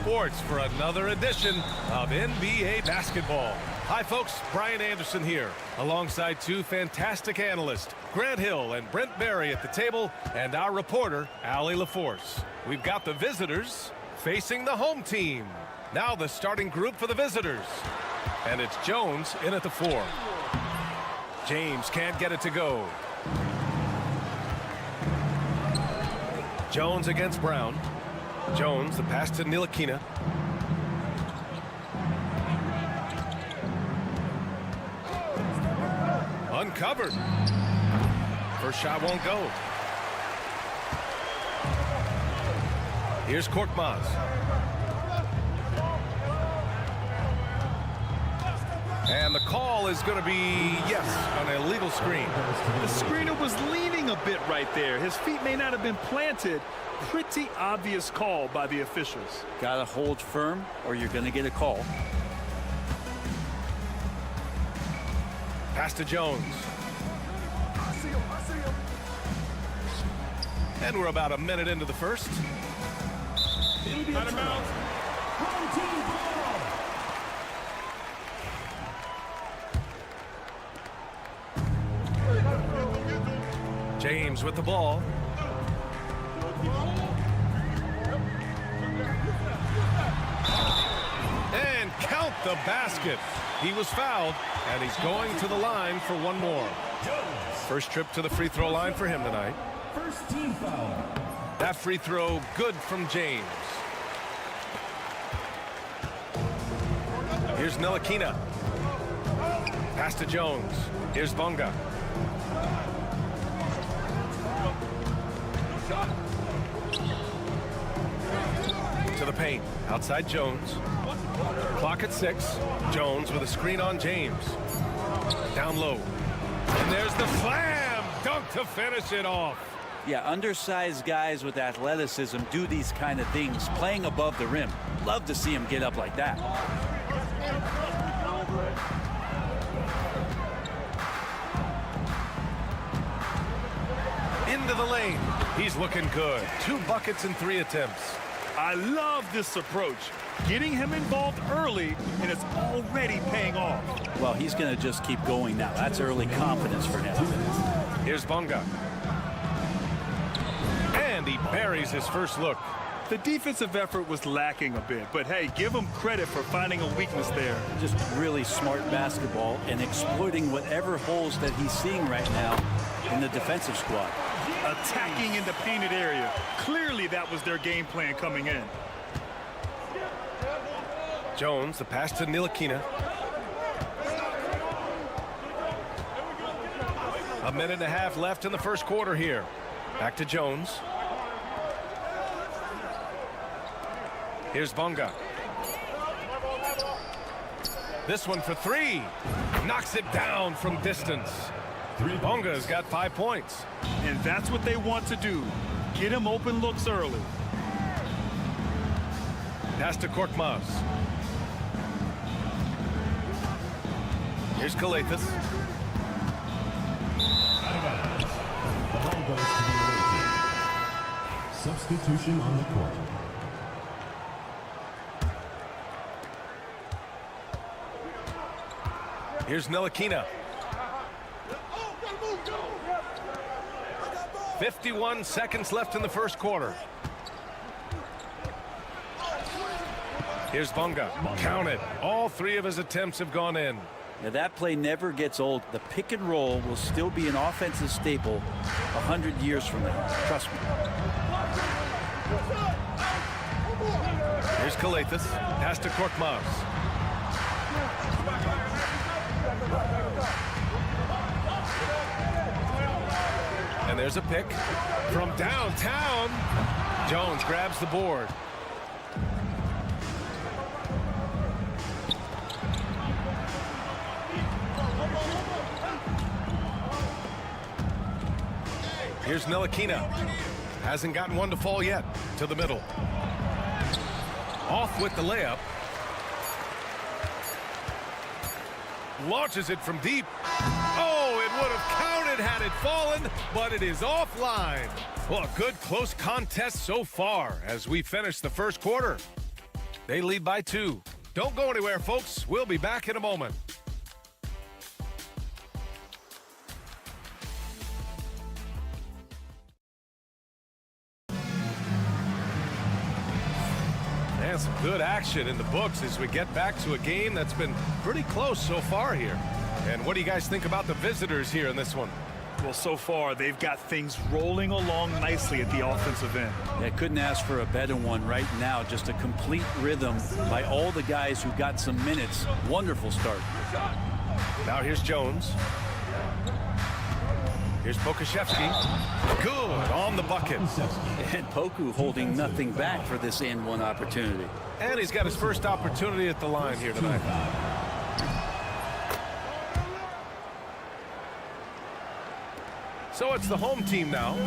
Sports for another edition of NBA basketball. Hi folks, Brian Anderson here, alongside two fantastic analysts, Grant Hill and Brent Barry at the table, and our reporter, Allie LaForce. We've got the visitors facing the home team. Now the starting group for the visitors. And it's Jones in at the 4. James can't get it to go. Jones against Brown. Jones, the pass to Ntilikina. Uncovered. First shot won't go. Here's Korkmaz. And the call is going to be, yes, an illegal screen. The screener was leaning a bit right there. His feet may not have been planted. Pretty obvious call by the officials. Gotta hold firm or you're going to get a call. Pass to Jones. And we're about a minute into the first. Out of bounds. Home team ball. James with the ball. And count the basket. He was fouled, and he's going to the line for one more. First trip to the free throw line for him tonight. First team foul. That free throw good from James. Here's Ntilikina. Pass to Jones. Here's Bonga. To the paint. Outside Jones. Clock at 6. Jones with a screen on James. Down low. And there's the slam dunk to finish it off. Yeah, undersized guys with athleticism do these kind of things, playing above the rim. Love to see him get up like that. Into the lane. He's looking good. 2 buckets in 3 attempts. I love this approach. Getting him involved early, and it's already paying off. Well, he's going to just keep going now. That's early confidence for him. Here's Bonga. And he buries his first look. The defensive effort was lacking a bit, but hey, give him credit for finding a weakness there. Just really smart basketball and exploiting whatever holes that he's seeing right now in the defensive squad. Attacking in the painted area. Clearly that was their game plan coming in. Jones, the pass to Ntilikina. A minute and a half left in the first quarter here. Back to Jones. Here's Bonga. This one for 3. Knocks it down from distance. Bonga's got 5 points. And that's what they want to do. Get him open looks early. Pass to Korkmaz. Here's Kalathis. The ball goes to the away team. Substitution on the court. Here's Ntilikina. 51 seconds left in the first quarter. Here's Bonga. Count it. All 3 of his attempts have gone in. Now that play never gets old. The pick and roll will still be an offensive staple 100 years from now. Trust me. Here's Kalathis. Pass to Korkmaz. And there's a pick from downtown. Jones grabs the board. Here's Ntilikina. Hasn't gotten one to fall yet. To the middle. Off with the layup. Launches it from deep. Oh, it would have counted had it fallen, but it is offline. Well, a good close contest so far as we finish the first quarter. They lead by 2. Don't go anywhere, folks. We'll be back in a moment. And some good action in the books as we get back to a game that's been pretty close so far here. And what do you guys think about the visitors here in this one? Well, so far, they've got things rolling along nicely at the offensive end. Yeah, couldn't ask for a better one right now. Just a complete rhythm by all the guys who got some minutes. Wonderful start. Now here's Jones. Here's Pokashevsky. Good on the bucket. And Poku holding nothing back for this and one opportunity. And he's got his first opportunity at the line here tonight. So it's the home team now,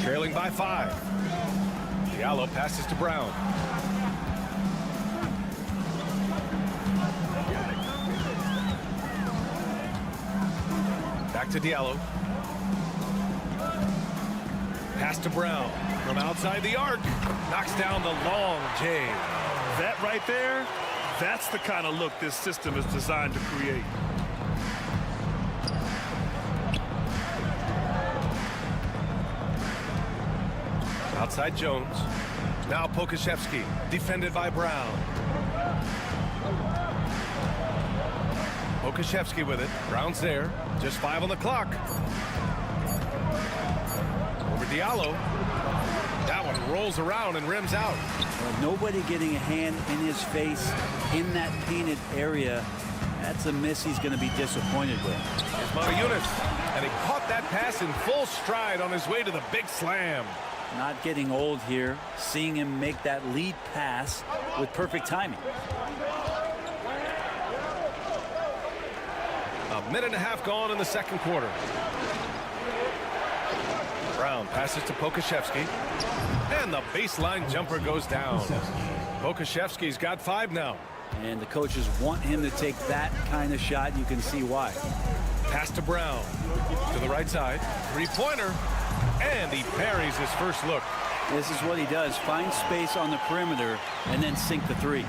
trailing by 5. Diallo passes to Brown. Back to Diallo. Pass to Brown from outside the arc. Knocks down the long J. That right there, that's the kind of look this system is designed to create. Outside Jones. Now Pokashevsky, defended by Brown. Pokashevsky with it. Brown's there. Just 5 on the clock. Over Diallo. That one rolls around and rims out. Well, nobody getting a hand in his face in that painted area. That's a miss he's going to be disappointed with. Here's Motiejunas, and he caught that pass in full stride on his way to the big slam. Not getting old here, seeing him make that lead pass with perfect timing. A minute and a half gone in the second quarter. Brown passes to Pokashevsky, and the baseline jumper goes down. Pokashevsky's got 5 now. And the coaches want him to take that kind of shot. You can see why. Pass to Brown. To the right side. Three-pointer. And he parries his first look. This is what he does. Find space on the perimeter and then sink the 3.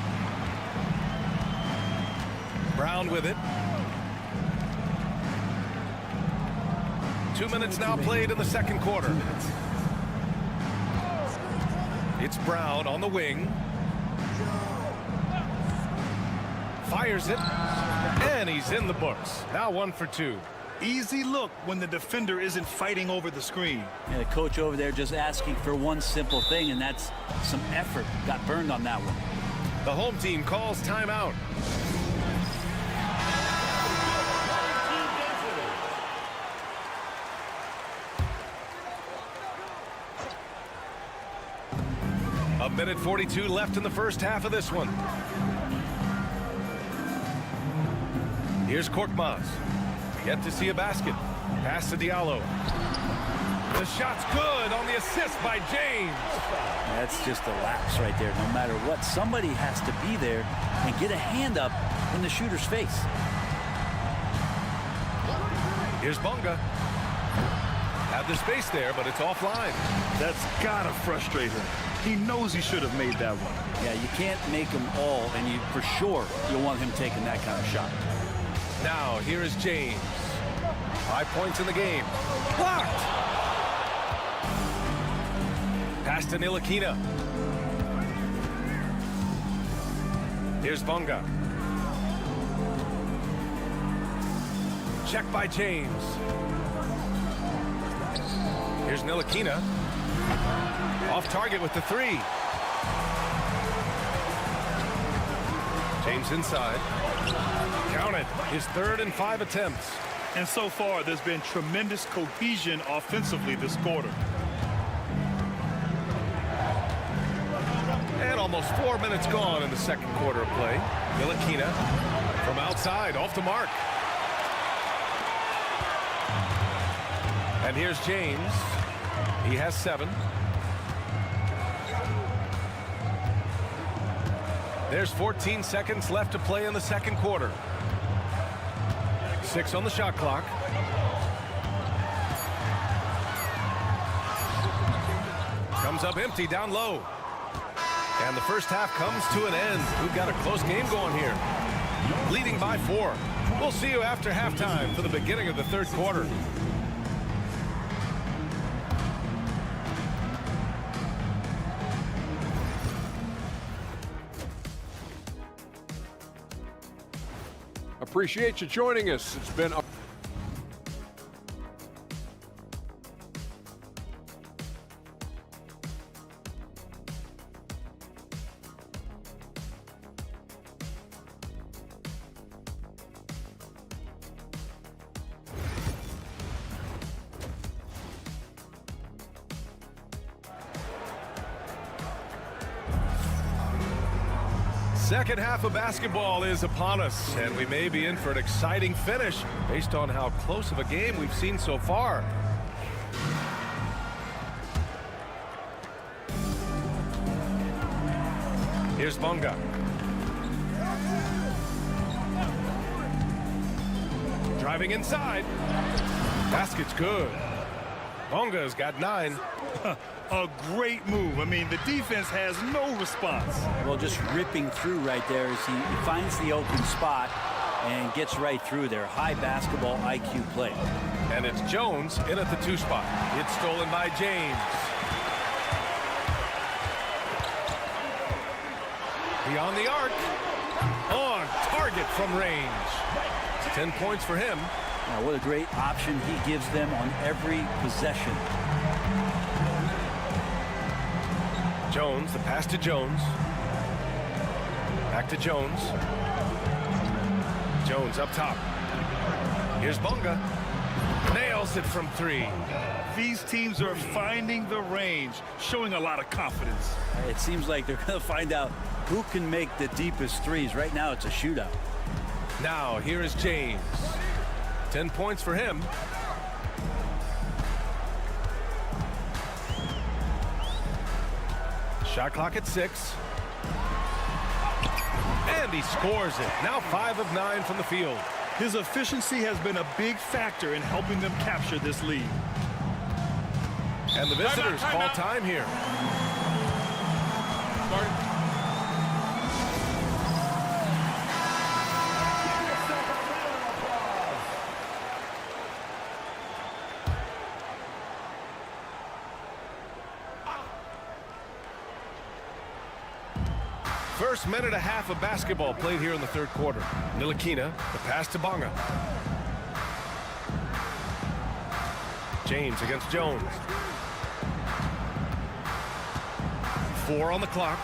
Brown with it. 2 minutes now played in the second quarter. It's Brown on the wing. Fires it. And he's in the books. Now 1 for 2. Easy look when the defender isn't fighting over the screen. And the coach over there just asking for one simple thing, and that's some effort. Got burned on that one. The home team calls timeout. A minute 42 left in the first half of this one. Here's Korkmaz. Yet to see a basket. Pass to Diallo. The shot's good on the assist by James. That's just a lapse right there. No matter what, somebody has to be there and get a hand up in the shooter's face. Here's Bunga. Had the space there, but it's offline. That's gotta frustrate him. He knows he should have made that one. Yeah, you can't make them all, and you for sure you'll want him taking that kind of shot. Now, here is James. 5 points in the game. Blocked! Pass to Ntilikina. Here's Bunga. Check by James. Here's Ntilikina. Off target with the 3. James inside. Counted. His 3rd and 5 attempts. And so far, there's been tremendous cohesion offensively this quarter. And almost 4 minutes gone in the second quarter of play. Ntilikina from outside, off the mark. And here's James. He has 7. There's 14 seconds left to play in the second quarter. 6 on the shot clock. Comes up empty down low. And the first half comes to an end. We've got a close game going here. Leading by 4. We'll see you after halftime for the beginning of the third quarter. Appreciate you joining us. It's been a Second half of basketball is upon us, and we may be in for an exciting finish based on how close of a game we've seen so far. Here's Bonga. Driving inside. Basket's good. Bonga's got 9. A great move. I mean, the defense has no response. Well, just ripping through right there as he finds the open spot and gets right through there. High basketball IQ play. And it's Jones in at the 2 spot. It's stolen by James. Beyond the arc. On target from range. 10 points for him. Now, what a great option he gives them on every possession. Jones, the pass to Jones. Back to Jones. Jones up top. Here's Bonga. Nails it from 3. These teams are finding the range, showing a lot of confidence. It seems like they're going to find out who can make the deepest threes. Right now, it's a shootout. Now, here is James. 10 points for him. Shot clock at 6. And he scores it. Now 5 of 9 from the field. His efficiency has been a big factor in helping them capture this lead. And the visitors call time here. First minute and a half of basketball played here in the third quarter. Ntilikina, the pass to Bonga. James against Jones. 4 on the clock.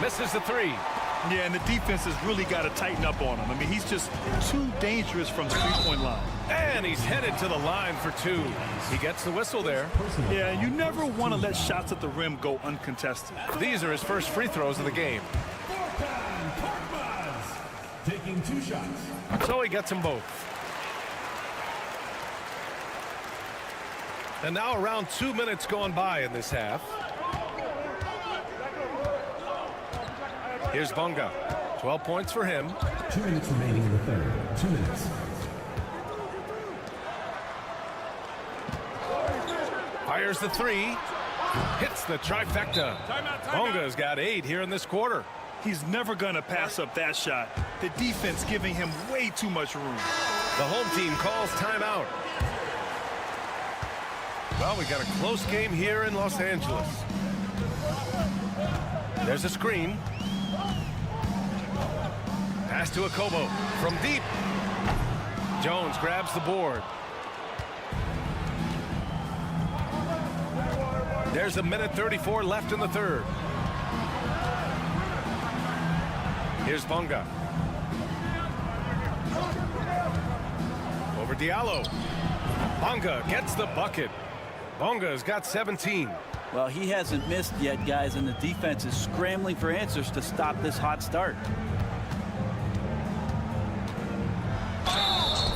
Misses the 3. Yeah, and the defense has really got to tighten up on him. I mean, he's just too dangerous from the three-point line. And he's headed to the line for 2. He gets the whistle there. Yeah, you never want to let shots at the rim go uncontested. These are his first free throws of the game. Taking 2 shots. So he gets them both. And now around 2 minutes gone by in this half. Here's Bonga. 12 points for him. 2 minutes remaining in the third. 2 minutes. Fires the 3. Hits the trifecta. Bonga's got 8 here in this quarter. He's never going to pass up that shot. The defense giving him way too much room. The home team calls timeout. Well, we got a close game here in Los Angeles. There's a screen. Pass to Akobo from deep. Jones grabs the board. There's 1:34 left in the third. Here's Bonga. Over Diallo. Bonga gets the bucket. Bonga's got 17. Well, he hasn't missed yet, guys, and the defense is scrambling for answers to stop this hot start.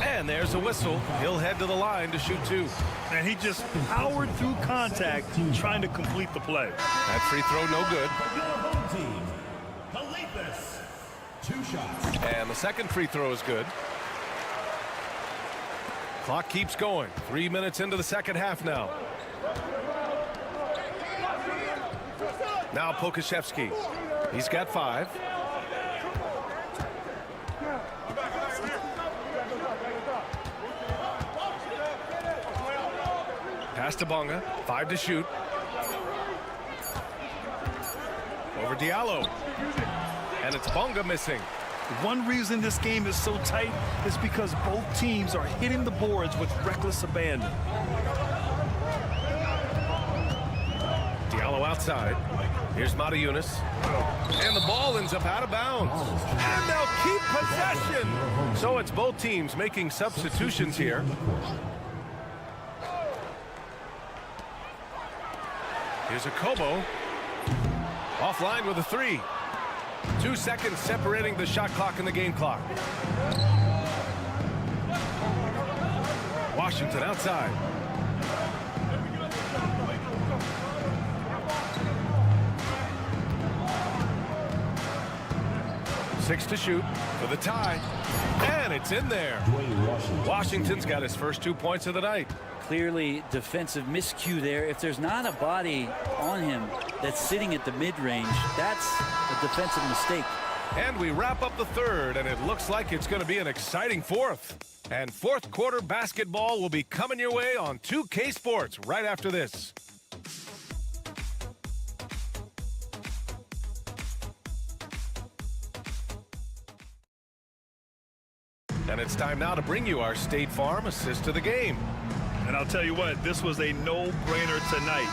And there's a whistle. He'll head to the line to shoot 2. And he just powered through contact trying to complete the play. That free throw no good. Your home team, 2 shots. And the second free throw is good. Clock keeps going. 3 minutes into the second half now. Now Pokashevsky. He's got 5. Pass to Bonga. 5 to shoot. Over Diallo. And it's Bonga missing. One reason this game is so tight is because both teams are hitting the boards with reckless abandon. Diallo outside. Here's Matajunas. And the ball ends up out of bounds. And they'll keep possession. So it's both teams making substitutions here. Here's Akobo. Offline with a 3. 2 seconds separating the shot clock and the game clock. Washington outside. 6 to shoot for the tie. And it's in there. Washington's got his first 2 points of the night. Clearly defensive miscue there. If there's not a body on him that's sitting at the mid-range, that's a defensive mistake. And we wrap up the third, and it looks like it's going to be an exciting fourth. And fourth quarter basketball will be coming your way on 2K Sports right after this. And it's time now to bring you our State Farm assist of the game. And I'll tell you what, this was a no-brainer tonight.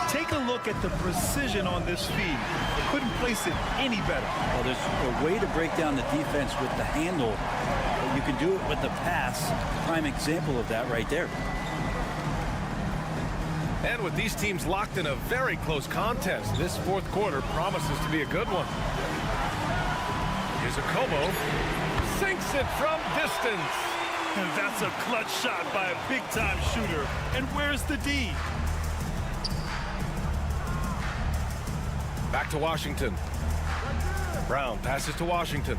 Take a look at the precision on this feed. Couldn't place it any better. Well, there's a way to break down the defense with the handle. You can do it with the pass. Prime example of that right there. And with these teams locked in a very close contest, this fourth quarter promises to be a good one. Here's a Como. Sinks it from distance. And that's a clutch shot by a big-time shooter. And where's the D? Back to Washington. Brown passes to Washington.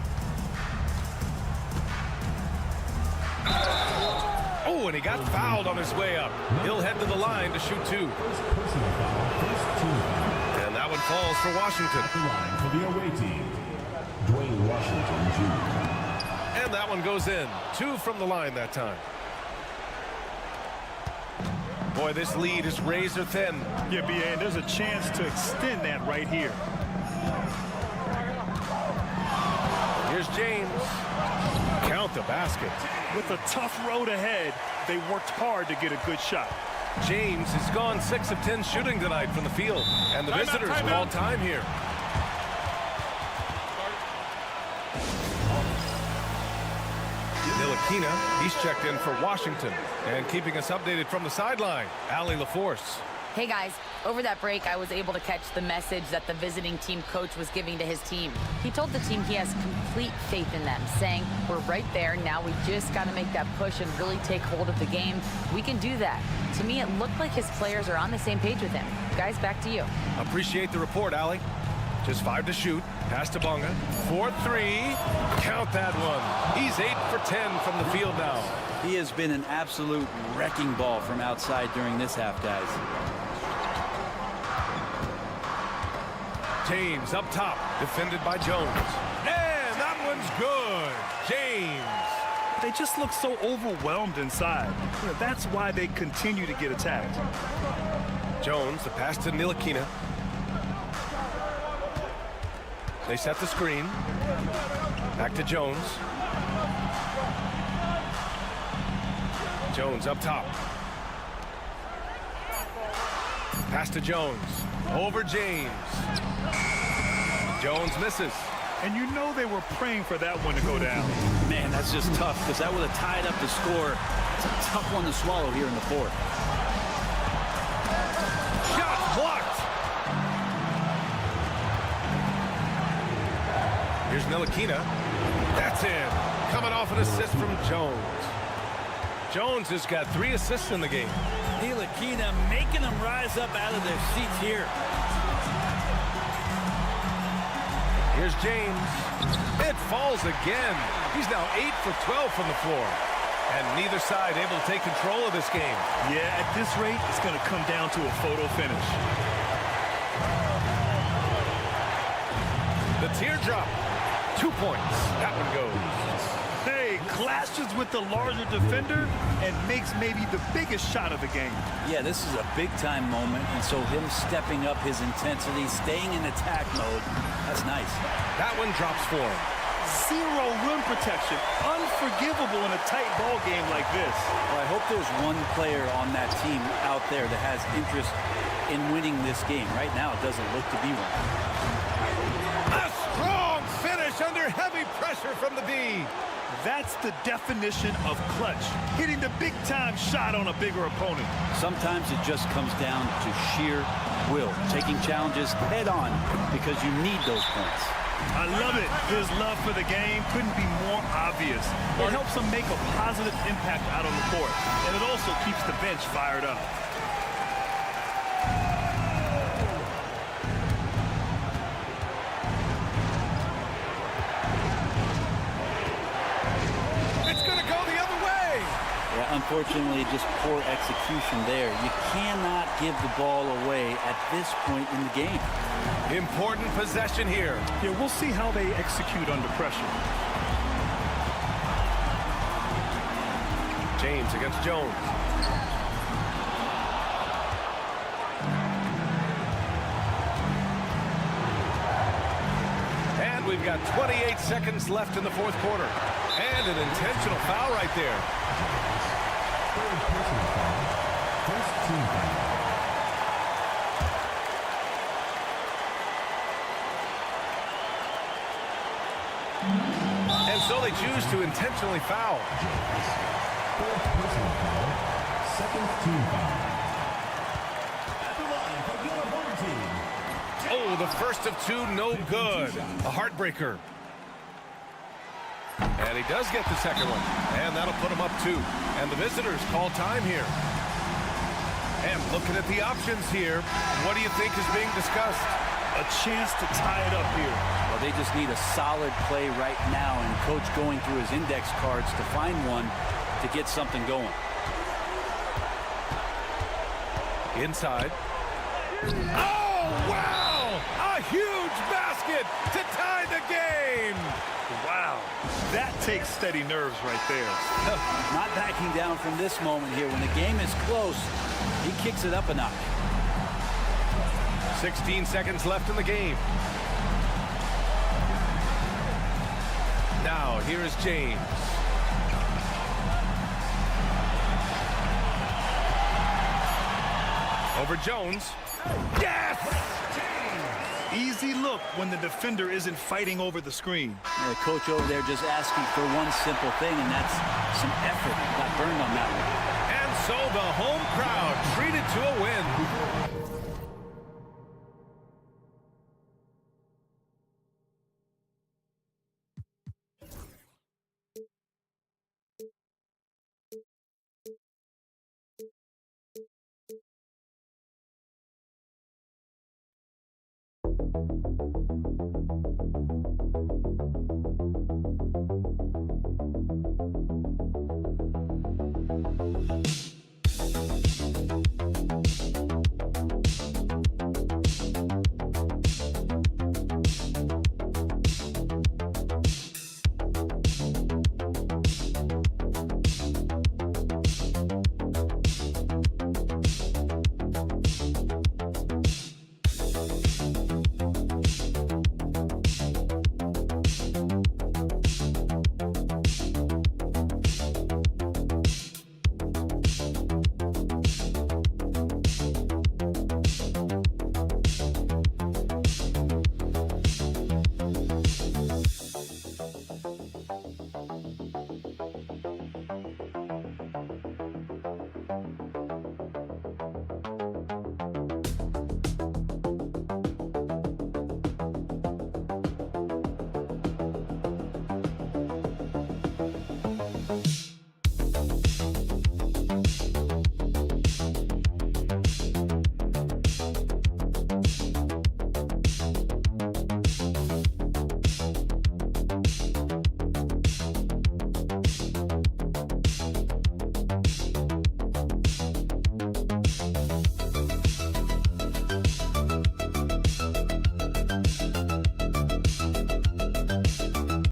Oh, and he got fouled on his way up. He'll head to the line to shoot 2. And that one falls for Washington. The line for the away team, Dwayne Washington Jr. And that one goes in. 2 from the line that time. Boy, this lead is razor thin. Yeah, BA, and there's a chance to extend that right here. Here's James. Count the basket. With a tough road ahead, they worked hard to get a good shot. James has gone 6 of 10 shooting tonight from the field. And the visitors have all time here. Ntilikina, he's checked in for Washington. And keeping us updated from the sideline, Allie LaForce. Hey guys, over that break I was able to catch the message that the visiting team coach was giving to his team. He told the team he has complete faith in them, saying, we're right there, now we just got to make that push and really take hold of the game. We can do that. To me, it looked like his players are on the same page with him. Guys, back to you. Appreciate the report, Allie. Just 5 to shoot. Pass to Bonga. 4-3. Count that one. He's 8 for 10 from the field now. He has been an absolute wrecking ball from outside during this half, guys. James up top, defended by Jones. And that one's good. James. They just look so overwhelmed inside. You know, that's why they continue to get attacked. Jones, the pass to Ntilikina. They set the screen. Back to Jones. Jones up top. Pass to Jones. Over James. Jones misses. And you know they were praying for that one to go down. Man, that's just tough because that would have tied up the score. It's a tough one to swallow here in the fourth. Shot blocked. Here's Ntilikina. That's in. Coming off an assist from Jones. Jones has got 3 assists in the game. Ntilikina making them rise up out of their seats here. Here's James. It falls again. He's now 8 for 12 from the floor. And neither side able to take control of this game. Yeah, at this rate, it's going to come down to a photo finish. The teardrop. 2 points. That one goes. Hey, clashes with the larger defender and makes maybe the biggest shot of the game. Yeah, this is a big-time moment, and so him stepping up his intensity, staying in attack mode, that's nice. That one drops for him. 0 rim protection. Unforgivable in a tight ball game like this. Well, I hope there's one player on that team out there that has interest in winning this game. Right now, it doesn't look to be one. A strong finish under heavy pressure from the D. That's the definition of clutch. Hitting the big-time shot on a bigger opponent. Sometimes it just comes down to sheer will. Taking challenges head on because you need those points. I love it. His love for the game couldn't be more obvious. It helps him make a positive impact out on the court. And it also keeps the bench fired up. Unfortunately, just poor execution there. You cannot give the ball away at this point in the game. Important possession here. Yeah, we'll see how they execute under pressure. James against Jones. And we've got 28 seconds left in the fourth quarter. And an intentional foul right there. Third personal foul. First team foul. And so they choose to intentionally foul. Fourth personal foul. Second team foul. At the line for your home team. Oh, the first of two, no good. A heartbreaker. And he does get the second one. And that'll put him up 2. And the visitors call time here. And looking at the options here, what do you think is being discussed? A chance to tie it up here. Well, they just need a solid play right now, and coach going through his index cards to find one to get something going. Inside. Oh, wow! A huge basket to tie the game! Wow, that takes steady nerves right there. Not backing down from this moment here. When the game is close, he kicks it up a notch. 16 seconds left in the game. Now, here is James. Over Jones. Yes! Easy look when the defender isn't fighting over the screen. And the coach over there just asking for one simple thing, and that's some effort. Got burned on that one. And so the home crowd treated to a win.